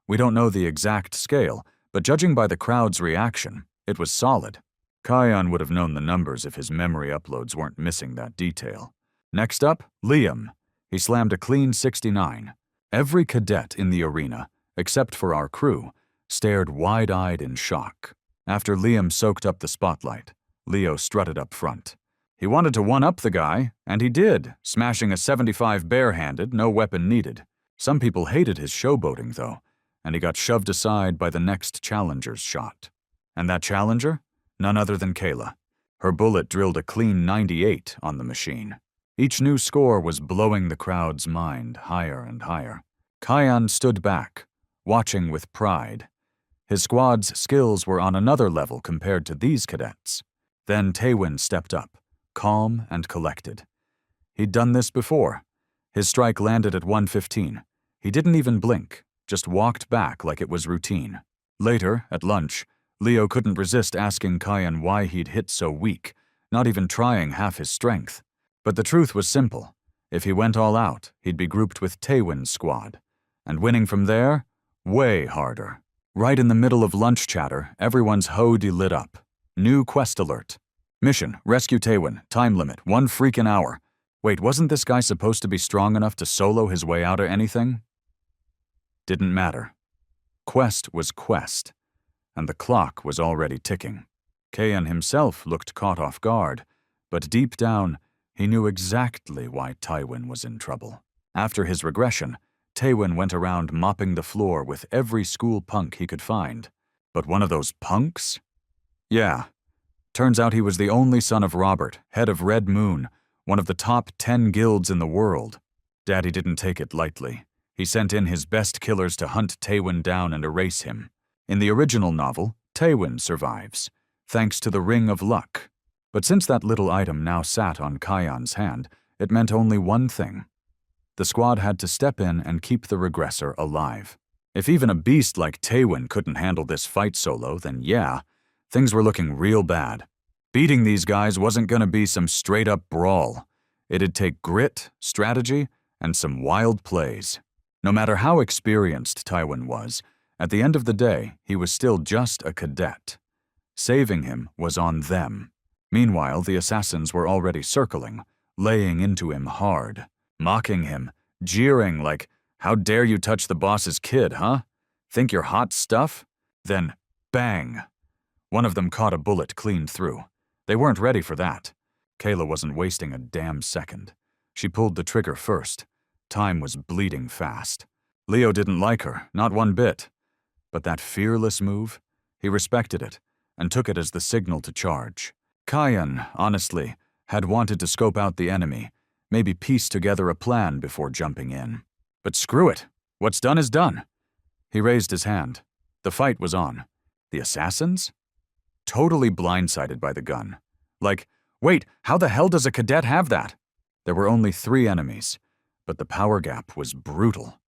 We don't know the exact scale, but judging by the crowd's reaction, it was solid. Kyan would have known the numbers if his memory uploads weren't missing that detail. Next up, Liam. He slammed a clean 69. Every cadet in the arena, except for our crew, stared wide-eyed in shock. After Liam soaked up the spotlight, Leo strutted up front. He wanted to one-up the guy, and he did, smashing a 75 barehanded, no weapon needed. Some people hated his showboating, though, and he got shoved aside by the next challenger's shot. And that challenger? None other than Kayla. Her bullet drilled a clean 98 on the machine. Each new score was blowing the crowd's mind higher and higher. Kyan stood back, watching with pride. His squad's skills were on another level compared to these cadets. Then Taewon stepped up, calm and collected. He'd done this before. His strike landed at 115. He didn't even blink, just walked back like it was routine. Later, at lunch, Leo couldn't resist asking Kyan why he'd hit so weak, not even trying half his strength. But the truth was simple. If he went all out, he'd be grouped with Taewon's squad. And winning from there? Way harder. Right in the middle of lunch chatter, everyone's HOD lit up. New quest alert. Mission, rescue Taewon, time limit, 1 freaking hour. Wait, wasn't this guy supposed to be strong enough to solo his way out of anything? Didn't matter. Quest was quest, and the clock was already ticking. Kyan himself looked caught off guard, but deep down, he knew exactly why Taewon was in trouble. After his regression, Taewon went around mopping the floor with every school punk he could find. But one of those punks? Yeah. Turns out he was the only son of Robert, head of Red Moon, one of the top 10 guilds in the world. Daddy didn't take it lightly. He sent in his best killers to hunt Taewon down and erase him. In the original novel, Taewon survives, thanks to the Ring of Luck. But since that little item now sat on Kyan's hand, it meant only one thing. The squad had to step in and keep the regressor alive. If even a beast like Taewon couldn't handle this fight solo, then yeah, things were looking real bad. Beating these guys wasn't gonna be some straight-up brawl. It'd take grit, strategy, and some wild plays. No matter how experienced Taewon was, at the end of the day, he was still just a cadet. Saving him was on them. Meanwhile, the assassins were already circling, laying into him hard, mocking him, jeering like, "How dare you touch the boss's kid, huh? Think you're hot stuff?" Then, bang! One of them caught a bullet clean through. They weren't ready for that. Kayla wasn't wasting a damn second. She pulled the trigger first. Time was bleeding fast. Leo didn't like her, not one bit. But that fearless move, he respected it, and took it as the signal to charge. Kyan, honestly, had wanted to scope out the enemy, maybe piece together a plan before jumping in. But screw it. What's done is done. He raised his hand. The fight was on. The assassins? Totally blindsided by the gun. Like, wait, how the hell does a cadet have that? There were only 3 enemies, but the power gap was brutal.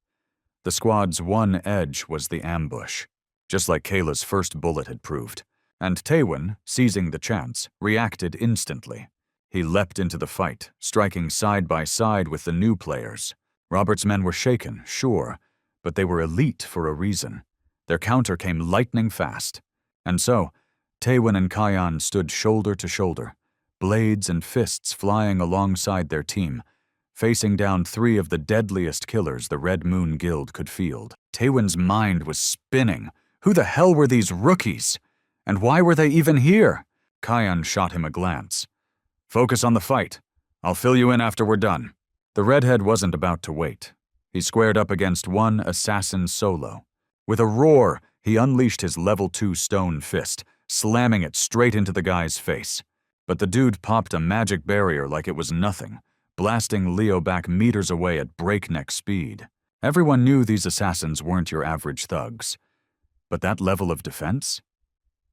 The squad's one edge was the ambush, just like Kayla's first bullet had proved. And Taewon, seizing the chance, reacted instantly. He leapt into the fight, striking side by side with the new players. Robert's men were shaken, sure, but they were elite for a reason. Their counter came lightning fast. And so, Taewon and Kyan stood shoulder to shoulder, blades and fists flying alongside their team, facing down 3 of the deadliest killers the Red Moon Guild could field. Taewon's mind was spinning. Who the hell were these rookies? And why were they even here? Kyan shot him a glance. "Focus on the fight. I'll fill you in after we're done." The redhead wasn't about to wait. He squared up against one assassin solo. With a roar, he unleashed his level 2 stone fist, slamming it straight into the guy's face. But the dude popped a magic barrier like it was nothing, blasting Leo back meters away at breakneck speed. Everyone knew these assassins weren't your average thugs. But that level of defense?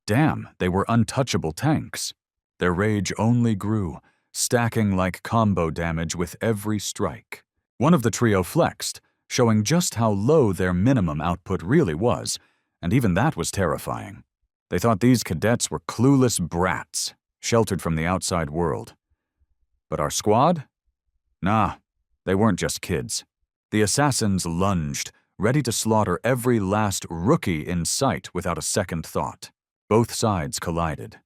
Damn, they were untouchable tanks. Their rage only grew, stacking like combo damage with every strike. One of the trio flexed, showing just how low their minimum output really was, and even that was terrifying. They thought these cadets were clueless brats, sheltered from the outside world. But our squad? Nah, they weren't just kids. The assassins lunged, ready to slaughter every last rookie in sight without a second thought. Both sides collided.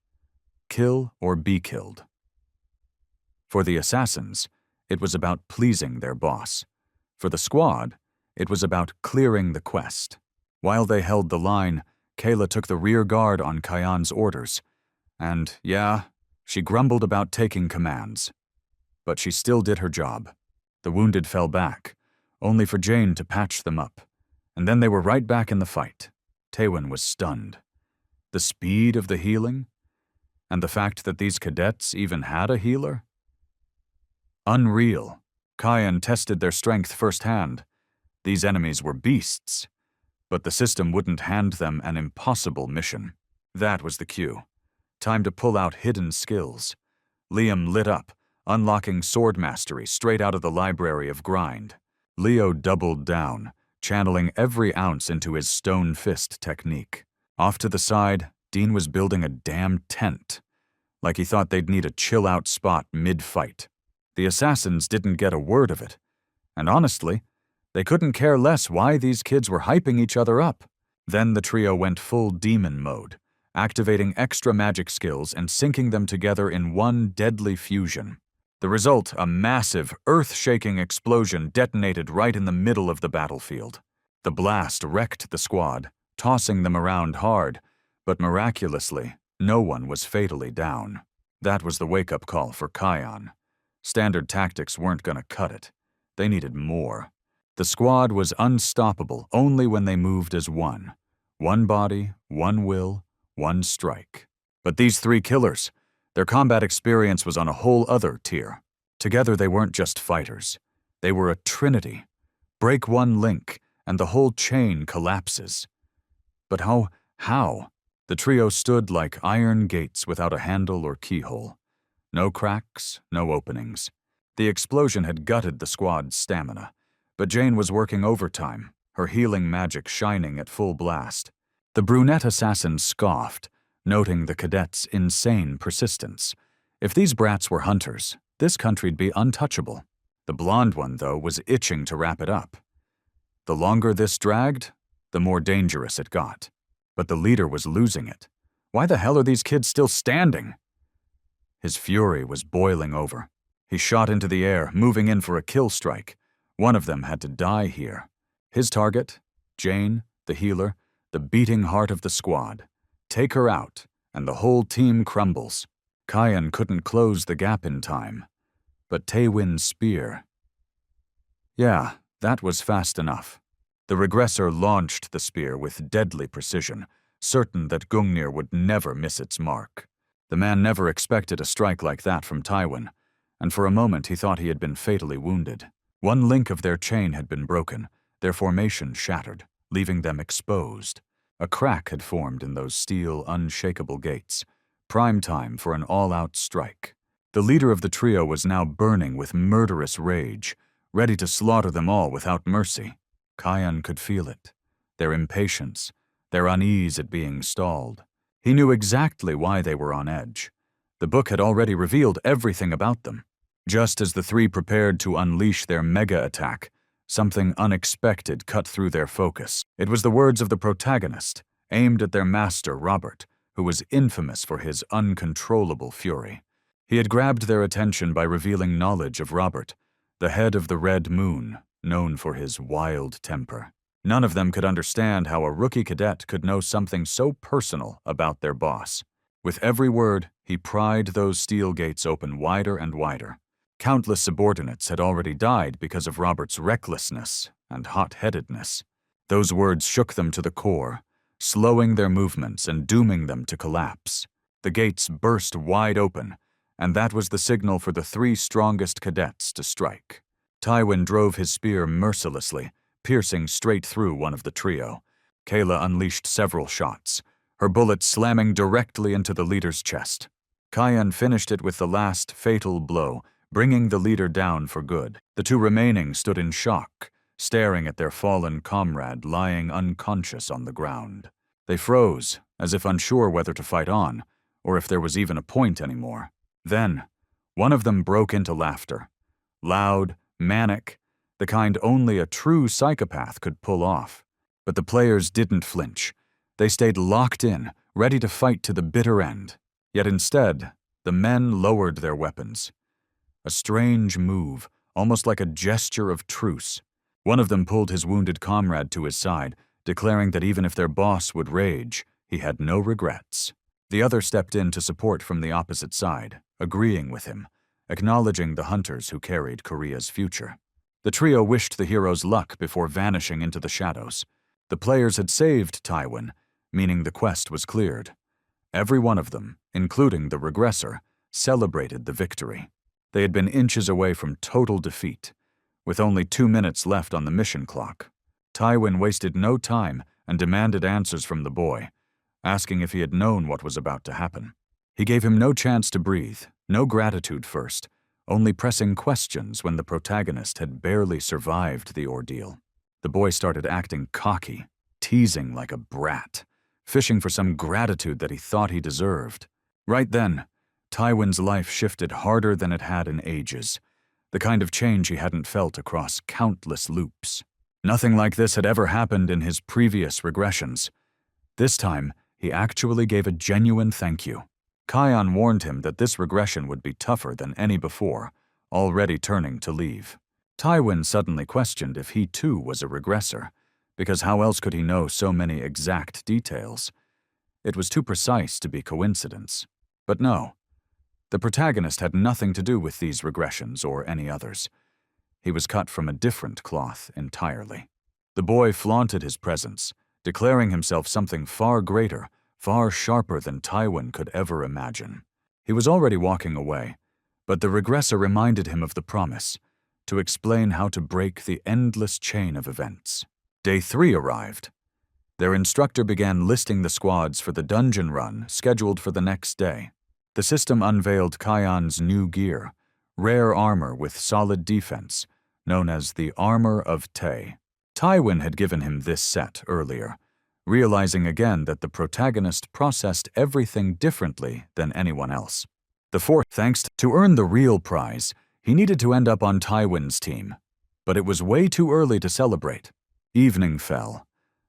Kill or be killed. For the assassins, it was about pleasing their boss. For the squad, it was about clearing the quest. While they held the line, Kayla took the rear guard on Kyan's orders. And, yeah, she grumbled about taking commands. But she still did her job. The wounded fell back, only for Jane to patch them up. And then they were right back in the fight. Taewon was stunned. The speed of the healing? And the fact that these cadets even had a healer? Unreal. Kyan tested their strength firsthand. These enemies were beasts, but the system wouldn't hand them an impossible mission. That was the cue. Time to pull out hidden skills. Liam lit up, unlocking sword mastery straight out of the library of grind. Leo doubled down, channeling every ounce into his stone fist technique. Off to the side, Dean was building a damn tent, like he thought they'd need a chill-out spot mid-fight. The assassins didn't get a word of it, and honestly, they couldn't care less why these kids were hyping each other up. Then the trio went full demon mode, activating extra magic skills and syncing them together in one deadly fusion. The result, a massive, earth-shaking explosion detonated right in the middle of the battlefield. The blast wrecked the squad, tossing them around hard, but miraculously, no one was fatally down. That was the wake-up call for Kyan. Standard tactics weren't gonna cut it. They needed more. The squad was unstoppable only when they moved as one. One body, one will, one strike. But these three killers, their combat experience was on a whole other tier. Together they weren't just fighters. They were a trinity. Break one link, and the whole chain collapses. But how? The trio stood like iron gates without a handle or keyhole. No cracks, no openings. The explosion had gutted the squad's stamina, but Jane was working overtime, her healing magic shining at full blast. The brunette assassin scoffed, noting the cadets' insane persistence. If these brats were hunters, this country'd be untouchable. The blonde one, though, was itching to wrap it up. The longer this dragged, the more dangerous it got. But the leader was losing it. Why the hell are these kids still standing? His fury was boiling over. He shot into the air, moving in for a kill strike. One of them had to die here. His target, Jane, the healer, the beating heart of the squad. Take her out, and the whole team crumbles. Kyan couldn't close the gap in time. But Taewin's spear. Yeah, that was fast enough. The regressor launched the spear with deadly precision, certain that Gungnir would never miss its mark. The man never expected a strike like that from Tywin, and for a moment he thought he had been fatally wounded. One link of their chain had been broken, their formation shattered, leaving them exposed. A crack had formed in those steel, unshakable gates. Prime time for an all-out strike. The leader of the trio was now burning with murderous rage, ready to slaughter them all without mercy. Kyan could feel it. Their impatience, their unease at being stalled. He knew exactly why they were on edge. The book had already revealed everything about them. Just as the three prepared to unleash their mega attack, something unexpected cut through their focus. It was the words of the protagonist, aimed at their master, Robert, who was infamous for his uncontrollable fury. He had grabbed their attention by revealing knowledge of Robert, the head of the Red Moon, known for his wild temper. None of them could understand how a rookie cadet could know something so personal about their boss. With every word, he pried those steel gates open wider and wider. Countless subordinates had already died because of Robert's recklessness and hot-headedness. Those words shook them to the core, slowing their movements and dooming them to collapse. The gates burst wide open, and that was the signal for the three strongest cadets to strike. Tywin drove his spear mercilessly, piercing straight through one of the trio. Kayla unleashed several shots, her bullet slamming directly into the leader's chest. Kyan finished it with the last fatal blow, bringing the leader down for good. The two remaining stood in shock, staring at their fallen comrade lying unconscious on the ground. They froze, as if unsure whether to fight on, or if there was even a point anymore. Then, one of them broke into laughter. Loud, manic, the kind only a true psychopath could pull off. But the players didn't flinch. They stayed locked in, ready to fight to the bitter end. Yet instead, the men lowered their weapons. A strange move, almost like a gesture of truce. One of them pulled his wounded comrade to his side, declaring that even if their boss would rage, he had no regrets. The other stepped in to support from the opposite side, agreeing with him, acknowledging the hunters who carried Korea's future. The trio wished the heroes luck before vanishing into the shadows. The players had saved Tywin, meaning the quest was cleared. Every one of them, including the regressor, celebrated the victory. They had been inches away from total defeat, with only 2 minutes left on the mission clock. Tywin wasted no time and demanded answers from the boy, asking if he had known what was about to happen. He gave him no chance to breathe, no gratitude first, only pressing questions when the protagonist had barely survived the ordeal. The boy started acting cocky, teasing like a brat, fishing for some gratitude that he thought he deserved. Right then, Tywin's life shifted harder than it had in ages, the kind of change he hadn't felt across countless loops. Nothing like this had ever happened in his previous regressions. This time, he actually gave a genuine thank you. Kion warned him that this regression would be tougher than any before, already turning to leave. Tywin suddenly questioned if he too was a regressor, because how else could he know so many exact details? It was too precise to be coincidence. But no, the protagonist had nothing to do with these regressions or any others. He was cut from a different cloth entirely. The boy flaunted his presence, declaring himself something far greater, far sharper than Tywin could ever imagine. He was already walking away, but the regressor reminded him of the promise, to explain how to break the endless chain of events. Day 3 arrived. Their instructor began listing the squads for the dungeon run scheduled for the next day. The system unveiled Kion's new gear, rare armor with solid defense, known as the Armor of Tay. Tywin had given him this set earlier, realizing again that the protagonist processed everything differently than anyone else. The fourth, to earn the real prize, he needed to end up on Tywin's team, but it was way too early to celebrate. Evening fell.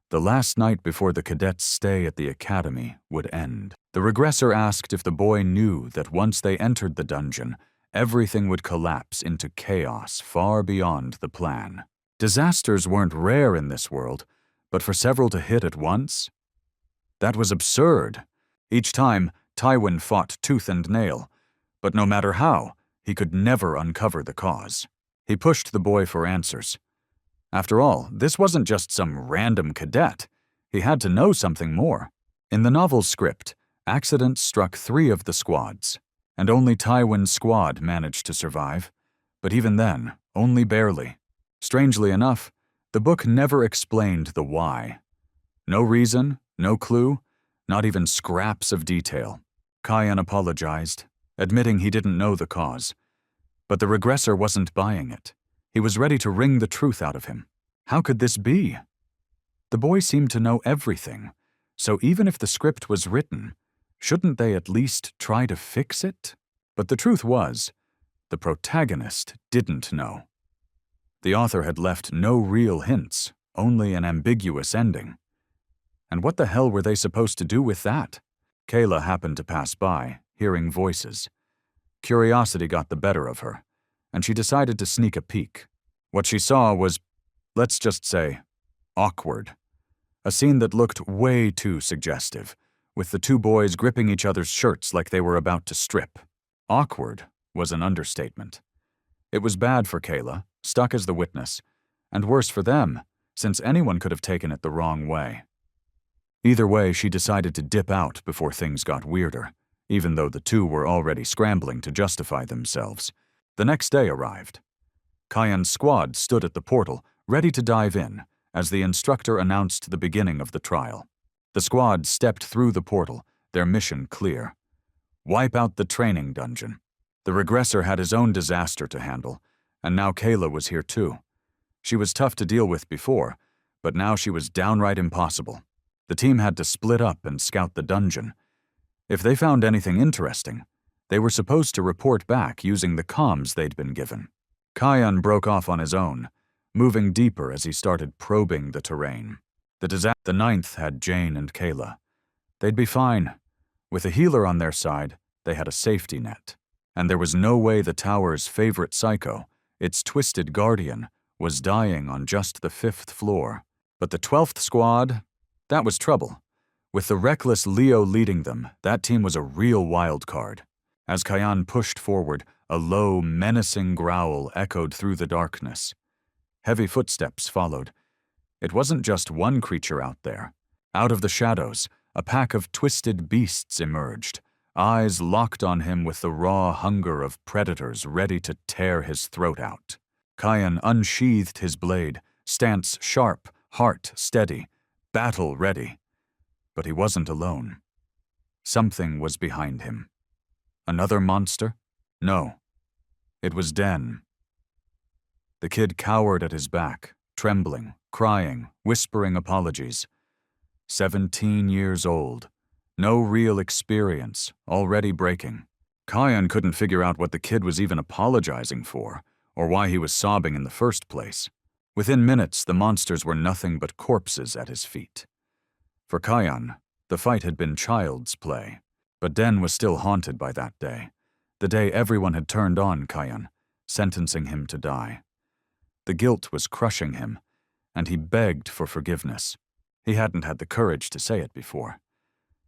The last night before the cadets' stay at the academy would end. The regressor asked if the boy knew that once they entered the dungeon, everything would collapse into chaos far beyond the plan. Disasters weren't rare in this world, but for several to hit at once? That was absurd. Each time, Tywin fought tooth and nail, but no matter how, he could never uncover the cause. He pushed the boy for answers. After all, this wasn't just some random cadet. He had to know something more. In the novel's script, accidents struck 3 of the squads, and only Tywin's squad managed to survive. But even then, only barely. Strangely enough, the book never explained the why. No reason, no clue, not even scraps of detail. Kion apologized, admitting he didn't know the cause. But the regressor wasn't buying it. He was ready to wring the truth out of him. How could this be? The boy seemed to know everything, so even if the script was written, shouldn't they at least try to fix it? But the truth was, the protagonist didn't know. The author had left no real hints, only an ambiguous ending. And what the hell were they supposed to do with that? Kayla happened to pass by, hearing voices. Curiosity got the better of her, and she decided to sneak a peek. What she saw was, let's just say, awkward. A scene that looked way too suggestive, with the 2 boys gripping each other's shirts like they were about to strip. Awkward was an understatement. It was bad for Kayla, stuck as the witness, and worse for them, since anyone could have taken it the wrong way. Either way, she decided to dip out before things got weirder, even though the 2 were already scrambling to justify themselves. The next day arrived. Kion's squad stood at the portal, ready to dive in, as the instructor announced the beginning of the trial. The squad stepped through the portal, their mission clear. Wipe out the training dungeon. The regressor had his own disaster to handle, and now Kayla was here too. She was tough to deal with before, but now she was downright impossible. The team had to split up and scout the dungeon. If they found anything interesting, they were supposed to report back using the comms they'd been given. Kion broke off on his own, moving deeper as he started probing the terrain. The 9th had Jane and Kayla. They'd be fine. With a healer on their side, they had a safety net. And there was no way the tower's favorite psycho, its twisted guardian, was dying on just the 5th floor. But the 12th squad, that was trouble. With the reckless Leo leading them, that team was a real wild card. As Kion pushed forward, a low, menacing growl echoed through the darkness. Heavy footsteps followed. It wasn't just one creature out there. Out of the shadows, a pack of twisted beasts emerged, eyes locked on him with the raw hunger of predators ready to tear his throat out. Kayan unsheathed his blade, stance sharp, heart steady, battle ready. But he wasn't alone. Something was behind him. Another monster? No. It was Den. The kid cowered at his back, trembling, crying, whispering apologies. 17 years old. No real experience, already breaking. Kayan couldn't figure out what the kid was even apologizing for, or why he was sobbing in the first place. Within minutes, the monsters were nothing but corpses at his feet. For Kayan, the fight had been child's play, but Den was still haunted by that day, the day everyone had turned on Kayan, sentencing him to die. The guilt was crushing him, and he begged for forgiveness. He hadn't had the courage to say it before.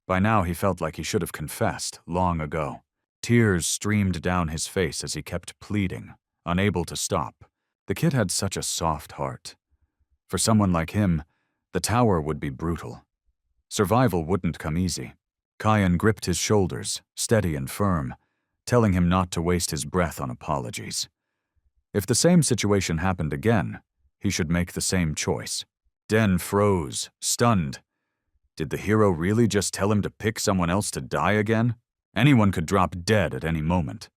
By now he felt like he should have confessed long ago. Tears streamed down his face as he kept pleading, unable to stop. The kid had such a soft heart. For someone like him, the tower would be brutal. Survival wouldn't come easy. Kayan gripped his shoulders, steady and firm, telling him not to waste his breath on apologies. If the same situation happened again, he should make the same choice. Den froze, stunned. Did the hero really just tell him to pick someone else to die again? Anyone could drop dead at any moment.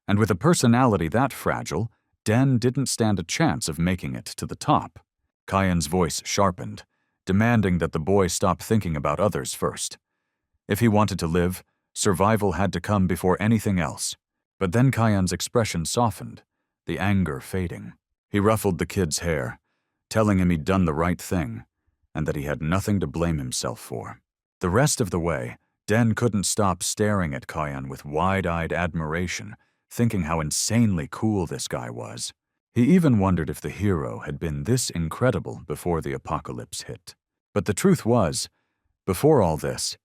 And with a personality that fragile, Den didn't stand a chance of making it to the top. Kayan's voice sharpened, demanding that the boy stop thinking about others first. If he wanted to live, survival had to come before anything else. But then Kayan's expression softened, the anger fading. He ruffled the kid's hair, telling him he'd done the right thing, and that he had nothing to blame himself for. The rest of the way, Den couldn't stop staring at Kayan with wide-eyed admiration, thinking how insanely cool this guy was. He even wondered if the hero had been this incredible before the apocalypse hit. But the truth was, before all this,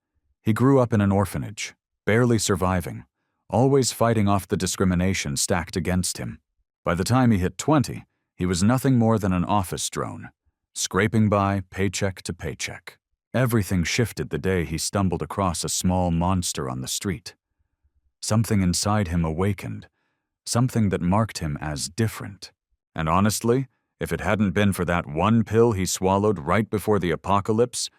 he grew up in an orphanage, barely surviving, always fighting off the discrimination stacked against him. By the time he hit 20, he was nothing more than an office drone, scraping by paycheck to paycheck. Everything shifted the day he stumbled across a small monster on the street. Something inside him awakened, something that marked him as different. And honestly, if it hadn't been for that one pill he swallowed right before the apocalypse,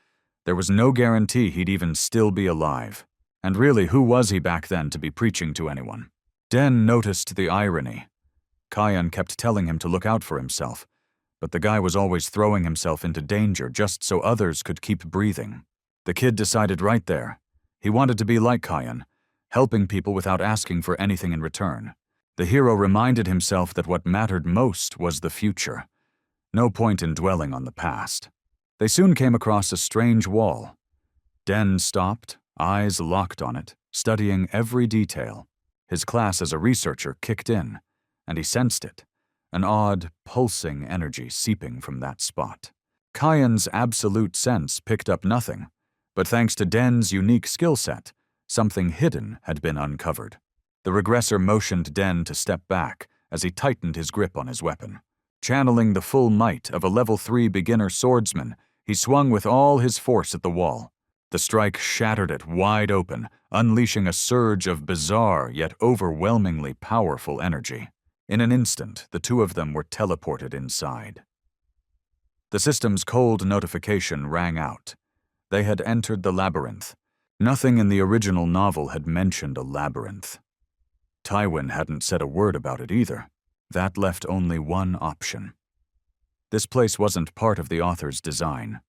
there was no guarantee he'd even still be alive. And really, who was he back then to be preaching to anyone? Den noticed the irony. Kayan kept telling him to look out for himself, but the guy was always throwing himself into danger just so others could keep breathing. The kid decided right there. He wanted to be like Kayan, helping people without asking for anything in return. The hero reminded himself that what mattered most was the future. No point in dwelling on the past. They soon came across a strange wall. Den stopped, eyes locked on it, studying every detail. His class as a researcher kicked in, and he sensed it, an odd, pulsing energy seeping from that spot. Kayan's absolute sense picked up nothing, but thanks to Den's unique skill set, something hidden had been uncovered. The regressor motioned Den to step back as he tightened his grip on his weapon. Channeling the full might of a level 3 beginner swordsman, he swung with all his force at the wall. The strike shattered it wide open, unleashing a surge of bizarre yet overwhelmingly powerful energy. In an instant, the two of them were teleported inside. The system's cold notification rang out. They had entered the labyrinth. Nothing in the original novel had mentioned a labyrinth. Tywin hadn't said a word about it either. That left only one option. This place wasn't part of the author's design.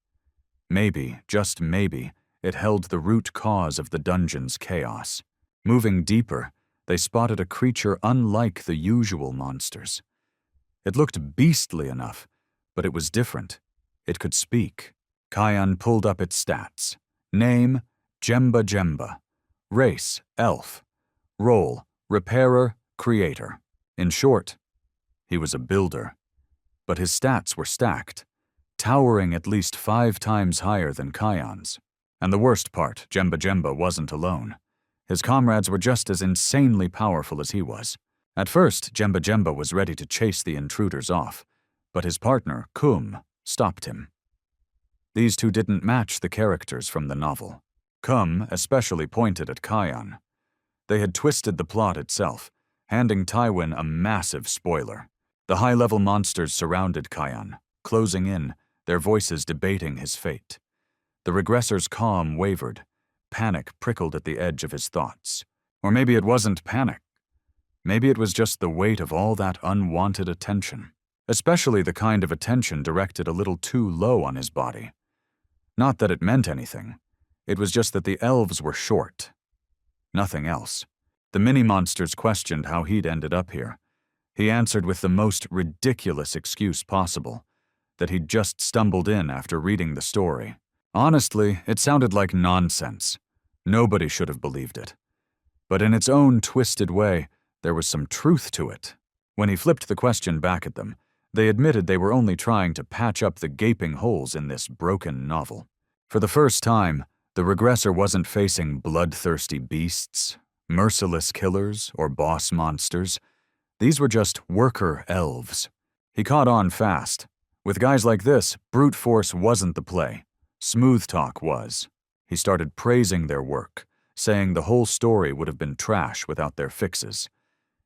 Maybe, just maybe, it held the root cause of the dungeon's chaos. Moving deeper, they spotted a creature unlike the usual monsters. It looked beastly enough, but it was different. It could speak. Kayan pulled up its stats. Name, Jemba Jemba. Race, elf. Role, repairer, creator. In short, he was a builder. But his stats were stacked, towering at least 5 times higher than Kayan's. And the worst part, Jemba Jemba wasn't alone. His comrades were just as insanely powerful as he was. At first, Jemba Jemba was ready to chase the intruders off, but his partner, Kum, stopped him. These two didn't match the characters from the novel. Kum especially pointed at Kayan. They had twisted the plot itself, handing Tywin a massive spoiler. The high-level monsters surrounded Kion, closing in, their voices debating his fate. The regressor's calm wavered. Panic prickled at the edge of his thoughts. Or maybe it wasn't panic. Maybe it was just the weight of all that unwanted attention, especially the kind of attention directed a little too low on his body. Not that it meant anything. It was just that the elves were short. Nothing else. The mini-monsters questioned how he'd ended up here. He answered with the most ridiculous excuse possible, that he'd just stumbled in after reading the story. Honestly, it sounded like nonsense. Nobody should have believed it. But in its own twisted way, there was some truth to it. When he flipped the question back at them, they admitted they were only trying to patch up the gaping holes in this broken novel. For the first time, the regressor wasn't facing bloodthirsty beasts, merciless killers, or boss monsters. These were just worker elves. He caught on fast. With guys like this, brute force wasn't the play. Smooth talk was. He started praising their work, saying the whole story would have been trash without their fixes.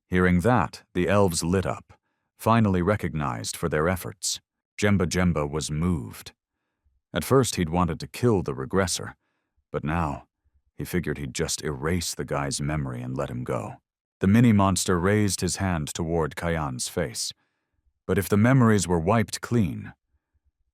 Hearing that, the elves lit up, finally recognized for their efforts. Jemba was moved. At first he'd wanted to kill the regressor, but now he figured he'd just erase the guy's memory and let him go. The mini-monster raised his hand toward Kion's face. But if the memories were wiped clean,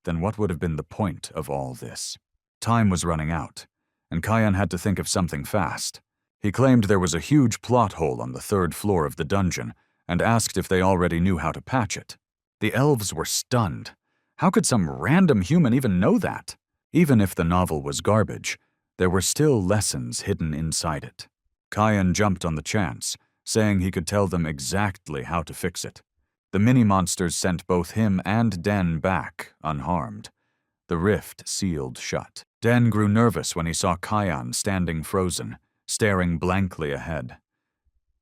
then what would have been the point of all this? Time was running out, and Kion had to think of something fast. He claimed there was a huge plot hole on the 3rd floor of the dungeon and asked if they already knew how to patch it. The elves were stunned. How could some random human even know that? Even if the novel was garbage, there were still lessons hidden inside it. Kion jumped on the chance, saying he could tell them exactly how to fix it. The mini-monsters sent both him and Den back, unharmed. The rift sealed shut. Den grew nervous when he saw Kion standing frozen, staring blankly ahead.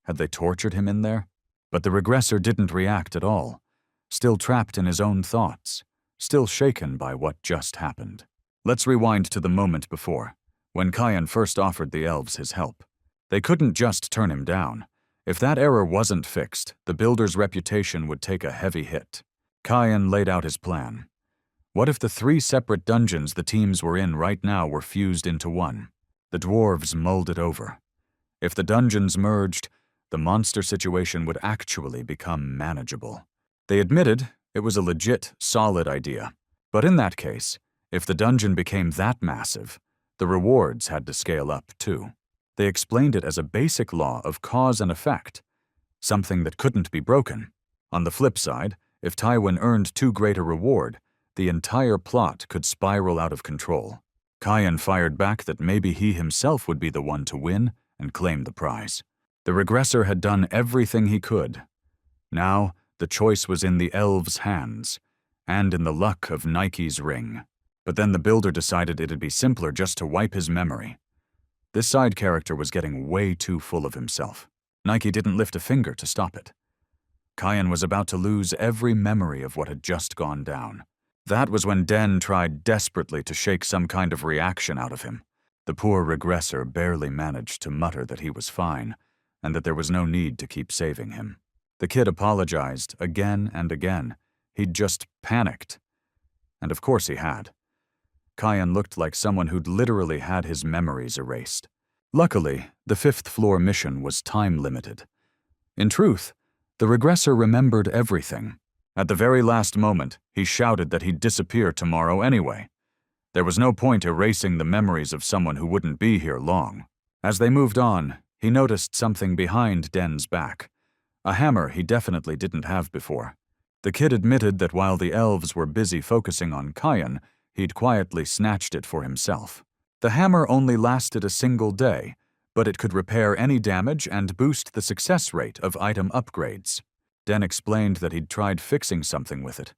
Had they tortured him in there? But the regressor didn't react at all, still trapped in his own thoughts, still shaken by what just happened. Let's rewind to the moment before, when Kion first offered the elves his help. They couldn't just turn him down. If that error wasn't fixed, the builder's reputation would take a heavy hit. Kion laid out his plan. What if the 3 separate dungeons the teams were in right now were fused into one? The dwarves mulled it over. If the dungeons merged, the monster situation would actually become manageable. They admitted it was a legit, solid idea. But in that case, if the dungeon became that massive, the rewards had to scale up too. They explained it as a basic law of cause and effect, something that couldn't be broken. On the flip side, if Tywin earned too great a reward, the entire plot could spiral out of control. Kion fired back that maybe he himself would be the one to win and claim the prize. The regressor had done everything he could. Now, the choice was in the elves' hands, and in the luck of Nike's ring. But then the builder decided it'd be simpler just to wipe his memory. This side character was getting way too full of himself. Nike didn't lift a finger to stop it. Kion was about to lose every memory of what had just gone down. That was when Den tried desperately to shake some kind of reaction out of him. The poor regressor barely managed to mutter that he was fine, and that there was no need to keep saving him. The kid apologized again and again. He'd just panicked. And of course he had. Kion looked like someone who'd literally had his memories erased. Luckily, the 5th floor mission was time-limited. In truth, the regressor remembered everything. At the very last moment, he shouted that he'd disappear tomorrow anyway. There was no point erasing the memories of someone who wouldn't be here long. As they moved on, he noticed something behind Den's back. A hammer he definitely didn't have before. The kid admitted that while the elves were busy focusing on Kion, he'd quietly snatched it for himself. The hammer only lasted a single day, but it could repair any damage and boost the success rate of item upgrades. Den explained that he'd tried fixing something with it,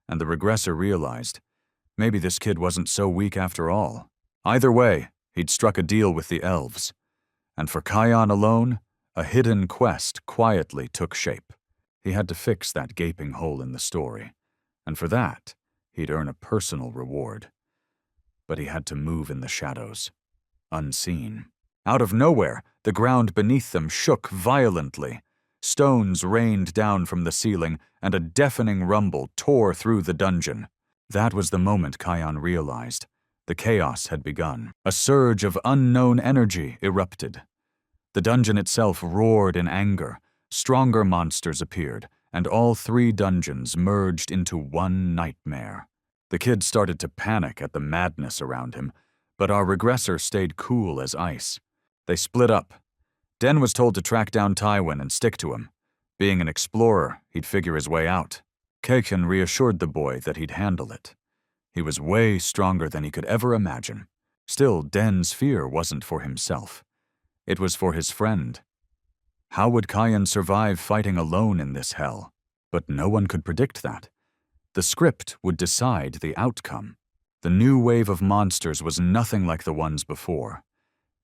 and the regressor realized maybe this kid wasn't so weak after all. Either way, he'd struck a deal with the elves. And for Kion alone, a hidden quest quietly took shape. He had to fix that gaping hole in the story, and for that, he'd earn a personal reward. But he had to move in the shadows, unseen. Out of nowhere, the ground beneath them shook violently. Stones rained down from the ceiling, and a deafening rumble tore through the dungeon. That was the moment Kion realized. The chaos had begun. A surge of unknown energy erupted. The dungeon itself roared in anger. Stronger monsters appeared, and all 3 dungeons merged into one nightmare. The kid started to panic at the madness around him, but our regressor stayed cool as ice. They split up. Den was told to track down Tywin and stick to him. Being an explorer, he'd figure his way out. Keiken reassured the boy that he'd handle it. He was way stronger than he could ever imagine. Still, Den's fear wasn't for himself. It was for his friend. How would Kion survive fighting alone in this hell? But no one could predict that. The script would decide the outcome. The new wave of monsters was nothing like the ones before.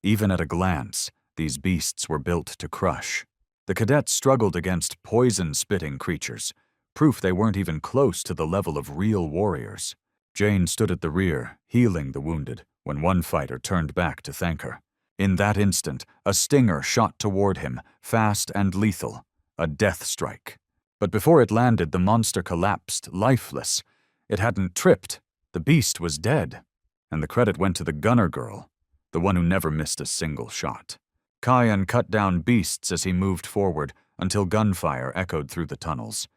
Even at a glance, these beasts were built to crush. The cadets struggled against poison-spitting creatures, proof they weren't even close to the level of real warriors. Jane stood at the rear, healing the wounded, when one fighter turned back to thank her. In that instant, a stinger shot toward him, fast and lethal, a death strike. But before it landed, the monster collapsed, lifeless. It hadn't tripped. The beast was dead. And the credit went to the gunner girl, the one who never missed a single shot. Kion cut down beasts as he moved forward until gunfire echoed through the tunnels.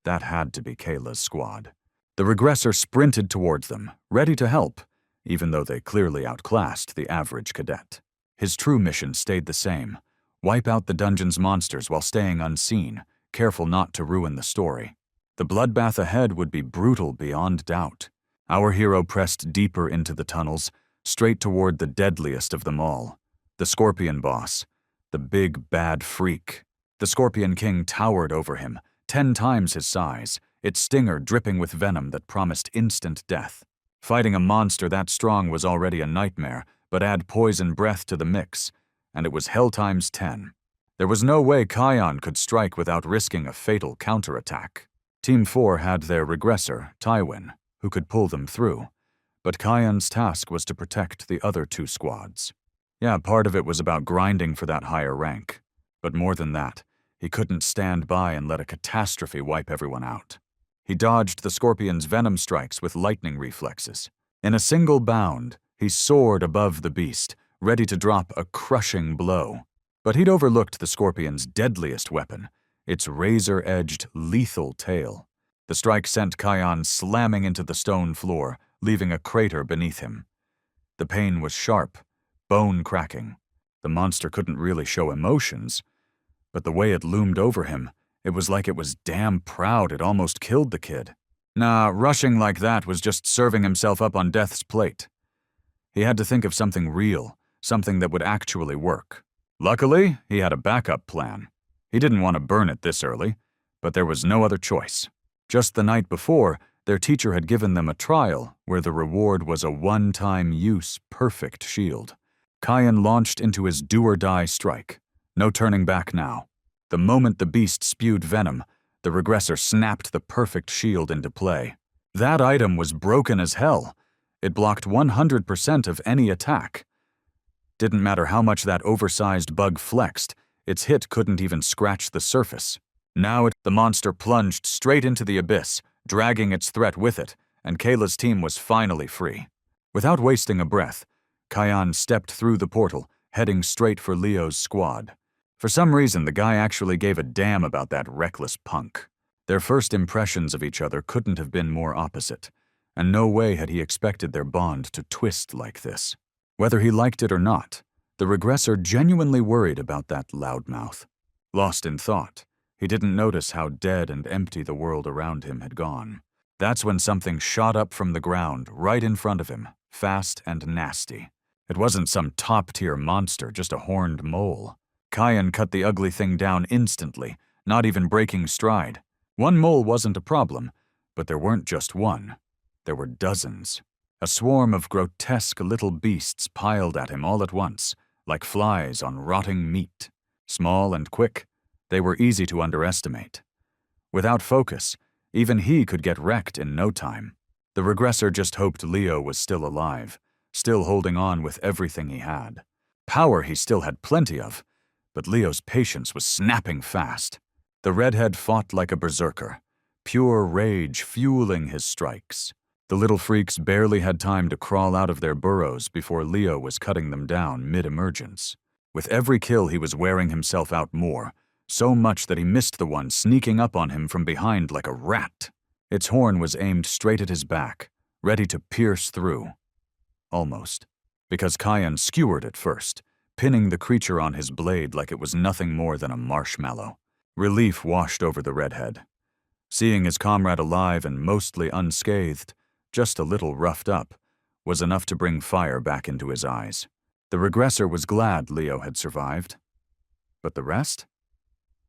That had to be Kayla's squad. The regressor sprinted towards them, ready to help, even though they clearly outclassed the average cadet. His true mission stayed the same: wipe out the dungeon's monsters while staying unseen, careful not to ruin the story. The bloodbath ahead would be brutal beyond doubt. Our hero pressed deeper into the tunnels, straight toward the deadliest of them all, the Scorpion boss, the big bad freak. The Scorpion King towered over him, 10 times his size, its stinger dripping with venom that promised instant death. Fighting a monster that strong was already a nightmare, but add poison breath to the mix, and it was hell times 10. There was no way Kion could strike without risking a fatal counterattack. Team 4 had their regressor, Tywin, who could pull them through, but Kion's task was to protect the other 2 squads. Yeah, part of it was about grinding for that higher rank, but more than that, he couldn't stand by and let a catastrophe wipe everyone out. He dodged the Scorpion's venom strikes with lightning reflexes. In a single bound, he soared above the beast, ready to drop a crushing blow. But he'd overlooked the Scorpion's deadliest weapon, its razor-edged, lethal tail. The strike sent Kion slamming into the stone floor, leaving a crater beneath him. The pain was sharp, bone-cracking. The monster couldn't really show emotions, but the way it loomed over him, it was like it was damn proud it almost killed the kid. Nah, rushing like that was just serving himself up on death's plate. He had to think of something real, something that would actually work. Luckily, he had a backup plan. He didn't want to burn it this early, but there was no other choice. Just the night before, their teacher had given them a trial where the reward was a one-time use perfect shield. Kion launched into his do-or-die strike. No turning back now. The moment the beast spewed venom, the regressor snapped the perfect shield into play. That item was broken as hell. It blocked 100% of any attack. Didn't matter how much that oversized bug flexed, its hit couldn't even scratch the surface. Now the monster plunged straight into the abyss, dragging its threat with it, and Kayla's team was finally free. Without wasting a breath, Kion stepped through the portal, heading straight for Leo's squad. For some reason, the guy actually gave a damn about that reckless punk. Their first impressions of each other couldn't have been more opposite, and no way had he expected their bond to twist like this. Whether he liked it or not, the regressor genuinely worried about that loudmouth. Lost in thought, he didn't notice how dead and empty the world around him had gone. That's when something shot up from the ground right in front of him, fast and nasty. It wasn't some top-tier monster, just a horned mole. Kion cut the ugly thing down instantly, not even breaking stride. One mole wasn't a problem, but there weren't just one. There were dozens. A swarm of grotesque little beasts piled at him all at once, like flies on rotting meat. Small and quick, they were easy to underestimate. Without focus, even he could get wrecked in no time. The regressor just hoped Leo was still alive, still holding on with everything he had. Power he still had plenty of, but Leo's patience was snapping fast. The redhead fought like a berserker, pure rage fueling his strikes. The little freaks barely had time to crawl out of their burrows before Leo was cutting them down mid-emergence. With every kill he was wearing himself out more, so much that he missed the one sneaking up on him from behind like a rat. Its horn was aimed straight at his back, ready to pierce through. Almost. Because Kyan skewered it first, pinning the creature on his blade like it was nothing more than a marshmallow. Relief washed over the redhead. Seeing his comrade alive and mostly unscathed, just a little roughed up, was enough to bring fire back into his eyes. The regressor was glad Leo had survived. But the rest?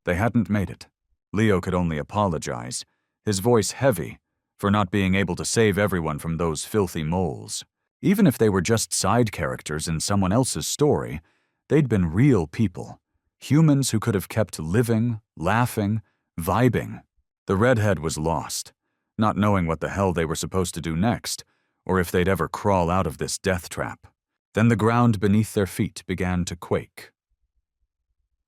They hadn't made it. Leo could only apologize, his voice heavy, for not being able to save everyone from those filthy moles. Even if they were just side characters in someone else's story, they'd been real people. Humans who could have kept living, laughing, vibing. The redhead was lost, not knowing what the hell they were supposed to do next, or if they'd ever crawl out of this death trap. Then the ground beneath their feet began to quake.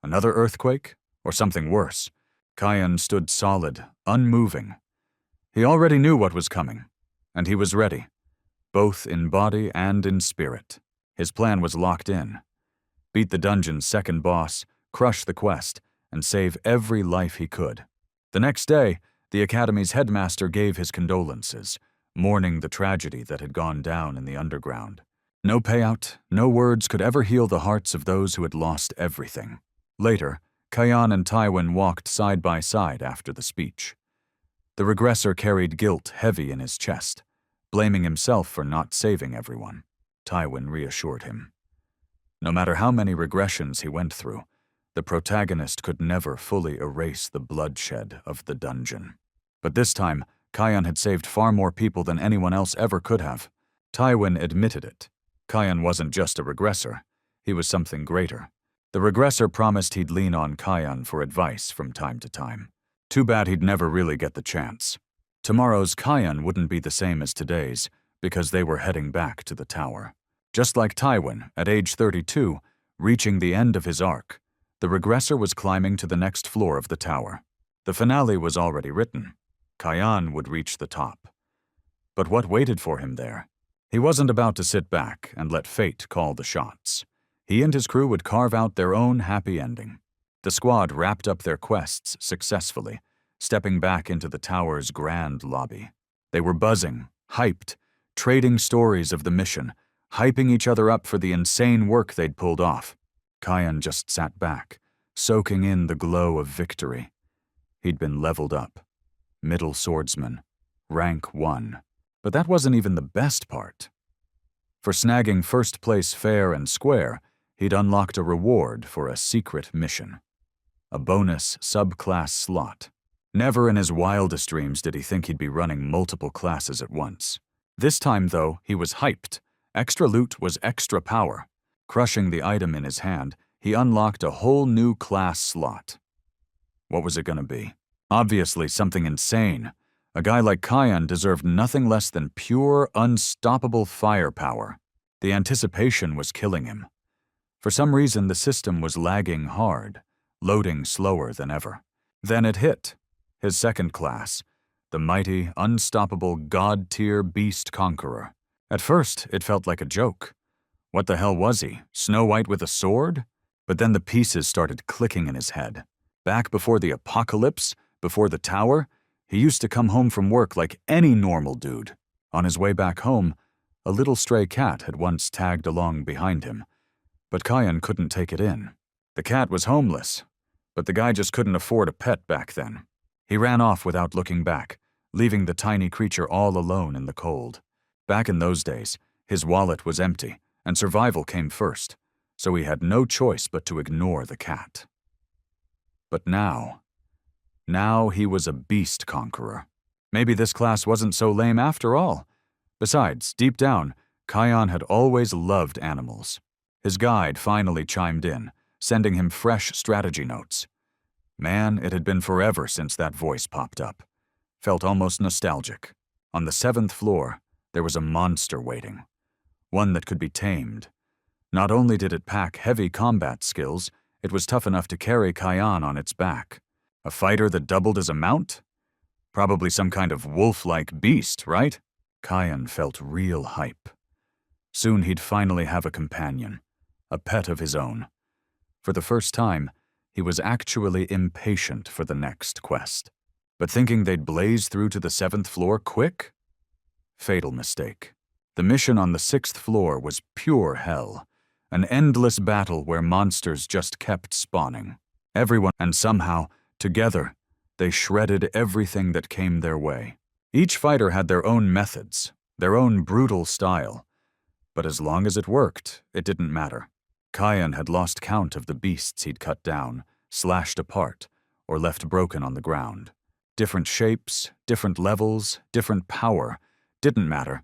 Another earthquake? Or something worse? Kyan stood solid, unmoving. He already knew what was coming, and he was ready, both in body and in spirit. His plan was locked in. Beat the dungeon's second boss, crush the quest, and save every life he could. The next day, the Academy's headmaster gave his condolences, mourning the tragedy that had gone down in the underground. No payout, no words could ever heal the hearts of those who had lost everything. Later, Kyan and Tywin walked side by side after the speech. The regressor carried guilt heavy in his chest, blaming himself for not saving everyone. Tywin reassured him. No matter how many regressions he went through, the protagonist could never fully erase the bloodshed of the dungeon. But this time, Kyan had saved far more people than anyone else ever could have. Tywin admitted it. Kyan wasn't just a regressor, he was something greater. The regressor promised he'd lean on Kyan for advice from time to time. Too bad he'd never really get the chance. Tomorrow's Kyan wouldn't be the same as today's, because they were heading back to the tower. Just like Tywin, at age 32, reaching the end of his arc, the regressor was climbing to the next floor of the tower. The finale was already written. Kyan would reach the top. But what waited for him there? He wasn't about to sit back and let fate call the shots. He and his crew would carve out their own happy ending. The squad wrapped up their quests successfully, stepping back into the tower's grand lobby. They were buzzing, hyped, trading stories of the mission, hyping each other up for the insane work they'd pulled off. Kyan just sat back, soaking in the glow of victory. He'd been leveled up. Middle swordsman. Rank 1. But that wasn't even the best part. For snagging first place fair and square, he'd unlocked a reward for a secret mission. A bonus subclass slot. Never in his wildest dreams did he think he'd be running multiple classes at once. This time, though, he was hyped. Extra loot was extra power. Crushing the item in his hand, he unlocked a whole new class slot. What was it gonna be? Obviously something insane. A guy like Kyan deserved nothing less than pure, unstoppable firepower. The anticipation was killing him. For some reason, the system was lagging hard, loading slower than ever. Then it hit. His second class, the mighty, unstoppable god-tier beast conqueror. At first, it felt like a joke. What the hell was he, Snow White with a sword? But then the pieces started clicking in his head. Back before the apocalypse, before the tower, he used to come home from work like any normal dude. On his way back home, a little stray cat had once tagged along behind him. But Kyan couldn't take it in. The cat was homeless, but the guy just couldn't afford a pet back then. He ran off without looking back, leaving the tiny creature all alone in the cold. Back in those days, his wallet was empty, and survival came first, so he had no choice but to ignore the cat. But now he was a beast conqueror. Maybe this class wasn't so lame after all. Besides, deep down, Kyan had always loved animals. His guide finally chimed in, sending him fresh strategy notes. Man, it had been forever since that voice popped up. Felt almost nostalgic. On the 7th floor, there was a monster waiting. One that could be tamed. Not only did it pack heavy combat skills, it was tough enough to carry Kayan on its back. A fighter that doubled as a mount? Probably some kind of wolf-like beast, right? Kayan felt real hype. Soon he'd finally have a companion, a pet of his own. For the first time, he was actually impatient for the next quest. But thinking they'd blaze through to the 7th floor quick? Fatal mistake. The mission on the 6th floor was pure hell, an endless battle where monsters just kept spawning. Everyone, and somehow, together, they shredded everything that came their way. Each fighter had their own methods, their own brutal style. But as long as it worked, it didn't matter. Kayan had lost count of the beasts he'd cut down, slashed apart, or left broken on the ground. Different shapes, different levels, different power, didn't matter.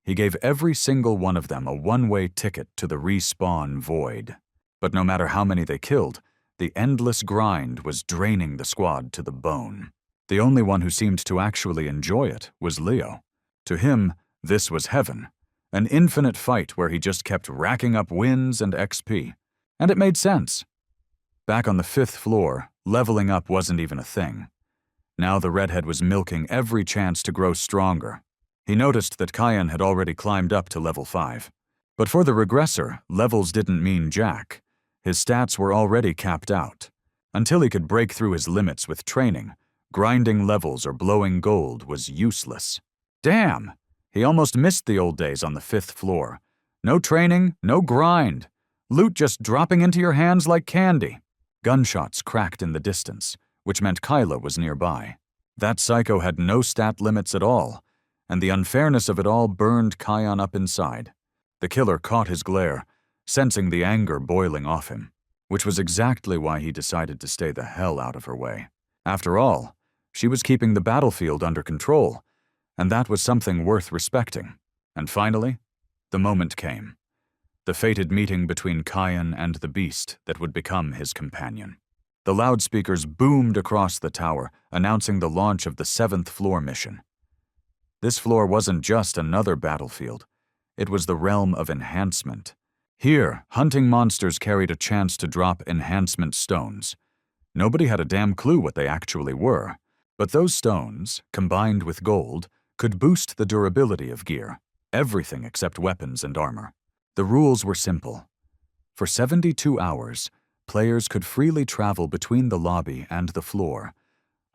He gave every single one of them a one-way ticket to the respawn void. But no matter how many they killed, the endless grind was draining the squad to the bone. The only one who seemed to actually enjoy it was Leo. To him, this was heaven. An infinite fight where he just kept racking up wins and XP. And it made sense. Back on the 5th floor, leveling up wasn't even a thing. Now the redhead was milking every chance to grow stronger. He noticed that Kayan had already climbed up to level 5. But for the regressor, levels didn't mean jack. His stats were already capped out. Until he could break through his limits with training, grinding levels or blowing gold was useless. Damn! He almost missed the old days on the 5th floor. No training, no grind. Loot just dropping into your hands like candy. Gunshots cracked in the distance, which meant Kyla was nearby. That psycho had no stat limits at all, and the unfairness of it all burned Kayan up inside. The killer caught his glare, sensing the anger boiling off him, which was exactly why he decided to stay the hell out of her way. After all, she was keeping the battlefield under control, and that was something worth respecting. And finally, the moment came. The fated meeting between Kayan and the beast that would become his companion. The loudspeakers boomed across the tower, announcing the launch of the 7th floor mission. This floor wasn't just another battlefield. It was the realm of enhancement. Here, hunting monsters carried a chance to drop enhancement stones. Nobody had a damn clue what they actually were, but those stones, combined with gold, could boost the durability of gear, everything except weapons and armor. The rules were simple. For 72 hours, players could freely travel between the lobby and the floor,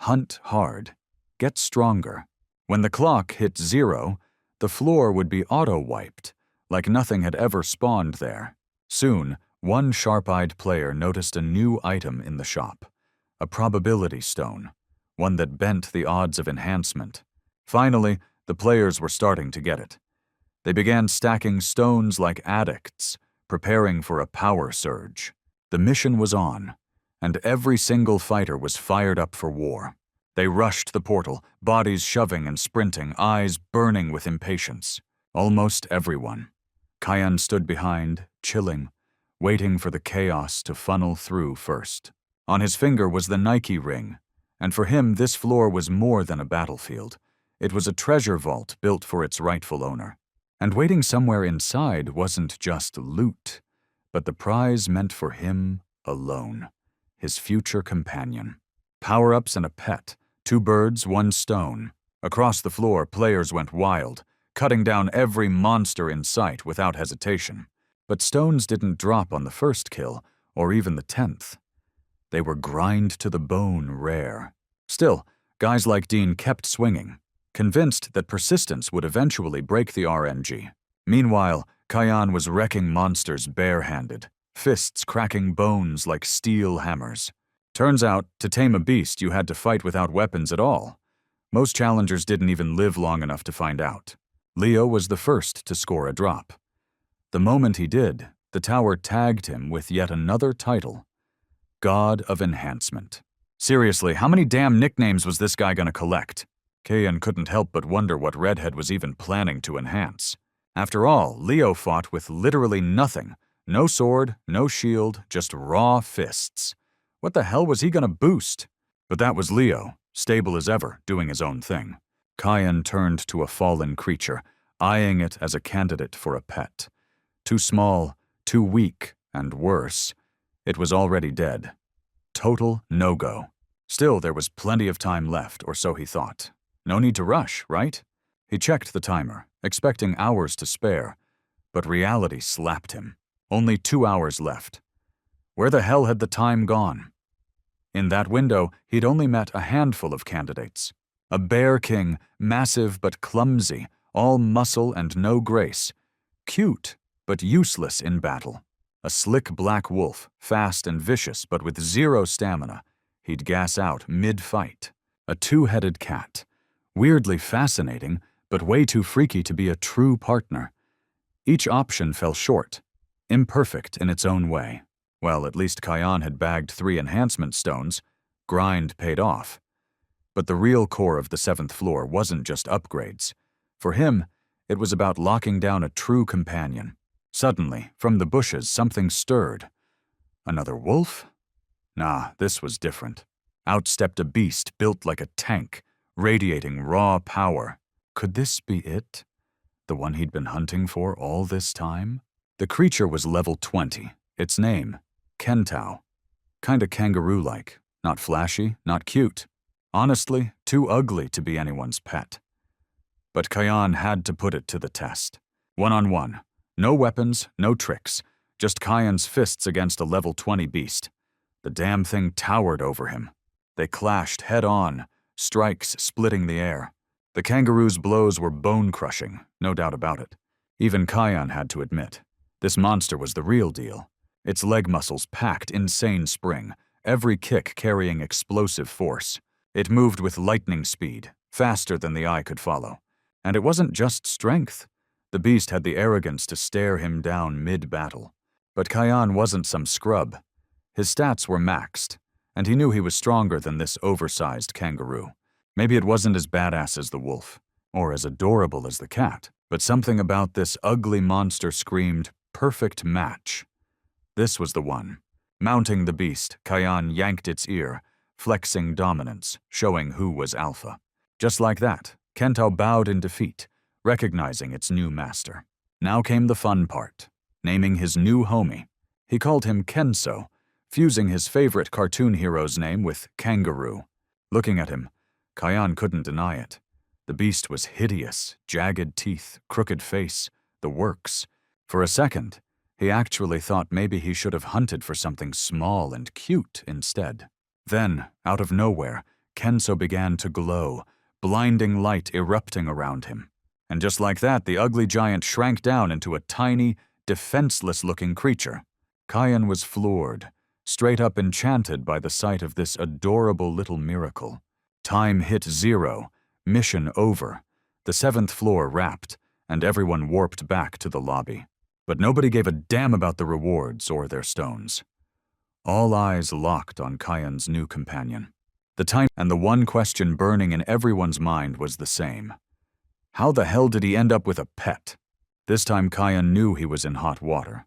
hunt hard, get stronger. When the clock hit 0, the floor would be auto-wiped, like nothing had ever spawned there. Soon, one sharp-eyed player noticed a new item in the shop, a probability stone, one that bent the odds of enhancement. Finally, the players were starting to get it. They began stacking stones like addicts, preparing for a power surge. The mission was on, and every single fighter was fired up for war. They rushed the portal, bodies shoving and sprinting, eyes burning with impatience. Almost everyone. Kayan stood behind, chilling, waiting for the chaos to funnel through first. On his finger was the Nike ring, and for him this floor was more than a battlefield. It was a treasure vault built for its rightful owner. And waiting somewhere inside wasn't just loot, but the prize meant for him alone, his future companion. Power-ups and a pet, 2 birds, 1 stone. Across the floor, players went wild, cutting down every monster in sight without hesitation. But stones didn't drop on the first kill, or even the 10th. They were grind to the bone rare. Still, guys like Dean kept swinging, convinced that persistence would eventually break the RNG. Meanwhile, Kayan was wrecking monsters barehanded, fists cracking bones like steel hammers. Turns out, to tame a beast you had to fight without weapons at all. Most challengers didn't even live long enough to find out. Leo was the first to score a drop. The moment he did, the tower tagged him with yet another title, God of Enhancement. Seriously, how many damn nicknames was this guy gonna collect? Kayan couldn't help but wonder what Redhead was even planning to enhance. After all, Leo fought with literally nothing. No sword, no shield, just raw fists. What the hell was he gonna boost? But that was Leo, stable as ever, doing his own thing. Kayan turned to a fallen creature, eyeing it as a candidate for a pet. Too small, Too weak, and worse, it was already dead. Total no-go. Still, there was plenty of time left, or so he thought. No need to rush, right? He checked the timer, expecting hours to spare, but reality slapped him. Only 2 hours left. Where the hell had the time gone? In that window, he'd only met a handful of candidates. A bear king, massive but clumsy, all muscle and no grace. Cute, but useless in battle. A slick black wolf, fast and vicious but with zero stamina. He'd gas out mid-fight. A two-headed cat. Weirdly fascinating, but way too freaky to be a true partner. Each option fell short. Imperfect in its own way. Well, at least Kion had bagged 3 enhancement stones. Grind paid off. But the real core of the 7th floor wasn't just upgrades. For him, it was about locking down a true companion. Suddenly, from the bushes, something stirred. Another wolf? Nah, this was different. Out stepped a beast built like a tank, radiating raw power. Could this be it? The one he'd been hunting for all this time? The creature was level 20. Its name, Kentao. Kinda kangaroo-like. Not flashy, not cute. Honestly, too ugly to be anyone's pet. But Kion had to put it to the test. One-on-one. No weapons, no tricks. Just Kion's fists against a level 20 beast. The damn thing towered over him. They clashed head-on, strikes splitting the air. The kangaroo's blows were bone-crushing, no doubt about it. Even Kion had to admit. This monster was the real deal. Its leg muscles packed insane spring, every kick carrying explosive force. It moved with lightning speed, faster than the eye could follow. And it wasn't just strength. The beast had the arrogance to stare him down mid-battle. But Kion wasn't some scrub. His stats were maxed, and he knew he was stronger than this oversized kangaroo. Maybe it wasn't as badass as the wolf, or as adorable as the cat, but something about this ugly monster screamed, perfect match. This was the one. Mounting the beast, Kion yanked its ear, flexing dominance, showing who was alpha. Just like that, Kentao bowed in defeat, recognizing its new master. Now came the fun part, naming his new homie. He called him Kenso, fusing his favorite cartoon hero's name with kangaroo. Looking at him, Kion couldn't deny it. The beast was hideous, jagged teeth, crooked face, the works. For a second, he actually thought maybe he should have hunted for something small and cute instead. Then, out of nowhere, Kenso began to glow, blinding light erupting around him. And just like that, the ugly giant shrank down into a tiny, defenseless-looking creature. Kion was floored, straight up enchanted by the sight of this adorable little miracle. Time hit 0, mission over. The 7th floor wrapped, and everyone warped back to the lobby. But nobody gave a damn about the rewards or their stones. All eyes locked on Kion's new companion. And the one question burning in everyone's mind was the same. How the hell did he end up with a pet? This time Kion knew he was in hot water.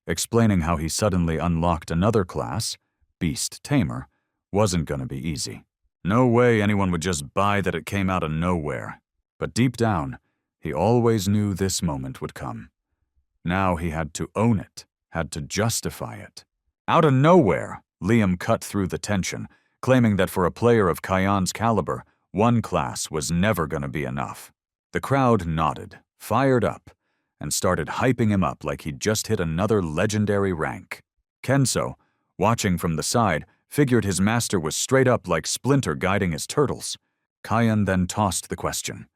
Explaining how he suddenly unlocked another class, Beast Tamer, wasn't gonna be easy. No way anyone would just buy that it came out of nowhere. But deep down, he always knew this moment would come. Now he had to own it, had to justify it. Out of nowhere, Liam cut through the tension, claiming that for a player of Kion's caliber, one class was never gonna be enough. The crowd nodded, fired up, and started hyping him up like he'd just hit another legendary rank. Kenso, watching from the side, figured his master was straight up like Splinter guiding his turtles. Kion then tossed the question.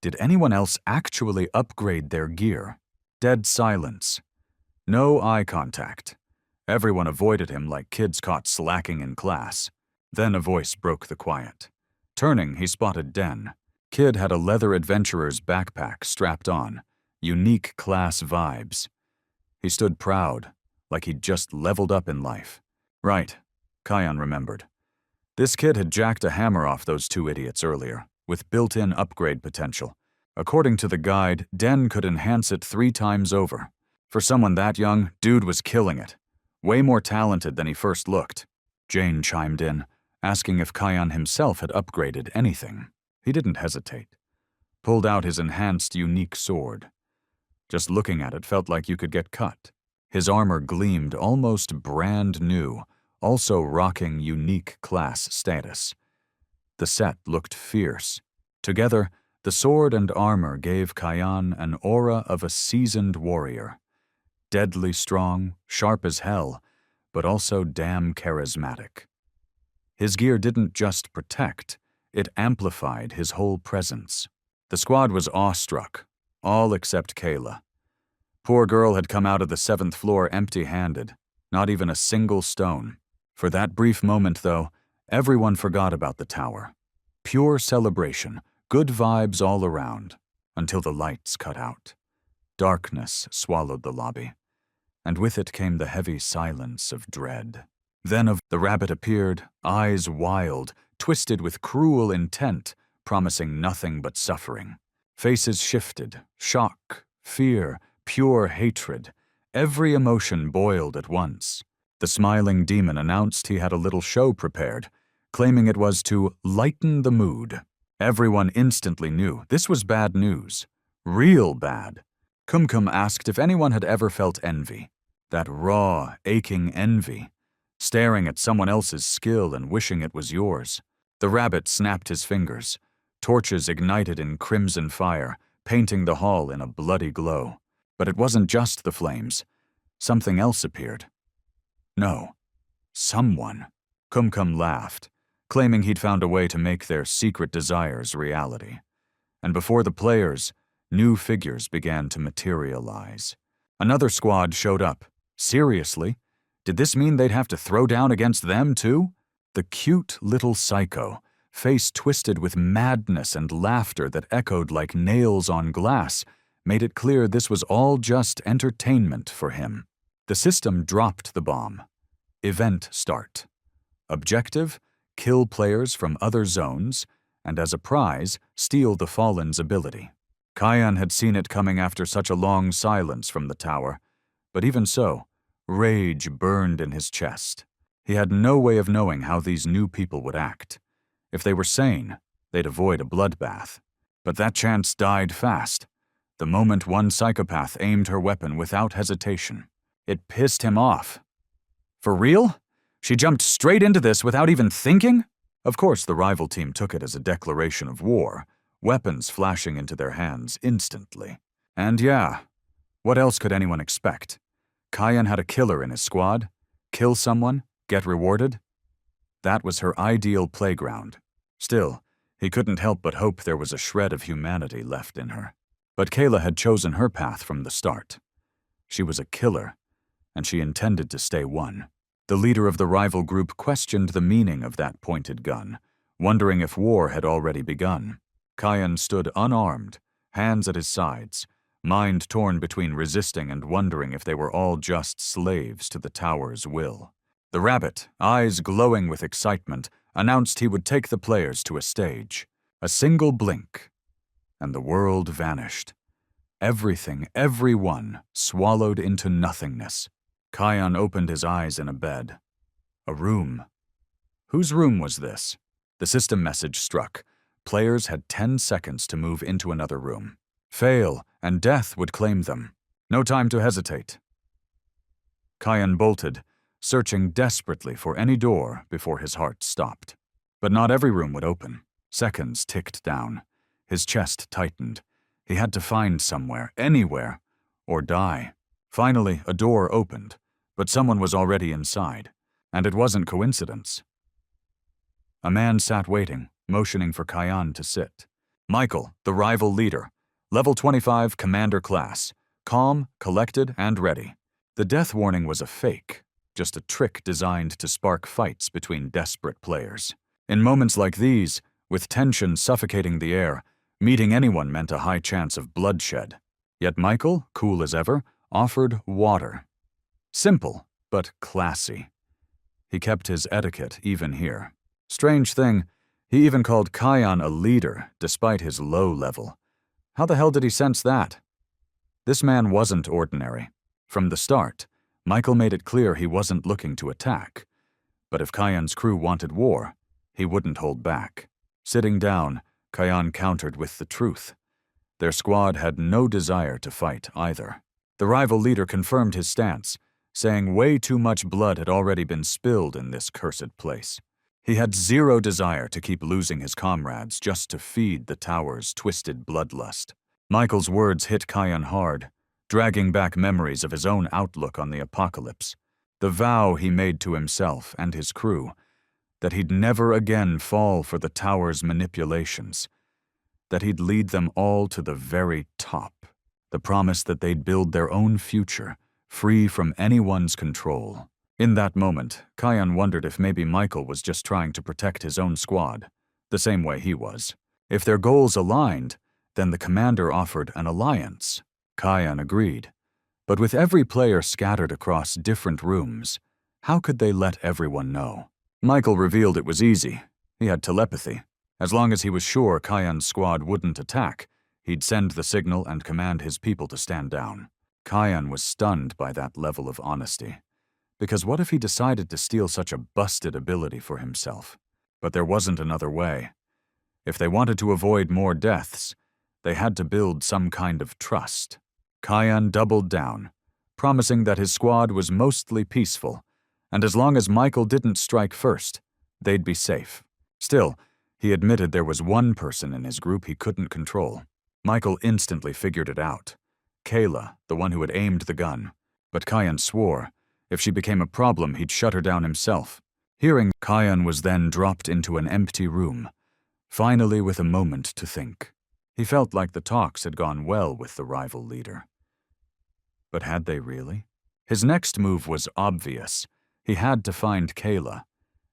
Did anyone else actually upgrade their gear? Dead silence. No eye contact. Everyone avoided him like kids caught slacking in class. Then a voice broke the quiet. Turning, he spotted Den. Kid had a leather adventurer's backpack strapped on. Unique class vibes. He stood proud, like he'd just leveled up in life. Right, Kion remembered. This kid had jacked a hammer off those 2 idiots earlier, with built-in upgrade potential. According to the guide, Den could enhance it 3 times over. For someone that young, dude was killing it. Way more talented than he first looked. Jane chimed in, asking if Kion himself had upgraded anything. He didn't hesitate. Pulled out his enhanced unique sword. Just looking at it felt like you could get cut. His armor gleamed almost brand new, also rocking unique class status. The set looked fierce. Together, the sword and armor gave Kayan an aura of a seasoned warrior. Deadly strong, sharp as hell, but also damn charismatic. His gear didn't just protect, it amplified his whole presence. The squad was awestruck, all except Kayla. Poor girl had come out of the 7th floor empty-handed, not even a single stone. For that brief moment, though, everyone forgot about the tower. Pure celebration, good vibes all around, until the lights cut out. Darkness swallowed the lobby, and with it came the heavy silence of dread. Then the rabbit appeared, eyes wild, twisted with cruel intent, promising nothing but suffering. Faces shifted, shock, fear, pure hatred. Every emotion boiled at once. The smiling demon announced he had a little show prepared, claiming it was to lighten the mood. Everyone instantly knew this was bad news. Real bad. Kumkum asked if anyone had ever felt envy. That raw, aching envy. Staring at someone else's skill and wishing it was yours. The rabbit snapped his fingers. Torches ignited in crimson fire, painting the hall in a bloody glow. But it wasn't just the flames. Something else appeared. No. Someone. Kumkum laughed, claiming he'd found a way to make their secret desires reality. And before the players, new figures began to materialize. Another squad showed up. Seriously? Did this mean they'd have to throw down against them, too? The cute little psycho, face twisted with madness and laughter that echoed like nails on glass, made it clear this was all just entertainment for him. The system dropped the bomb. Event start. Objective: kill players from other zones, and as a prize, steal the Fallen's ability. Kayan had seen it coming after such a long silence from the tower, but even so, rage burned in his chest. He had no way of knowing how these new people would act. If they were sane, they'd avoid a bloodbath. But that chance died fast, the moment one psychopath aimed her weapon without hesitation. It pissed him off. For real? She jumped straight into this without even thinking? Of course, the rival team took it as a declaration of war, weapons flashing into their hands instantly. And yeah, what else could anyone expect? Kayan had a killer in his squad. Kill someone, get rewarded? That was her ideal playground. Still, he couldn't help but hope there was a shred of humanity left in her. But Kayla had chosen her path from the start. She was a killer, and she intended to stay one. The leader of the rival group questioned the meaning of that pointed gun, wondering if war had already begun. Kayan stood unarmed, hands at his sides, mind torn between resisting and wondering if they were all just slaves to the tower's will. The rabbit, eyes glowing with excitement, announced he would take the players to a stage. A single blink, and the world vanished. Everything, everyone, swallowed into nothingness. Kayan opened his eyes in a bed. A room. Whose room was this? The system message struck. Players had 10 seconds to move into another room. Fail, and death would claim them. No time to hesitate. Kayan bolted, searching desperately for any door before his heart stopped. But not every room would open. Seconds ticked down. His chest tightened. He had to find somewhere, anywhere, or die. Finally, a door opened, but someone was already inside, and it wasn't coincidence. A man sat waiting, motioning for Kayan to sit. Michael, the rival leader, level 25 commander class, calm, collected, and ready. The death warning was a fake, just a trick designed to spark fights between desperate players. In moments like these, with tension suffocating the air, meeting anyone meant a high chance of bloodshed. Yet Michael, cool as ever, offered water. Simple, but classy. He kept his etiquette even here. Strange thing, he even called Kayan a leader, despite his low level. How the hell did he sense that? This man wasn't ordinary. From the start, Michael made it clear he wasn't looking to attack. But if Kayan's crew wanted war, he wouldn't hold back. Sitting down, Kayan countered with the truth. Their squad had no desire to fight either. The rival leader confirmed his stance, saying way too much blood had already been spilled in this cursed place. He had zero desire to keep losing his comrades just to feed the tower's twisted bloodlust. Michael's words hit Kyan hard, dragging back memories of his own outlook on the apocalypse, the vow he made to himself and his crew, that he'd never again fall for the tower's manipulations, that he'd lead them all to the very top, the promise that they'd build their own future, free from anyone's control. In that moment, Kyan wondered if maybe Michael was just trying to protect his own squad, the same way he was. If their goals aligned, then the commander offered an alliance. Kyan agreed. But with every player scattered across different rooms, how could they let everyone know? Michael revealed it was easy. He had telepathy. As long as he was sure Kyan's squad wouldn't attack, he'd send the signal and command his people to stand down. Kyan was stunned by that level of honesty. Because what if he decided to steal such a busted ability for himself? But there wasn't another way. If they wanted to avoid more deaths, they had to build some kind of trust. Kyan doubled down, promising that his squad was mostly peaceful, and as long as Michael didn't strike first, they'd be safe. Still, he admitted there was one person in his group he couldn't control. Michael instantly figured it out. Kayla, the one who had aimed the gun. But Kyan swore, if she became a problem, he'd shut her down himself. Hearing, Kyan was then dropped into an empty room, finally with a moment to think. He felt like the talks had gone well with the rival leader. But had they really? His next move was obvious. He had to find Kayla,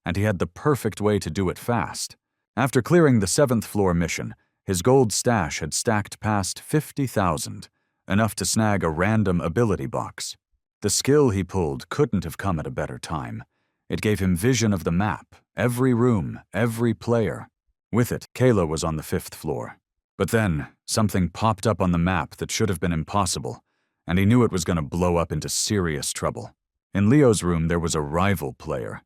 and he had the perfect way to do it fast. After clearing the 7th floor mission, his gold stash had stacked past 50,000, enough to snag a random ability box. The skill he pulled couldn't have come at a better time. It gave him vision of the map, every room, every player. With it, Kayla was on the 5th floor. But then, something popped up on the map that should have been impossible, and he knew it was going to blow up into serious trouble. In Leo's room, there was a rival player,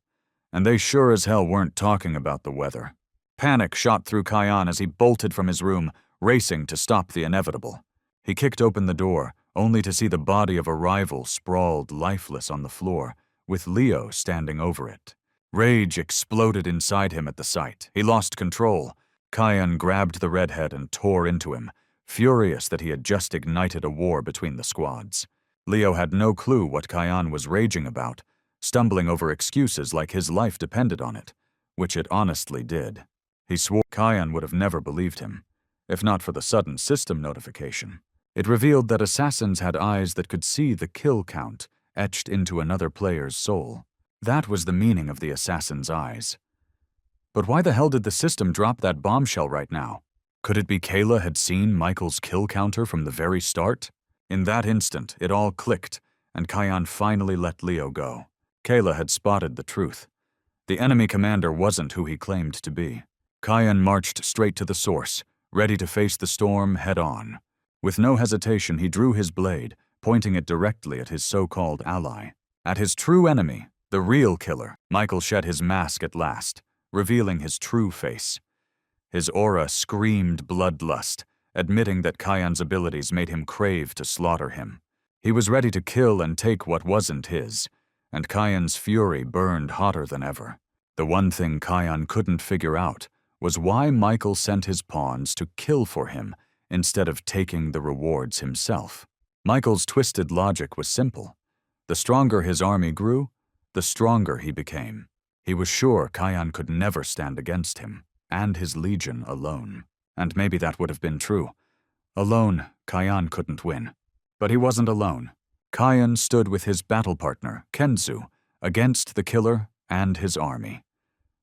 and they sure as hell weren't talking about the weather. Panic shot through Kyan as he bolted from his room, racing to stop the inevitable. He kicked open the door, only to see the body of a rival sprawled lifeless on the floor, with Leo standing over it. Rage exploded inside him at the sight. He lost control. Kyan grabbed the redhead and tore into him, furious that he had just ignited a war between the squads. Leo had no clue what Kyan was raging about, stumbling over excuses like his life depended on it, which it honestly did. He swore Kyan would have never believed him, if not for the sudden system notification. It revealed that assassins had eyes that could see the kill count etched into another player's soul. That was the meaning of the assassin's eyes. But why the hell did the system drop that bombshell right now? Could it be Kayla had seen Michael's kill counter from the very start? In that instant, it all clicked, and Kyan finally let Leo go. Kayla had spotted the truth. The enemy commander wasn't who he claimed to be. Kyan marched straight to the source, ready to face the storm head-on. With no hesitation, he drew his blade, pointing it directly at his so-called ally. At his true enemy, the real killer, Michael shed his mask at last, revealing his true face. His aura screamed bloodlust, admitting that Kyan's abilities made him crave to slaughter him. He was ready to kill and take what wasn't his, and Kyan's fury burned hotter than ever. The one thing Kyan couldn't figure out was why Michael sent his pawns to kill for him instead of taking the rewards himself. Michael's twisted logic was simple. The stronger his army grew, the stronger he became. He was sure Kyan could never stand against him, and his legion alone. And maybe that would have been true. Alone, Kyan couldn't win. But he wasn't alone. Kyan stood with his battle partner, Kenzu, against the killer and his army.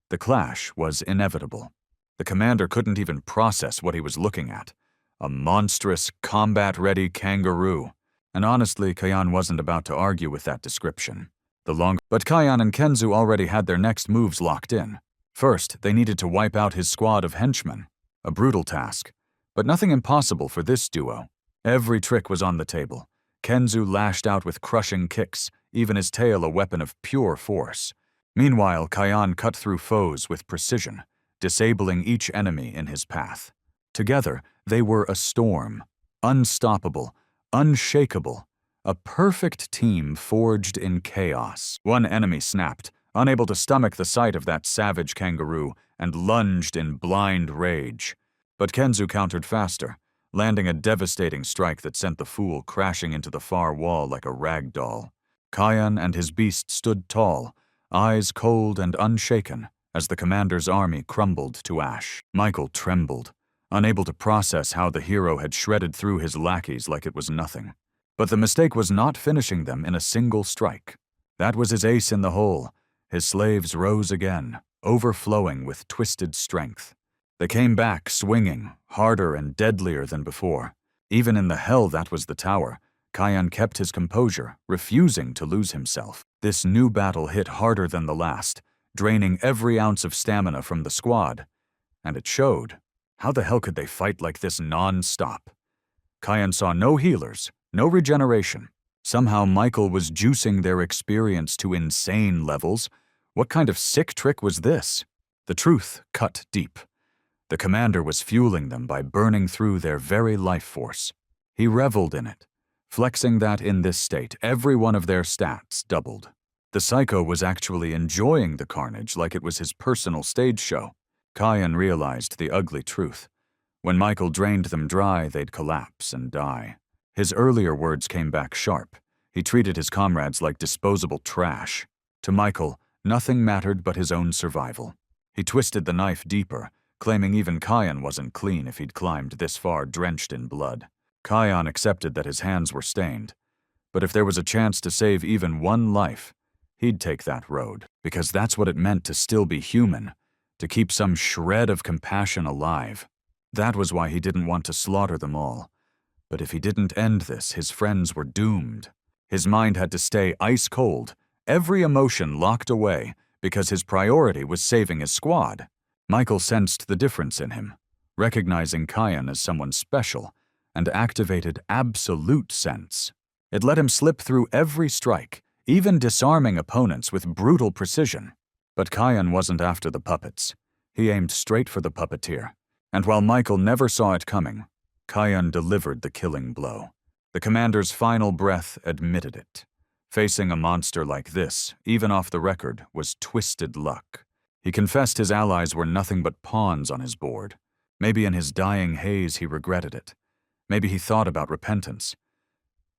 The clash was inevitable. The commander couldn't even process what he was looking at. A monstrous, combat-ready kangaroo. And honestly, Kyan wasn't about to argue with that description. But Kyan and Kenzu already had their next moves locked in. First, they needed to wipe out his squad of henchmen. A brutal task, but nothing impossible for this duo. Every trick was on the table. Kenzu lashed out with crushing kicks, even his tail a weapon of pure force. Meanwhile, Kyan cut through foes with precision, disabling each enemy in his path. Together, they were a storm, unstoppable, unshakable, A perfect team forged in chaos. One enemy snapped, unable to stomach the sight of that savage kangaroo, and lunged in blind rage. But Kenzu countered faster, landing a devastating strike that sent the fool crashing into the far wall like a rag doll. Kyan and his beast stood tall, eyes cold and unshaken, as the commander's army crumbled to ash. Michael trembled, unable to process how the hero had shredded through his lackeys like it was nothing. But the mistake was not finishing them in a single strike. That was his ace in the hole. His slaves rose again, overflowing with twisted strength. They came back, swinging, harder and deadlier than before. Even in the hell that was the tower, Kyan kept his composure, refusing to lose himself. This new battle hit harder than the last, draining every ounce of stamina from the squad. And it showed. How the hell could they fight like this non-stop? Kyan saw no healers, no regeneration. Somehow Michael was juicing their experience to insane levels. What kind of sick trick was this? The truth cut deep. The commander was fueling them by burning through their very life force. He reveled in it, flexing that in this state, every one of their stats doubled. The psycho was actually enjoying the carnage like it was his personal stage show. Kyan realized the ugly truth. When Michael drained them dry, they'd collapse and die. His earlier words came back sharp. He treated his comrades like disposable trash. To Michael, nothing mattered but his own survival. He twisted the knife deeper, claiming even Kyan wasn't clean if he'd climbed this far drenched in blood. Kyan accepted that his hands were stained. But if there was a chance to save even one life, he'd take that road, because that's what it meant to still be human, to keep some shred of compassion alive. That was why he didn't want to slaughter them all. But if he didn't end this, his friends were doomed. His mind had to stay ice cold, every emotion locked away, because his priority was saving his squad. Michael sensed the difference in him, recognizing Kyan as someone special, and activated absolute sense. It let him slip through every strike, even disarming opponents with brutal precision. But Kyan wasn't after the puppets. He aimed straight for the puppeteer. And while Michael never saw it coming, Kyan delivered the killing blow. The commander's final breath admitted it. Facing a monster like this, even off the record, was twisted luck. He confessed his allies were nothing but pawns on his board. Maybe in his dying haze he regretted it. Maybe he thought about repentance.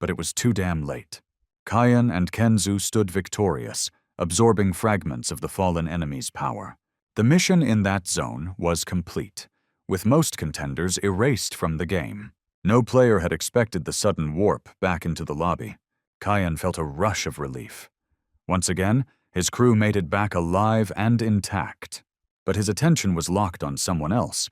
But it was too damn late. Kyan and Kenzu stood victorious, absorbing fragments of the fallen enemy's power. The mission in that zone was complete, with most contenders erased from the game. No player had expected the sudden warp back into the lobby. Kyan felt a rush of relief. Once again, his crew made it back alive and intact. But his attention was locked on someone else,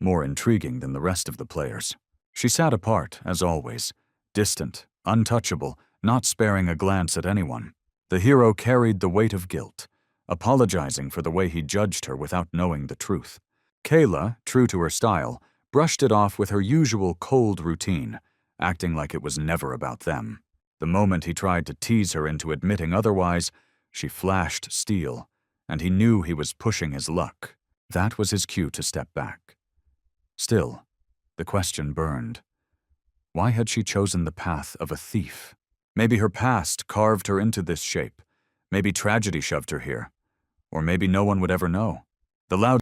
more intriguing than the rest of the players. She sat apart, as always, distant, untouchable, not sparing a glance at anyone. The hero carried the weight of guilt, apologizing for the way he judged her without knowing the truth. Kayla, true to her style, brushed it off with her usual cold routine, acting like it was never about them. The moment he tried to tease her into admitting otherwise, she flashed steel, and he knew he was pushing his luck. That was his cue to step back. Still, the question burned. Why had she chosen the path of a thief? Maybe her past carved her into this shape. Maybe tragedy shoved her here. Or maybe no one would ever know.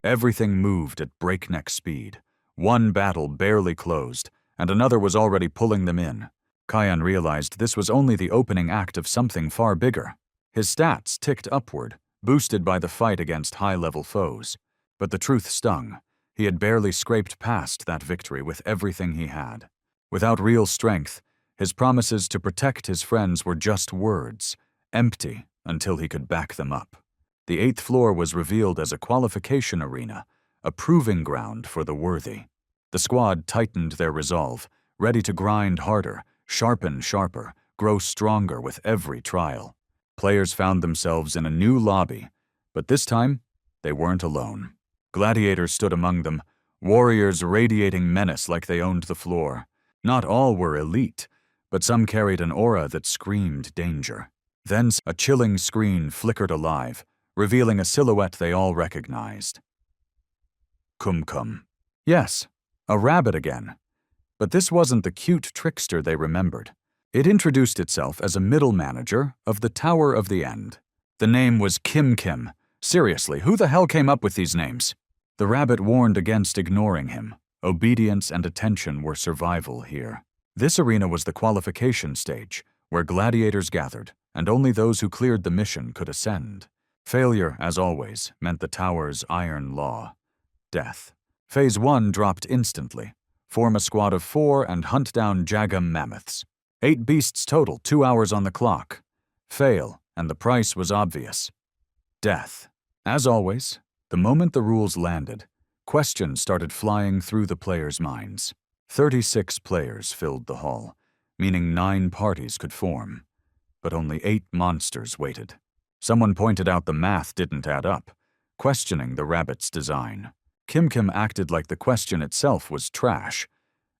Everything moved at breakneck speed. One battle barely closed, and another was already pulling them in. Kyan realized this was only the opening act of something far bigger. His stats ticked upward, boosted by the fight against high-level foes. But the truth stung. He had barely scraped past that victory with everything he had. Without real strength, his promises to protect his friends were just words, empty until he could back them up. The 8th floor was revealed as a qualification arena, a proving ground for the worthy. The squad tightened their resolve, ready to grind harder, sharpen sharper, grow stronger with every trial. Players found themselves in a new lobby, but this time, they weren't alone. Gladiators stood among them, warriors radiating menace like they owned the floor. Not all were elite, but some carried an aura that screamed danger. Then a chilling screen flickered alive, revealing a silhouette they all recognized. Kum. Yes, a rabbit again. But this wasn't the cute trickster they remembered. It introduced itself as a middle manager of the Tower of the End. The name was Kim Kim. Seriously, who the hell came up with these names? The rabbit warned against ignoring him. Obedience and attention were survival here. This arena was the qualification stage, where gladiators gathered, and only those who cleared the mission could ascend. Failure, as always, meant the tower's iron law: death. Phase 1 dropped instantly. Form a squad of 4 and hunt down Jagam mammoths. 8 beasts total, 2 hours on the clock. Fail, and the price was obvious: death. As always, the moment the rules landed, questions started flying through the players' minds. 36 players filled the hall, meaning 9 parties could form. But only 8 monsters waited. Someone pointed out the math didn't add up, questioning the rabbit's design. Kim Kim acted like the question itself was trash,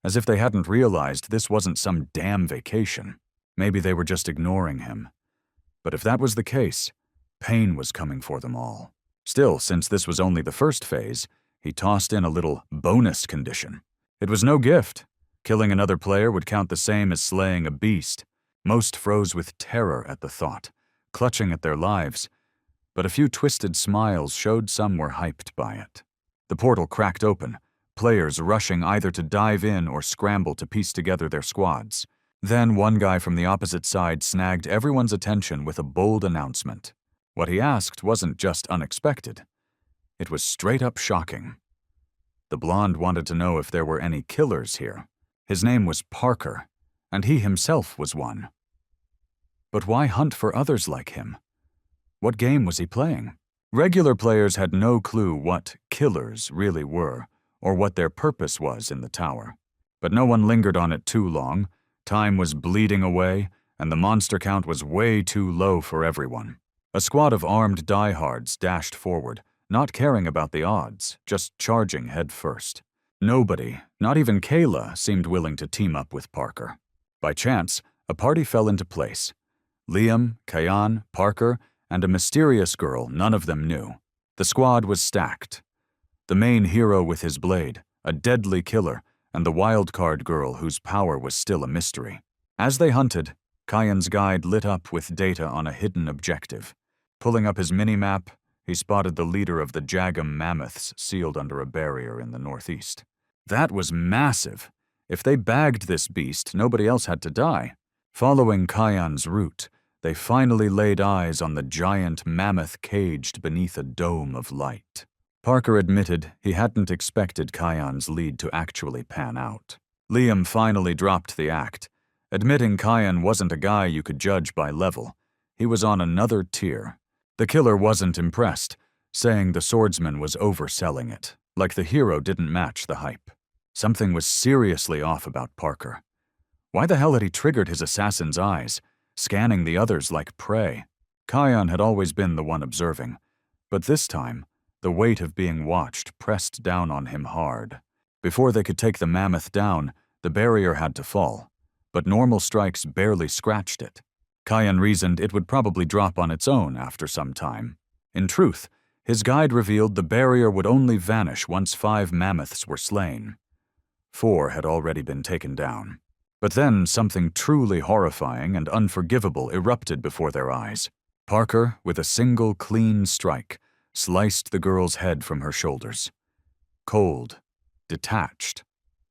as if they hadn't realized this wasn't some damn vacation. Maybe they were just ignoring him. But if that was the case, pain was coming for them all. Still, since this was only the first phase, he tossed in a little bonus condition. It was no gift. Killing another player would count the same as slaying a beast. Most froze with terror at the thought, clutching at their lives, but a few twisted smiles showed some were hyped by it. The portal cracked open, players rushing either to dive in or scramble to piece together their squads. Then one guy from the opposite side snagged everyone's attention with a bold announcement. What he asked wasn't just unexpected. It was straight up shocking. The blonde wanted to know if there were any killers here. His name was Parker, and he himself was one. But why hunt for others like him? What game was he playing? Regular players had no clue what killers really were, or what their purpose was in the tower. But no one lingered on it too long. Time was bleeding away, and the monster count was way too low for everyone. A squad of armed diehards dashed forward, not caring about the odds, just charging head first. Nobody, not even Kayla, seemed willing to team up with Parker. By chance, a party fell into place. Liam, Kayan, Parker, and a mysterious girl none of them knew. The squad was stacked. The main hero with his blade, a deadly killer, and the wildcard girl whose power was still a mystery. As they hunted, Kayan's guide lit up with data on a hidden objective. Pulling up his mini-map, he spotted the leader of the Jagam mammoths sealed under a barrier in the northeast. That was massive. If they bagged this beast, nobody else had to die. Following Kayan's route, they finally laid eyes on the giant mammoth caged beneath a dome of light. Parker admitted he hadn't expected Kayan's lead to actually pan out. Liam finally dropped the act, admitting Kayan wasn't a guy you could judge by level. He was on another tier. The killer wasn't impressed, saying the swordsman was overselling it, like the hero didn't match the hype. Something was seriously off about Parker. Why the hell had he triggered his assassin's eyes, scanning the others like prey? Kayan had always been the one observing, but this time, the weight of being watched pressed down on him hard. Before they could take the mammoth down, the barrier had to fall, but normal strikes barely scratched it. Kayan reasoned it would probably drop on its own after some time. In truth, his guide revealed the barrier would only vanish once 5 mammoths were slain. 4 had already been taken down. But then something truly horrifying and unforgivable erupted before their eyes. Parker, with a single clean strike, sliced the girl's head from her shoulders. Cold, detached,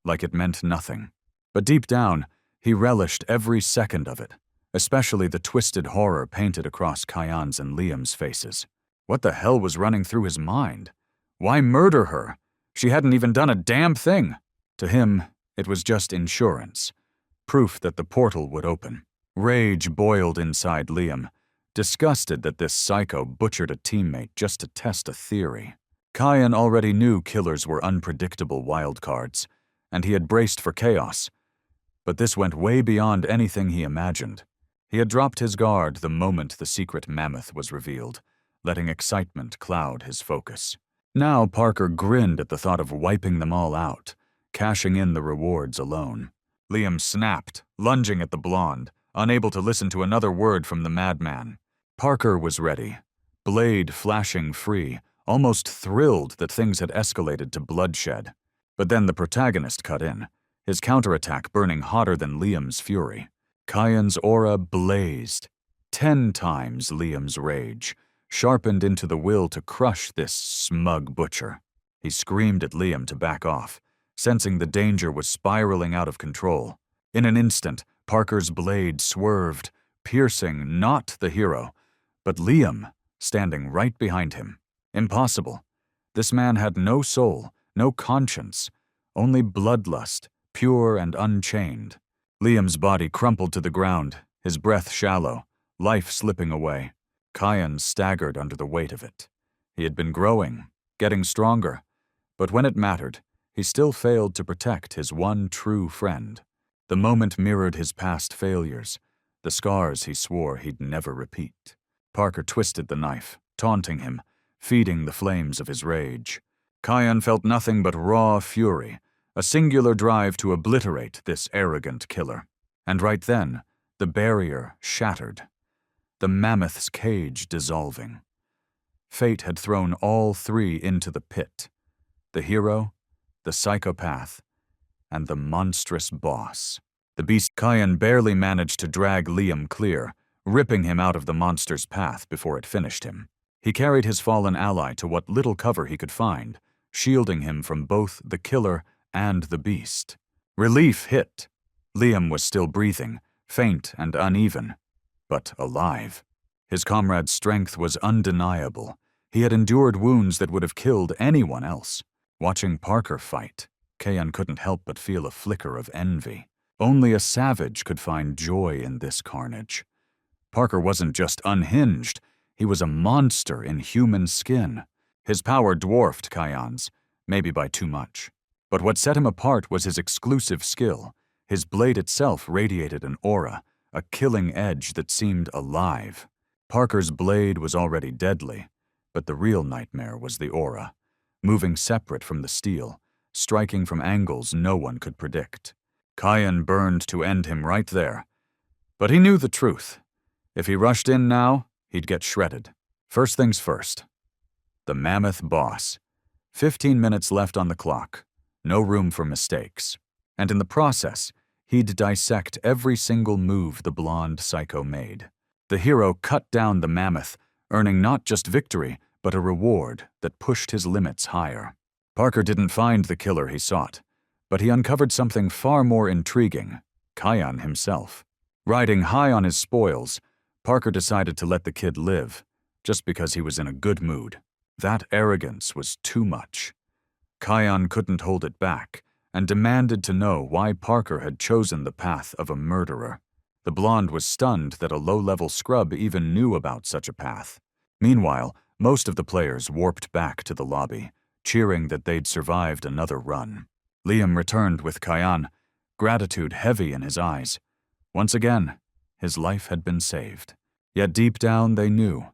like it meant nothing. But deep down, he relished every second of it, especially the twisted horror painted across Kayan's and Liam's faces. What the hell was running through his mind? Why murder her? She hadn't even done a damn thing. To him, it was just insurance. Proof that the portal would open. Rage boiled inside Liam, disgusted that this psycho butchered a teammate just to test a theory. Kayan already knew killers were unpredictable wildcards, and he had braced for chaos. But this went way beyond anything he imagined. He had dropped his guard the moment the secret mammoth was revealed, letting excitement cloud his focus. Now Parker grinned at the thought of wiping them all out, cashing in the rewards alone. Liam snapped, lunging at the blonde, unable to listen to another word from the madman. Parker was ready, blade flashing free, almost thrilled that things had escalated to bloodshed. But then the protagonist cut in, his counterattack burning hotter than Liam's fury. Kyan's aura blazed, 10 times Liam's rage, sharpened into the will to crush this smug butcher. He screamed at Liam to back off, sensing the danger was spiraling out of control. In an instant, Parker's blade swerved, piercing not the hero, but Liam, standing right behind him. Impossible. This man had no soul, no conscience, only bloodlust, pure and unchained. Liam's body crumpled to the ground, his breath shallow, life slipping away. Kyan staggered under the weight of it. He had been growing, getting stronger, but when it mattered, he still failed to protect his one true friend. The moment mirrored his past failures, the scars he swore he'd never repeat. Parker twisted the knife, taunting him, feeding the flames of his rage. Kyan felt nothing but raw fury, a singular drive to obliterate this arrogant killer. And right then, the barrier shattered, the mammoth's cage dissolving. Fate had thrown all three into the pit: the hero, the psychopath, and the monstrous boss. The beast Kyan barely managed to drag Liam clear, ripping him out of the monster's path before it finished him. He carried his fallen ally to what little cover he could find, shielding him from both the killer and the beast. Relief hit. Liam was still breathing, faint and uneven, but alive. His comrade's strength was undeniable. He had endured wounds that would have killed anyone else. Watching Parker fight, Kyan couldn't help but feel a flicker of envy. Only a savage could find joy in this carnage. Parker wasn't just unhinged, he was a monster in human skin. His power dwarfed Kyan's, maybe by too much. But what set him apart was his exclusive skill. His blade itself radiated an aura, a killing edge that seemed alive. Parker's blade was already deadly, but the real nightmare was the aura, moving separate from the steel, striking from angles no one could predict. Kyan burned to end him right there. But he knew the truth. If he rushed in now, he'd get shredded. First things first. The mammoth boss. 15 minutes left on the clock. No room for mistakes. And in the process, he'd dissect every single move the blonde psycho made. The hero cut down the mammoth, earning not just victory, but a reward that pushed his limits higher. Parker didn't find the killer he sought, but he uncovered something far more intriguing: Kyan himself. Riding high on his spoils, Parker decided to let the kid live, just because he was in a good mood. That arrogance was too much. Kyan couldn't hold it back, and demanded to know why Parker had chosen the path of a murderer. The blonde was stunned that a low-level scrub even knew about such a path. Meanwhile, most of the players warped back to the lobby, cheering that they'd survived another run. Liam returned with Kyan, gratitude heavy in his eyes. Once again, his life had been saved. Yet deep down they knew,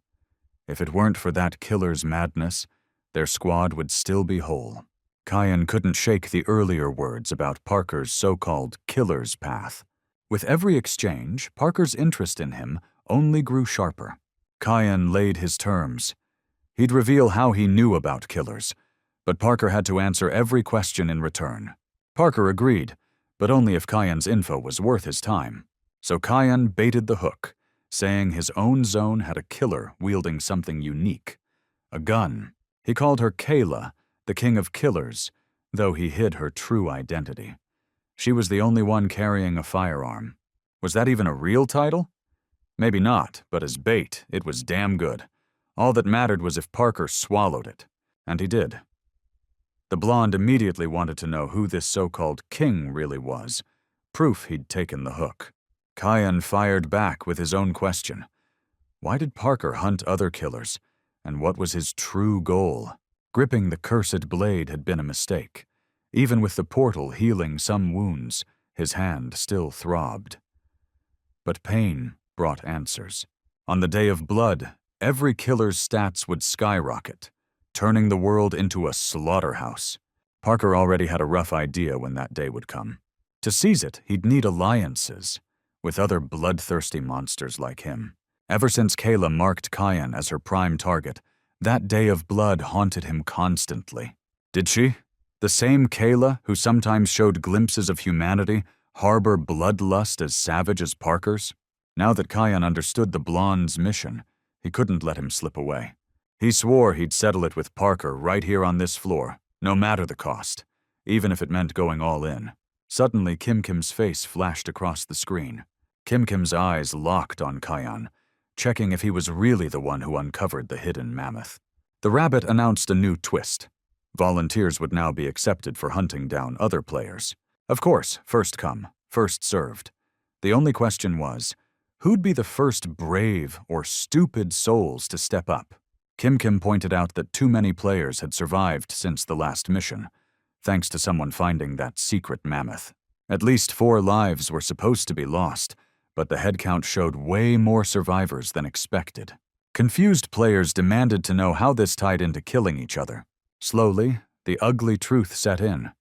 if it weren't for that killer's madness, their squad would still be whole. Kyan couldn't shake the earlier words about Parker's so-called killer's path. With every exchange, Parker's interest in him only grew sharper. Kyan laid his terms. He'd reveal how he knew about killers, but Parker had to answer every question in return. Parker agreed, but only if Kyan's info was worth his time. So Kyan baited the hook, saying his own zone had a killer wielding something unique: a gun. He called her Kayla, the king of killers, though he hid her true identity. She was the only one carrying a firearm. Was that even a real title? Maybe not, but as bait, it was damn good. All that mattered was if Parker swallowed it. And he did. The blonde immediately wanted to know who this so-called king really was, proof he'd taken the hook. Kyan fired back with his own question. Why did Parker hunt other killers, and what was his true goal? Gripping the cursed blade had been a mistake. Even with the portal healing some wounds, his hand still throbbed. But pain brought answers. On the Day of Blood, every killer's stats would skyrocket, turning the world into a slaughterhouse. Parker already had a rough idea when that day would come. To seize it, he'd need alliances with other bloodthirsty monsters like him. Ever since Kayla marked Kyan as her prime target, that Day of Blood haunted him constantly. Did she? The same Kayla who sometimes showed glimpses of humanity, harbor bloodlust as savage as Parker's? Now that Kion understood the blonde's mission, he couldn't let him slip away. He swore he'd settle it with Parker right here on this floor, no matter the cost, even if it meant going all in. Suddenly, Kim Kim's face flashed across the screen. Kim Kim's eyes locked on Kion, checking if he was really the one who uncovered the hidden mammoth. The rabbit announced a new twist. Volunteers would now be accepted for hunting down other players. Of course, first come, first served. The only question was, who'd be the first brave or stupid souls to step up? Kim Kim pointed out that too many players had survived since the last mission, thanks to someone finding that secret mammoth. At least 4 lives were supposed to be lost, but the head count showed way more survivors than expected. Confused players demanded to know how this tied into killing each other. Slowly, the ugly truth set in.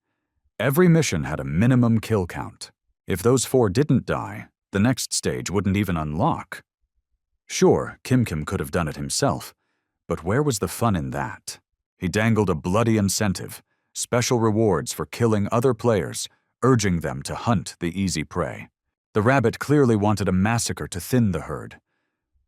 Every mission had a minimum kill count. If those 4 didn't die, the next stage wouldn't even unlock. Sure, Kim Kim could have done it himself, but where was the fun in that? He dangled a bloody incentive, special rewards for killing other players, urging them to hunt the easy prey. The rabbit clearly wanted a massacre to thin the herd.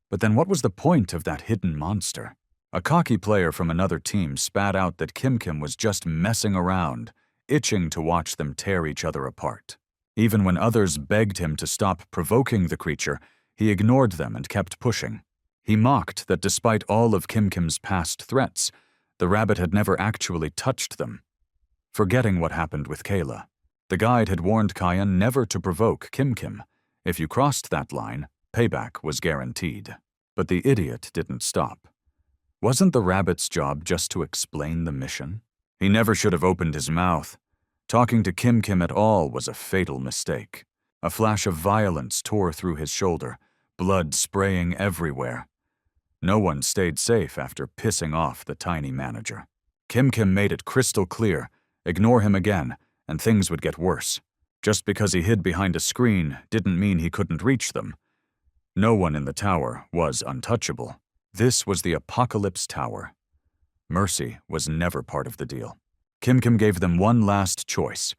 But then what was the point of that hidden monster? A cocky player from another team spat out that Kim Kim was just messing around, itching to watch them tear each other apart. Even when others begged him to stop provoking the creature, he ignored them and kept pushing. He mocked that despite all of Kim Kim's past threats, the rabbit had never actually touched them. Forgetting what happened with Kayla, the guide had warned Kion never to provoke Kim Kim. If you crossed that line, payback was guaranteed. But the idiot didn't stop. Wasn't the rabbit's job just to explain the mission? He never should have opened his mouth. Talking to Kim Kim at all was a fatal mistake. A flash of violence tore through his shoulder, blood spraying everywhere. No one stayed safe after pissing off the tiny manager. Kim Kim made it crystal clear, ignore him again, and things would get worse. Just because he hid behind a screen didn't mean he couldn't reach them. No one in the tower was untouchable. This was the Apocalypse Tower. Mercy was never part of the deal. Kim Kim gave them one last choice.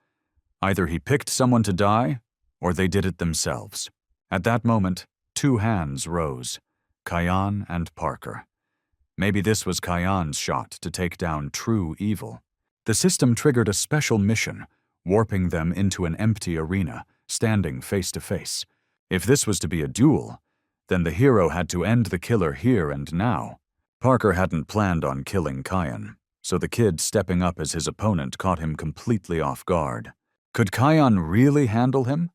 Either he picked someone to die, or they did it themselves. At that moment, 2 hands rose, Kion and Parker. Maybe this was Kion's shot to take down true evil. The system triggered a special mission, warping them into an empty arena, standing face to face. If this was to be a duel, then the hero had to end the killer here and now. Parker hadn't planned on killing Kion, so the kid stepping up as his opponent caught him completely off guard. Could Kion really handle him?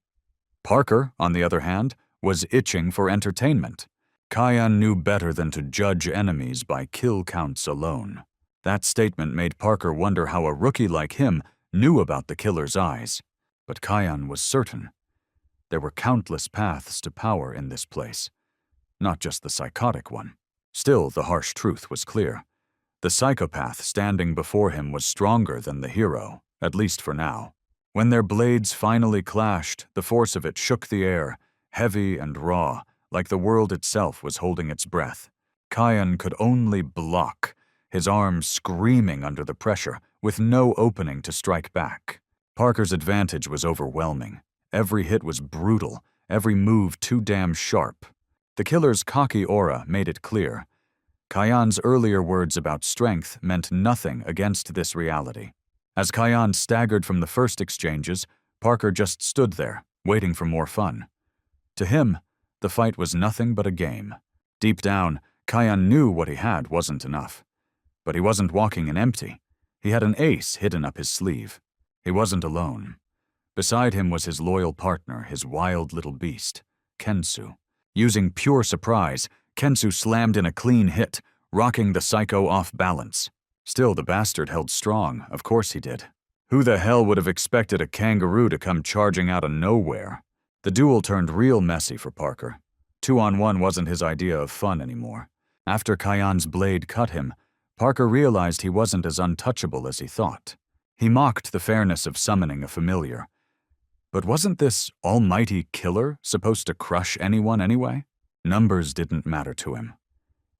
Parker, on the other hand, was itching for entertainment. Kion knew better than to judge enemies by kill counts alone. That statement made Parker wonder how a rookie like him knew about the killer's eyes. But Kion was certain. There were countless paths to power in this place, not just the psychotic one. Still, the harsh truth was clear. The psychopath standing before him was stronger than the hero, at least for now. When their blades finally clashed, the force of it shook the air, heavy and raw, like the world itself was holding its breath. Kion could only block, his arms screaming under the pressure, with no opening to strike back. Parker's advantage was overwhelming. Every hit was brutal, every move too damn sharp. The killer's cocky aura made it clear. Kion's earlier words about strength meant nothing against this reality. As Kion staggered from the first exchanges, Parker just stood there, waiting for more fun. To him, the fight was nothing but a game. Deep down, Kion knew what he had wasn't enough. But he wasn't walking in empty. He had an ace hidden up his sleeve. He wasn't alone. Beside him was his loyal partner, his wild little beast, Kensu. Using pure surprise, Kensu slammed in a clean hit, rocking the psycho off balance. Still, the bastard held strong, of course he did. Who the hell would have expected a kangaroo to come charging out of nowhere? The duel turned real messy for Parker. 2-on-1 wasn't his idea of fun anymore. After Kion's blade cut him, Parker realized he wasn't as untouchable as he thought. He mocked the fairness of summoning a familiar. But wasn't this almighty killer supposed to crush anyone anyway? Numbers didn't matter to him.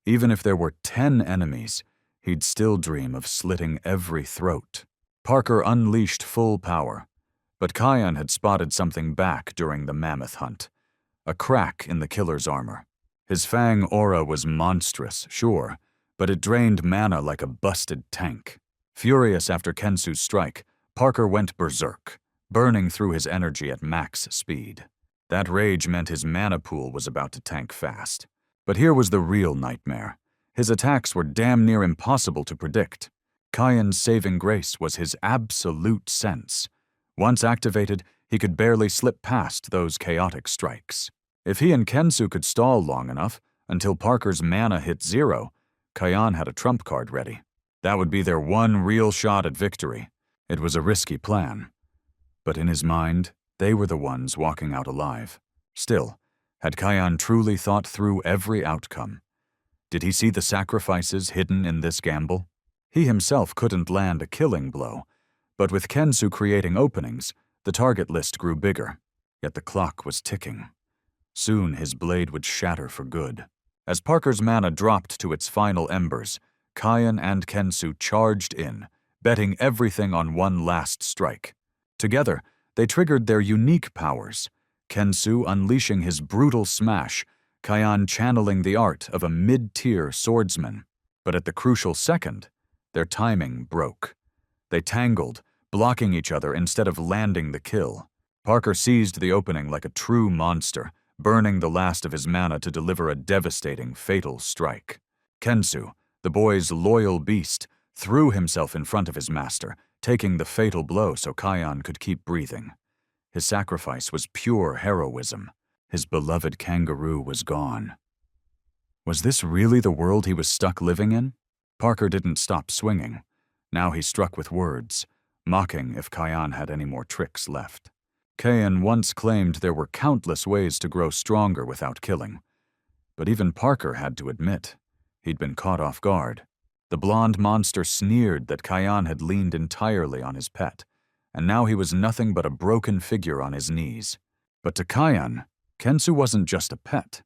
Even if there were 10 enemies, he'd still dream of slitting every throat. Parker unleashed full power. But Kyan had spotted something back during the mammoth hunt. A crack in the killer's armor. His fang aura was monstrous, sure, but it drained mana like a busted tank. Furious after Kensu's strike, Parker went berserk, burning through his energy at max speed. That rage meant his mana pool was about to tank fast. But here was the real nightmare. His attacks were damn near impossible to predict. Kyan's saving grace was his absolute sense. Once activated, he could barely slip past those chaotic strikes. If he and Kensu could stall long enough, until Parker's mana hit 0, Kyan had a trump card ready. That would be their one real shot at victory. It was a risky plan. But in his mind, they were the ones walking out alive. Still, had Kyan truly thought through every outcome? Did he see the sacrifices hidden in this gamble? He himself couldn't land a killing blow, but with Kensu creating openings, the target list grew bigger. Yet the clock was ticking. Soon his blade would shatter for good. As Parker's mana dropped to its final embers, Kyan and Kensu charged in, betting everything on one last strike. Together, they triggered their unique powers, Kensu unleashing his brutal smash, Kyan channeling the art of a mid-tier swordsman. But at the crucial second, their timing broke. They tangled, blocking each other instead of landing the kill. Parker seized the opening like a true monster, burning the last of his mana to deliver a devastating, fatal strike. Kensu, the boy's loyal beast, threw himself in front of his master, taking the fatal blow so Kyan could keep breathing. His sacrifice was pure heroism. His beloved kangaroo was gone. Was this really the world he was stuck living in? Parker didn't stop swinging. Now he struck with words, mocking if Kyan had any more tricks left. Kyan once claimed there were countless ways to grow stronger without killing. But even Parker had to admit, he'd been caught off guard. The blonde monster sneered that Kyan had leaned entirely on his pet, and now he was nothing but a broken figure on his knees. But to Kyan, Kensu wasn't just a pet.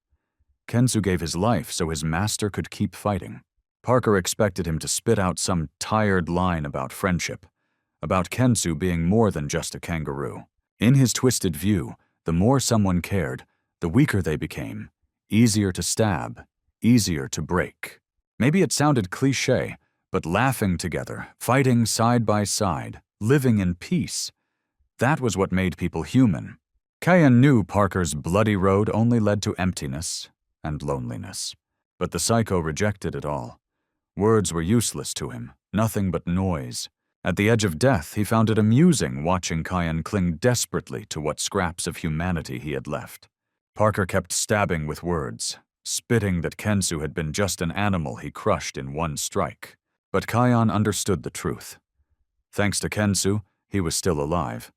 Kensu gave his life so his master could keep fighting. Parker expected him to spit out some tired line about friendship, about Kensu being more than just a kangaroo. In his twisted view, the more someone cared, the weaker they became, easier to stab, easier to break. Maybe it sounded cliché, but laughing together, fighting side by side, living in peace, that was what made people human. Kyan knew Parker's bloody road only led to emptiness and loneliness. But the psycho rejected it all. Words were useless to him, nothing but noise. At the edge of death, he found it amusing watching Kyan cling desperately to what scraps of humanity he had left. Parker kept stabbing with words, spitting that Kensu had been just an animal he crushed in one strike. But Kyan understood the truth. Thanks to Kensu, he was still alive,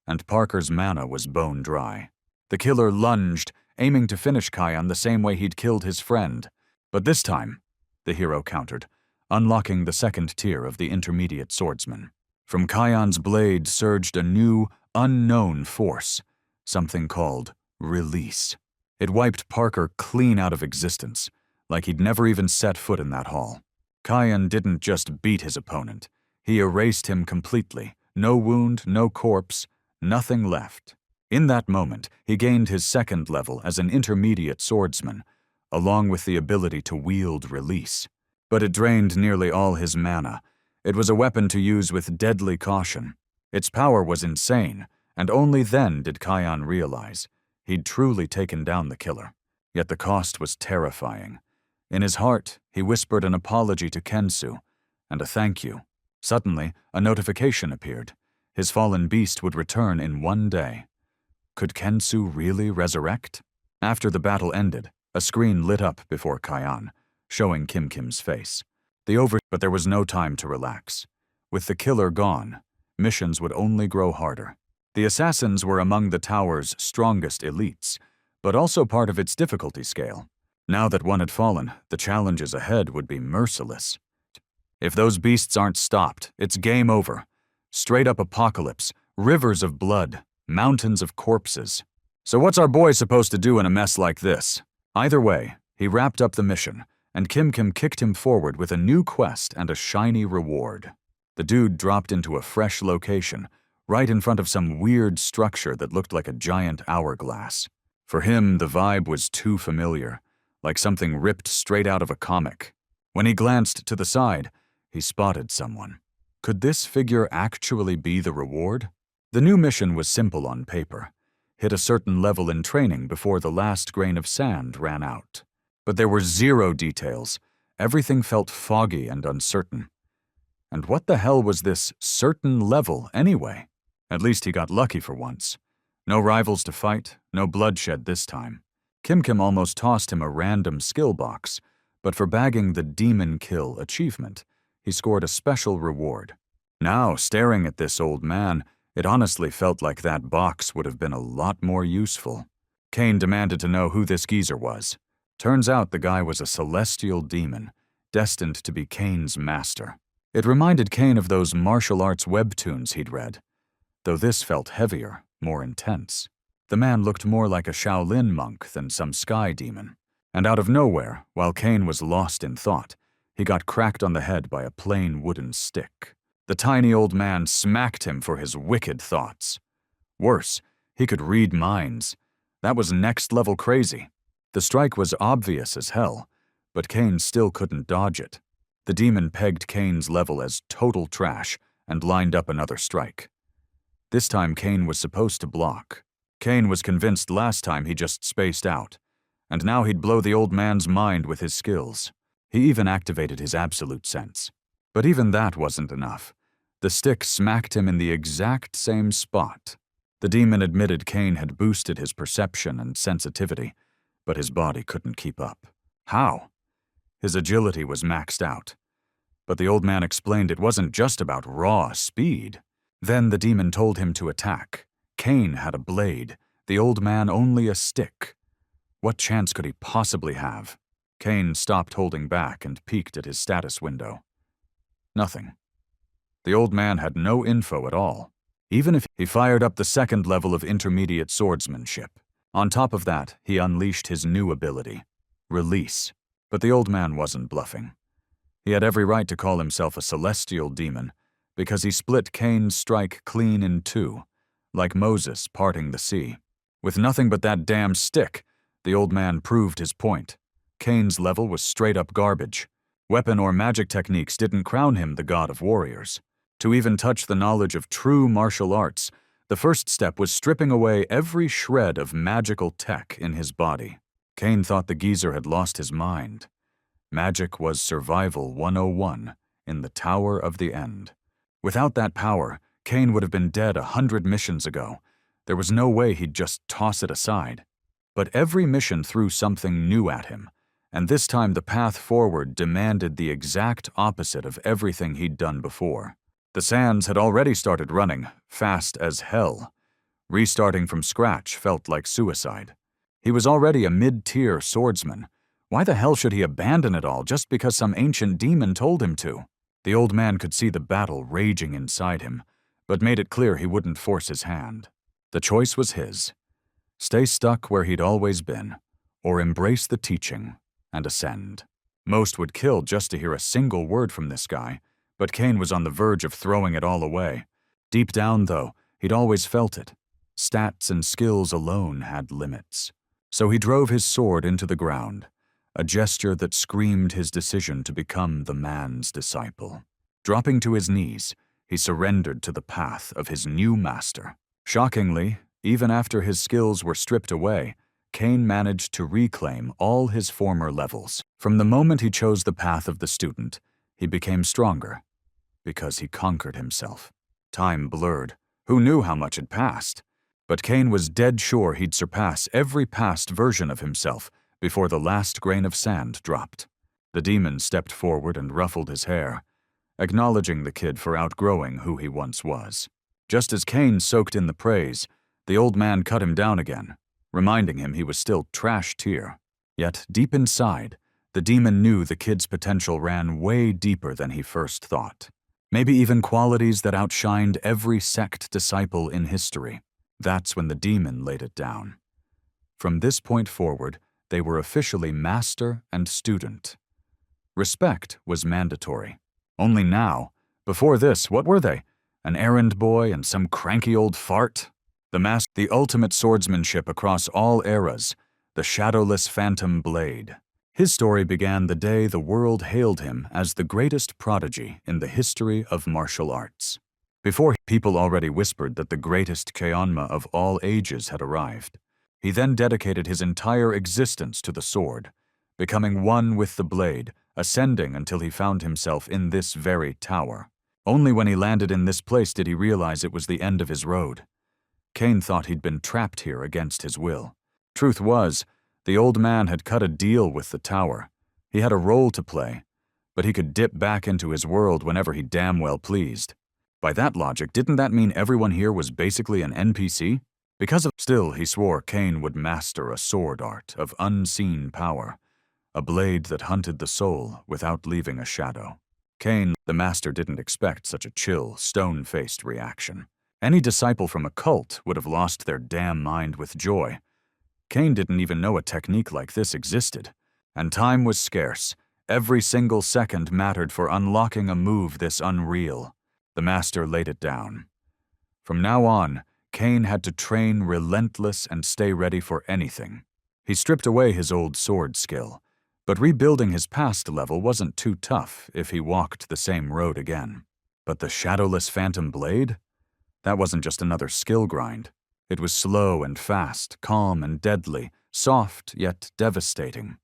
and Parker's mana was bone dry. The killer lunged, aiming to finish Kyan the same way he'd killed his friend. But this time, the hero countered, unlocking the second tier of the intermediate swordsman. From Kyan's blade surged a new, unknown force, something called release. It wiped Parker clean out of existence, like he'd never even set foot in that hall. Kyan didn't just beat his opponent, he erased him completely. No wound, no corpse, nothing left. In that moment, he gained his second level as an intermediate swordsman, along with the ability to wield release. But it drained nearly all his mana. It was a weapon to use with deadly caution. Its power was insane, and only then did Kyan realize he'd truly taken down the killer. Yet the cost was terrifying. In his heart, he whispered an apology to Kensu, and a thank you. Suddenly, a notification appeared. His fallen beast would return in one day. Could Kensu really resurrect? After the battle ended, a screen lit up before Kyan, showing Kim's face. But there was no time to relax. With the killer gone, missions would only grow harder. The assassins were among the tower's strongest elites, but also part of its difficulty scale. Now that one had fallen, the challenges ahead would be merciless. If those beasts aren't stopped, it's game over. Straight up apocalypse, rivers of blood, mountains of corpses. So what's our boy supposed to do in a mess like this? Either way, he wrapped up the mission, and Kim kicked him forward with a new quest and a shiny reward. The dude dropped into a fresh location, right in front of some weird structure that looked like a giant hourglass. For him, the vibe was too familiar, like something ripped straight out of a comic. When he glanced to the side, he spotted someone. Could this figure actually be the reward? The new mission was simple on paper. Hit a certain level in training before the last grain of sand ran out. But there were zero details. Everything felt foggy and uncertain. And what the hell was this certain level anyway? At least he got lucky for once. No rivals to fight, no bloodshed this time. Kim Kim almost tossed him a random skill box, but for bagging the Demon Kill achievement, he scored a special reward. Now, staring at this old man, it honestly felt like that box would have been a lot more useful. Kane demanded to know who this geezer was. Turns out the guy was a celestial demon, destined to be Kane's master. It reminded Kane of those martial arts webtoons he'd read, though this felt heavier, more intense. The man looked more like a Shaolin monk than some sky demon. And out of nowhere, while Kane was lost in thought, he got cracked on the head by a plain wooden stick. The tiny old man smacked him for his wicked thoughts. Worse, he could read minds. That was next-level crazy. The strike was obvious as hell, but Kane still couldn't dodge it. The demon pegged Kane's level as total trash and lined up another strike. This time Kane was supposed to block. Kane was convinced last time he just spaced out, and now he'd blow the old man's mind with his skills. He even activated his absolute sense. But even that wasn't enough. The stick smacked him in the exact same spot. The demon admitted Kane had boosted his perception and sensitivity, but his body couldn't keep up. How? His agility was maxed out. But the old man explained it wasn't just about raw speed. Then the demon told him to attack. Kane had a blade, the old man only a stick. What chance could he possibly have? Kane stopped holding back and peeked at his status window. Nothing. The old man had no info at all, even if he fired up the second level of intermediate swordsmanship. On top of that, he unleashed his new ability, Release. But the old man wasn't bluffing. He had every right to call himself a celestial demon, because he split Kane's strike clean in two, like Moses parting the sea. With nothing but that damn stick, the old man proved his point. Kane's level was straight-up garbage. Weapon or magic techniques didn't crown him the god of warriors. To even touch the knowledge of true martial arts, the first step was stripping away every shred of magical tech in his body. Kane thought the geezer had lost his mind. Magic was Survival 101 in the Tower of the End. Without that power, Kane would have been dead 100 missions ago. There was no way he'd just toss it aside. But every mission threw something new at him, and this time the path forward demanded the exact opposite of everything he'd done before. The sands had already started running, fast as hell. Restarting from scratch felt like suicide. He was already a mid-tier swordsman. Why the hell should he abandon it all just because some ancient demon told him to? The old man could see the battle raging inside him, but made it clear he wouldn't force his hand. The choice was his. Stay stuck where he'd always been, or embrace the teaching and ascend. Most would kill just to hear a single word from this guy, but Kane was on the verge of throwing it all away. Deep down, though, he'd always felt it. Stats and skills alone had limits. So he drove his sword into the ground, a gesture that screamed his decision to become the man's disciple. Dropping to his knees, he surrendered to the path of his new master. Shockingly, even after his skills were stripped away, Kane managed to reclaim all his former levels. From the moment he chose the path of the student, he became stronger, because he conquered himself. Time blurred. Who knew how much had passed? But Kane was dead sure he'd surpass every past version of himself before the last grain of sand dropped. The demon stepped forward and ruffled his hair, acknowledging the kid for outgrowing who he once was. Just as Kane soaked in the praise, the old man cut him down again, reminding him he was still trash tier. Yet, deep inside, the demon knew the kid's potential ran way deeper than he first thought. Maybe even qualities that outshined every sect disciple in history. That's when the demon laid it down. From this point forward, they were officially master and student. Respect was mandatory. Only now. Before this, what were they? An errand boy and some cranky old fart? The ultimate swordsmanship across all eras, the shadowless phantom blade. His story began the day the world hailed him as the greatest prodigy in the history of martial arts. Before people already whispered that the greatest Kyeonma of all ages had arrived. He then dedicated his entire existence to the sword, becoming one with the blade, ascending until he found himself in this very tower. Only when he landed in this place did he realize it was the end of his road. Cain thought he'd been trapped here against his will. Truth was, the old man had cut a deal with the tower. He had a role to play, but he could dip back into his world whenever he damn well pleased. By that logic, didn't that mean everyone here was basically an NPC? Still, he swore Cain would master a sword art of unseen power, a blade that hunted the soul without leaving a shadow. Cain, the master, didn't expect such a chill, stone-faced reaction. Any disciple from a cult would have lost their damn mind with joy. Cain didn't even know a technique like this existed, and time was scarce. Every single second mattered for unlocking a move this unreal. The master laid it down. From now on, Cain had to train relentless and stay ready for anything. He stripped away his old sword skill, but rebuilding his past level wasn't too tough if he walked the same road again. But the shadowless phantom blade? That wasn't just another skill grind. It was slow and fast, calm and deadly, soft yet devastating.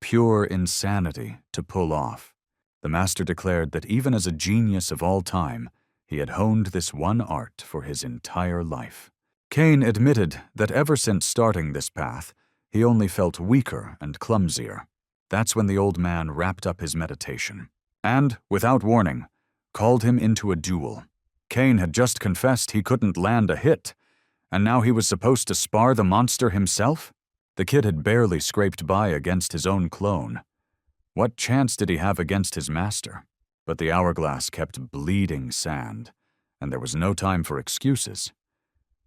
Pure insanity to pull off. The master declared that even as a genius of all time, he had honed this one art for his entire life. Cain admitted that ever since starting this path, he only felt weaker and clumsier. That's when the old man wrapped up his meditation and, without warning, called him into a duel. Cain had just confessed he couldn't land a hit, and now he was supposed to spar the monster himself? The kid had barely scraped by against his own clone. What chance did he have against his master? But the hourglass kept bleeding sand, and there was no time for excuses.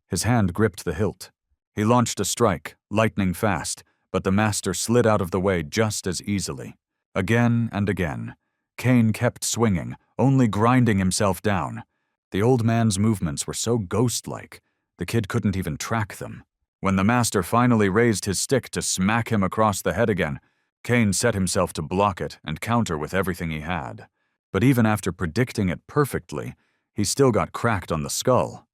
His hand gripped the hilt. He launched a strike, lightning fast, but the master slid out of the way just as easily. Again and again, Cain kept swinging, only grinding himself down. The old man's movements were so ghost-like, the kid couldn't even track them. When the master finally raised his stick to smack him across the head again, Cain set himself to block it and counter with everything he had. But even after predicting it perfectly, he still got cracked on the skull.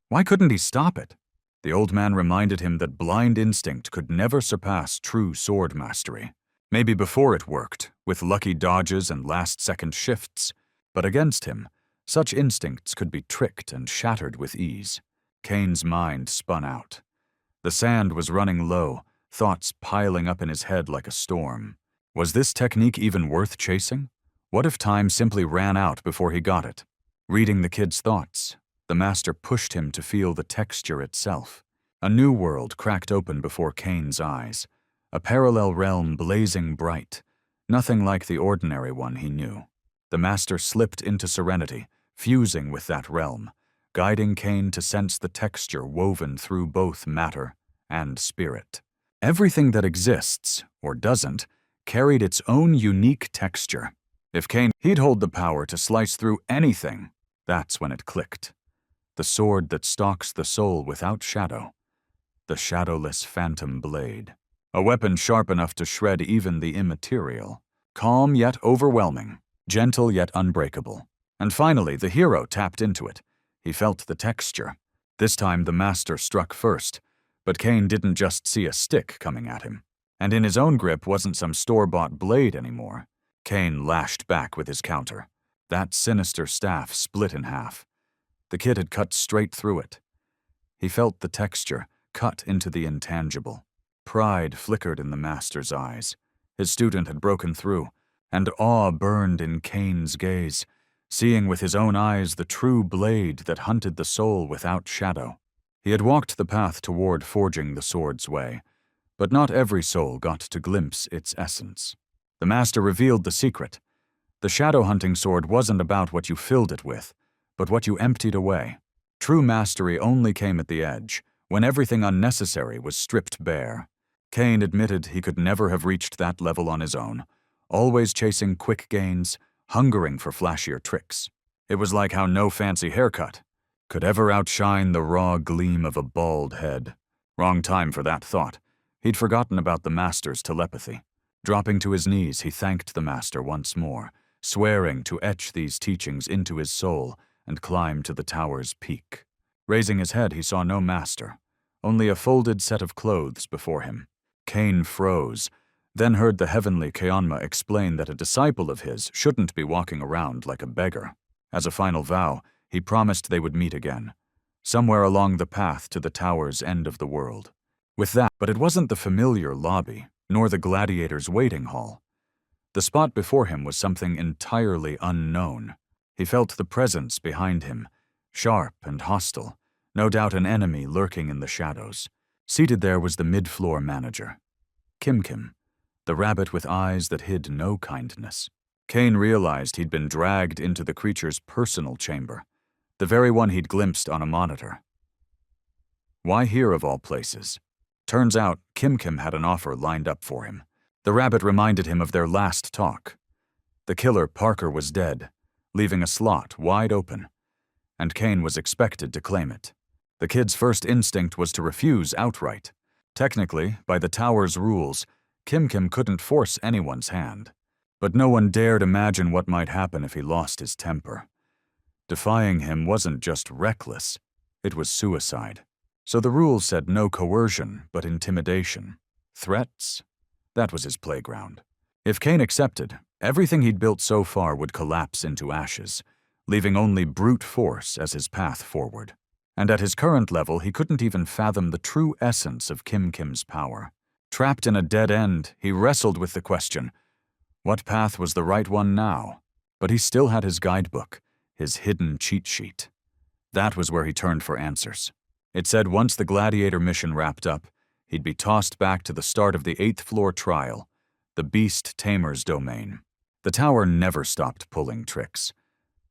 Why couldn't he stop it? The old man reminded him that blind instinct could never surpass true sword mastery. Maybe before it worked, with lucky dodges and last-second shifts, but against him, such instincts could be tricked and shattered with ease. Cain's mind spun out. The sand was running low, thoughts piling up in his head like a storm. Was this technique even worth chasing? What if time simply ran out before he got it? Reading the kid's thoughts, the master pushed him to feel the texture itself. A new world cracked open before Cain's eyes, a parallel realm blazing bright, nothing like the ordinary one he knew. The master slipped into serenity, fusing with that realm, guiding Cain to sense the texture woven through both matter and spirit. Everything that exists, or doesn't, carried its own unique texture. If Cain, he'd hold the power to slice through anything. That's when it clicked. The sword that stalks the soul without shadow. The shadowless phantom blade. A weapon sharp enough to shred even the immaterial. Calm yet overwhelming. Gentle yet unbreakable. And finally, the hero tapped into it. He felt the texture. This time the master struck first, but Cain didn't just see a stick coming at him. And in his own grip wasn't some store-bought blade anymore. Cain lashed back with his counter. That sinister staff split in half. The kid had cut straight through it. He felt the texture, cut into the intangible. Pride flickered in the master's eyes. His student had broken through, and awe burned in Cain's gaze, seeing with his own eyes the true blade that hunted the soul without shadow. He had walked the path toward forging the sword's way, but not every soul got to glimpse its essence. The master revealed the secret. The shadow-hunting sword wasn't about what you filled it with, but what you emptied away. True mastery only came at the edge, when everything unnecessary was stripped bare. Cain admitted he could never have reached that level on his own, always chasing quick gains, hungering for flashier tricks. It was like how no fancy haircut could ever outshine the raw gleam of a bald head. Wrong time for that thought. He'd forgotten about the master's telepathy. Dropping to his knees, he thanked the master once more, swearing to etch these teachings into his soul and climb to the tower's peak. Raising his head, he saw no master, only a folded set of clothes before him. Cain froze, then heard the heavenly Kyanma explain that a disciple of his shouldn't be walking around like a beggar. As a final vow, he promised they would meet again, somewhere along the path to the tower's end of the world. With that, but it wasn't the familiar lobby, nor the gladiator's waiting hall. The spot before him was something entirely unknown. He felt the presence behind him, sharp and hostile, no doubt an enemy lurking in the shadows. Seated there was the mid-floor manager, Kim, the rabbit with eyes that hid no kindness. Cain realized he'd been dragged into the creature's personal chamber, the very one he'd glimpsed on a monitor. Why here of all places? Turns out Kim had an offer lined up for him. The rabbit reminded him of their last talk. The killer, Parker, was dead, leaving a slot wide open, and Cain was expected to claim it. The kid's first instinct was to refuse outright. Technically, by the tower's rules, Kim couldn't force anyone's hand, but no one dared imagine what might happen if he lost his temper. Defying him wasn't just reckless, it was suicide. So the rules said no coercion, but intimidation. Threats? That was his playground. If Cain accepted, everything he'd built so far would collapse into ashes, leaving only brute force as his path forward. And at his current level, he couldn't even fathom the true essence of Kim's power. Trapped in a dead end, he wrestled with the question, what path was the right one now? But he still had his guidebook, his hidden cheat sheet. That was where he turned for answers. It said once the gladiator mission wrapped up, he'd be tossed back to the start of the 8th floor trial, the Beast Tamer's domain. The tower never stopped pulling tricks.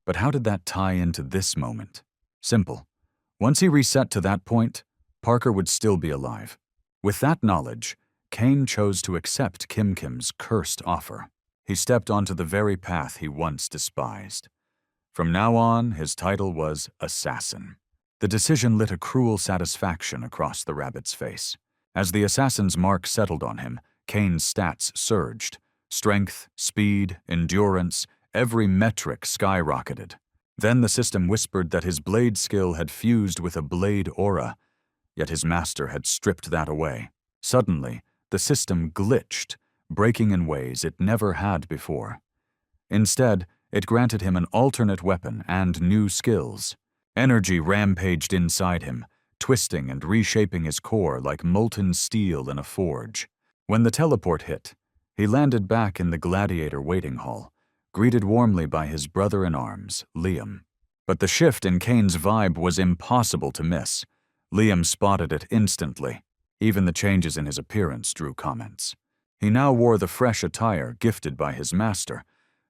But how did that tie into this moment? Simple. Once he reset to that point, Parker would still be alive. With that knowledge, Cain chose to accept Kim's cursed offer. He stepped onto the very path he once despised. From now on, his title was Assassin. The decision lit a cruel satisfaction across the rabbit's face. As the assassin's mark settled on him, Cain's stats surged. Strength, speed, endurance, every metric skyrocketed. Then the system whispered that his blade skill had fused with a blade aura, yet his master had stripped that away. Suddenly, the system glitched, breaking in ways it never had before. Instead, it granted him an alternate weapon and new skills. Energy rampaged inside him, twisting and reshaping his core like molten steel in a forge. When the teleport hit, he landed back in the gladiator waiting hall, greeted warmly by his brother-in-arms, Liam. But the shift in Cain's vibe was impossible to miss. Liam spotted it instantly. Even the changes in his appearance drew comments. He now wore the fresh attire gifted by his master,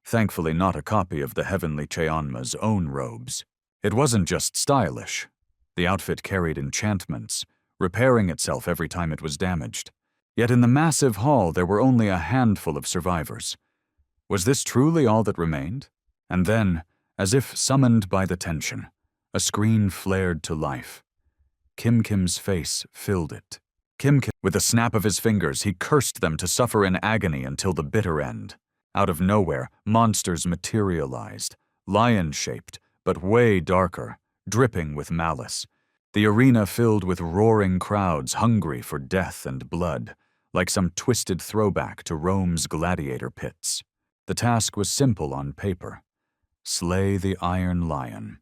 thankfully not a copy of the heavenly Cheonma's own robes. It wasn't just stylish. The outfit carried enchantments, repairing itself every time it was damaged. Yet in the massive hall there were only a handful of survivors. Was this truly all that remained? And then, as if summoned by the tension, a screen flared to life. Kim's face filled it. With a snap of his fingers, he cursed them to suffer in agony until the bitter end. Out of nowhere, monsters materialized, lion-shaped, but way darker, dripping with malice. The arena filled with roaring crowds hungry for death and blood, like some twisted throwback to Rome's gladiator pits. The task was simple on paper. Slay the Iron Lion.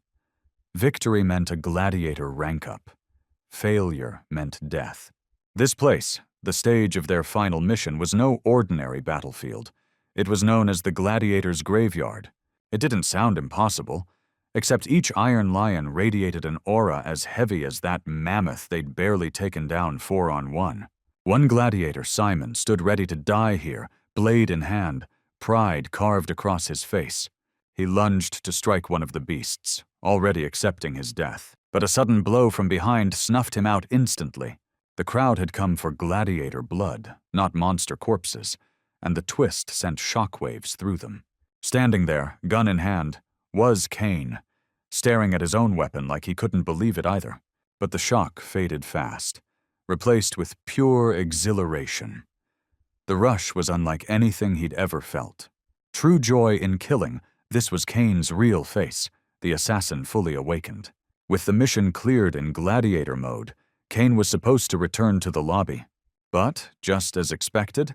Victory meant a gladiator rank-up. Failure meant death. This place, the stage of their final mission, was no ordinary battlefield. It was known as the Gladiator's Graveyard. It didn't sound impossible, except each Iron Lion radiated an aura as heavy as that mammoth they'd barely taken down 4-on-1. One gladiator, Simon, stood ready to die here, blade in hand, pride carved across his face. He lunged to strike one of the beasts, already accepting his death. But a sudden blow from behind snuffed him out instantly. The crowd had come for gladiator blood, not monster corpses, and the twist sent shockwaves through them. Standing there, gun in hand, was Kane, staring at his own weapon like he couldn't believe it either. But the shock faded fast, replaced with pure exhilaration. The rush was unlike anything he'd ever felt. True joy in killing, this was Kane's real face, the assassin fully awakened. With the mission cleared in gladiator mode, Kane was supposed to return to the lobby. But, just as expected,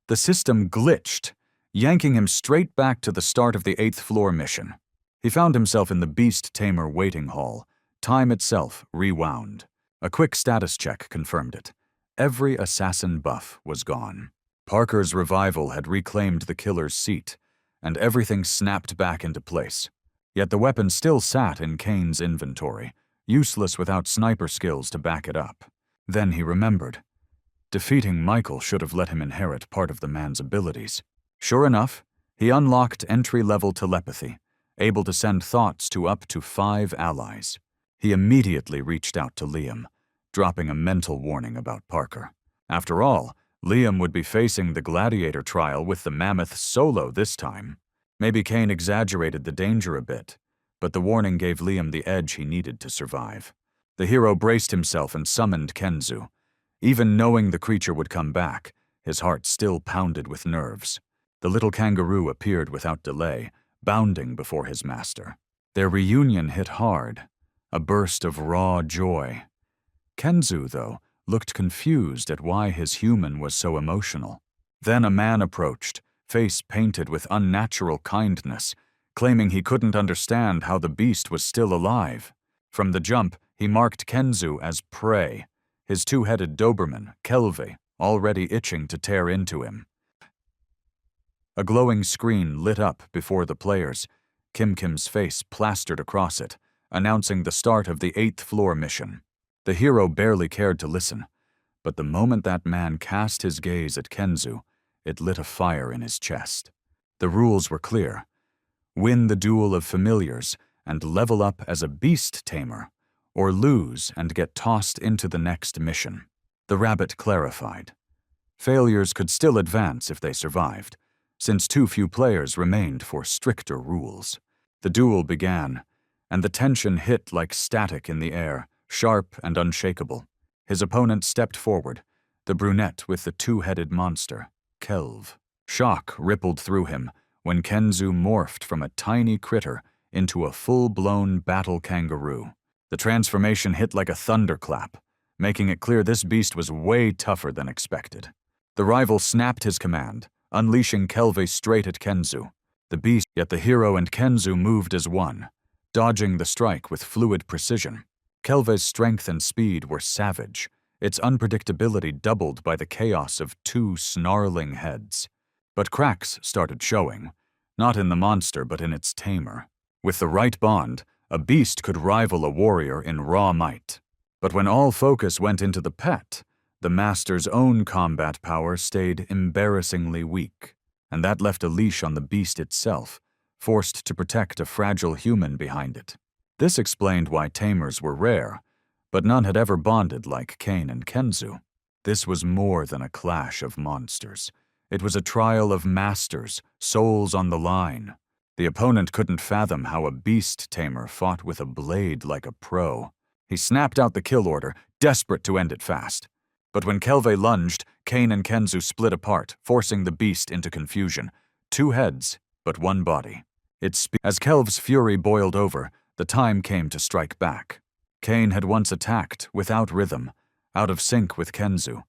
the system glitched, yanking him straight back to the start of the 8th floor mission. He found himself in the Beast Tamer waiting hall, time itself rewound. A quick status check confirmed it. Every assassin buff was gone. Parker's revival had reclaimed the killer's seat, and everything snapped back into place. Yet the weapon still sat in Kane's inventory, useless without sniper skills to back it up. Then he remembered. Defeating Michael should have let him inherit part of the man's abilities. Sure enough, he unlocked entry-level telepathy, able to send thoughts to up to 5 allies. He immediately reached out to Liam, dropping a mental warning about Parker. After all, Liam would be facing the gladiator trial with the mammoth solo this time. Maybe Kane exaggerated the danger a bit, but the warning gave Liam the edge he needed to survive. The hero braced himself and summoned Kenzu. Even knowing the creature would come back, his heart still pounded with nerves. The little kangaroo appeared without delay, bounding before his master. Their reunion hit hard, a burst of raw joy. Kenzu, though, looked confused at why his human was so emotional. Then a man approached, face painted with unnatural kindness, claiming he couldn't understand how the beast was still alive. From the jump, he marked Kenzu as prey, his 2-headed Doberman, Kelve, already itching to tear into him. A glowing screen lit up before the players, Kim's face plastered across it, announcing the start of the 8th floor mission. The hero barely cared to listen, but the moment that man cast his gaze at Kenzu, it lit a fire in his chest. The rules were clear. Win the duel of familiars and level up as a beast tamer, or lose and get tossed into the next mission. The rabbit clarified. Failures could still advance if they survived, since too few players remained for stricter rules. The duel began, and the tension hit like static in the air, sharp and unshakable. His opponent stepped forward, the brunette with the 2-headed monster, Kelve. Shock rippled through him when Kenzu morphed from a tiny critter into a full-blown battle kangaroo. The transformation hit like a thunderclap, making it clear this beast was way tougher than expected. The rival snapped his command, unleashing Kelve straight at Kenzu. Yet the hero and Kenzu moved as one, dodging the strike with fluid precision. Kelve's strength and speed were savage, its unpredictability doubled by the chaos of 2 snarling heads. But cracks started showing, not in the monster but in its tamer. With the right bond, a beast could rival a warrior in raw might. But when all focus went into the pet, the master's own combat power stayed embarrassingly weak, and that left a leash on the beast itself, forced to protect a fragile human behind it. This explained why tamers were rare, but none had ever bonded like Kane and Kenzu. This was more than a clash of monsters. It was a trial of masters, souls on the line. The opponent couldn't fathom how a beast tamer fought with a blade like a pro. He snapped out the kill order, desperate to end it fast. But when Kelve lunged, Kane and Kenzu split apart, forcing the beast into confusion. 2 heads, but 1 body. As Kelve's fury boiled over, the time came to strike back. Kane had once attacked, without rhythm, out of sync with Kenzu,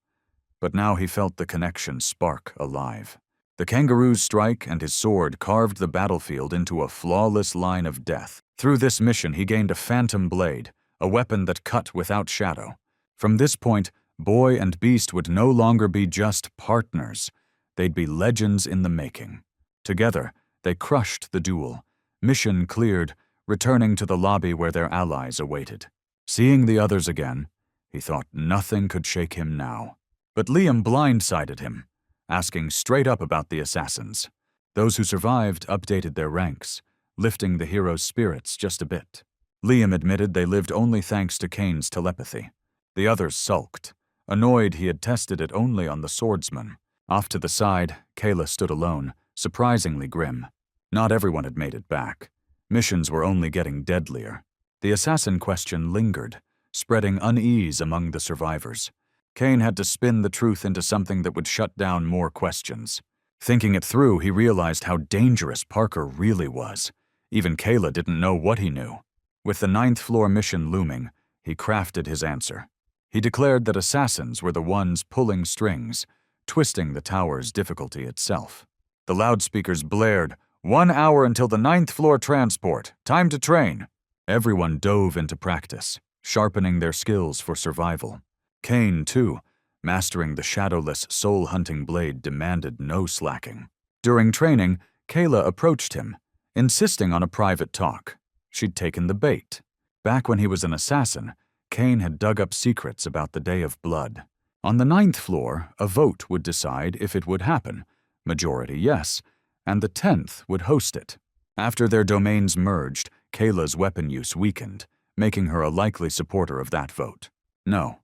but now he felt the connection spark alive. The kangaroo's strike and his sword carved the battlefield into a flawless line of death. Through this mission he gained a phantom blade, a weapon that cut without shadow. From this point, boy and beast would no longer be just partners, they'd be legends in the making. Together, they crushed the duel. Mission cleared, returning to the lobby where their allies awaited. Seeing the others again, he thought nothing could shake him now. But Liam blindsided him, asking straight up about the assassins. Those who survived updated their ranks, lifting the hero's spirits just a bit. Liam admitted they lived only thanks to Kane's telepathy. The others sulked, annoyed he had tested it only on the swordsman. Off to the side, Kayla stood alone, surprisingly grim. Not everyone had made it back. Missions were only getting deadlier. The assassin question lingered, spreading unease among the survivors. Kane had to spin the truth into something that would shut down more questions. Thinking it through, he realized how dangerous Parker really was. Even Kayla didn't know what he knew. With the 9th floor mission looming, he crafted his answer. He declared that assassins were the ones pulling strings, twisting the tower's difficulty itself. The loudspeakers blared, "1 hour until the 9th floor transport. Time to train." Everyone dove into practice, sharpening their skills for survival. Kane, too, mastering the shadowless soul-hunting blade, demanded no slacking. During training, Kayla approached him, insisting on a private talk. She'd taken the bait. Back when he was an assassin, Kane had dug up secrets about the Day of Blood. On the 9th floor, a vote would decide if it would happen. Majority yes, and the 10th would host it. After their domains merged, Kayla's weapon use weakened, making her a likely supporter of that vote. No.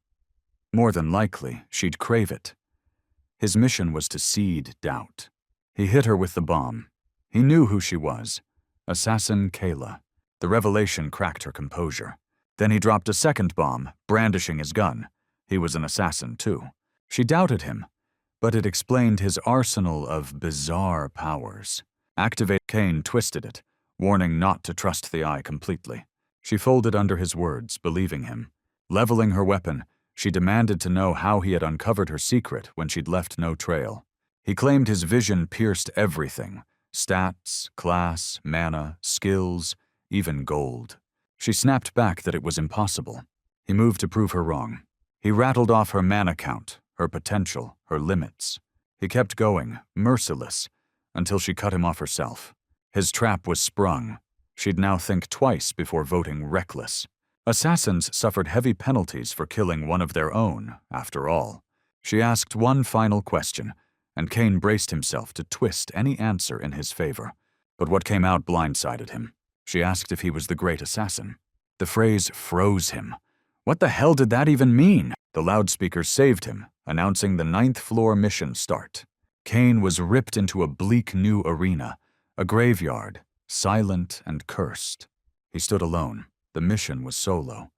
More than likely, she'd crave it. His mission was to seed doubt. He hit her with the bomb. He knew who she was. Assassin Kayla. The revelation cracked her composure. Then he dropped a second bomb, brandishing his gun. He was an assassin, too. She doubted him, but it explained his arsenal of bizarre powers. Kane twisted it, warning not to trust the eye completely. She folded under his words, believing him. Leveling her weapon, she demanded to know how he had uncovered her secret when she'd left no trail. He claimed his vision pierced everything: stats, class, mana, skills, even gold. She snapped back that it was impossible. He moved to prove her wrong. He rattled off her mana count, her potential, her limits. He kept going, merciless, until she cut him off herself. His trap was sprung. She'd now think twice before voting reckless. Assassins suffered heavy penalties for killing one of their own, after all. She asked one final question, and Kane braced himself to twist any answer in his favor. But what came out blindsided him. She asked if he was the great assassin. The phrase froze him. What the hell did that even mean? The loudspeaker saved him, announcing the 9th floor mission start. Kane was ripped into a bleak new arena, a graveyard, silent and cursed. He stood alone. The mission was solo.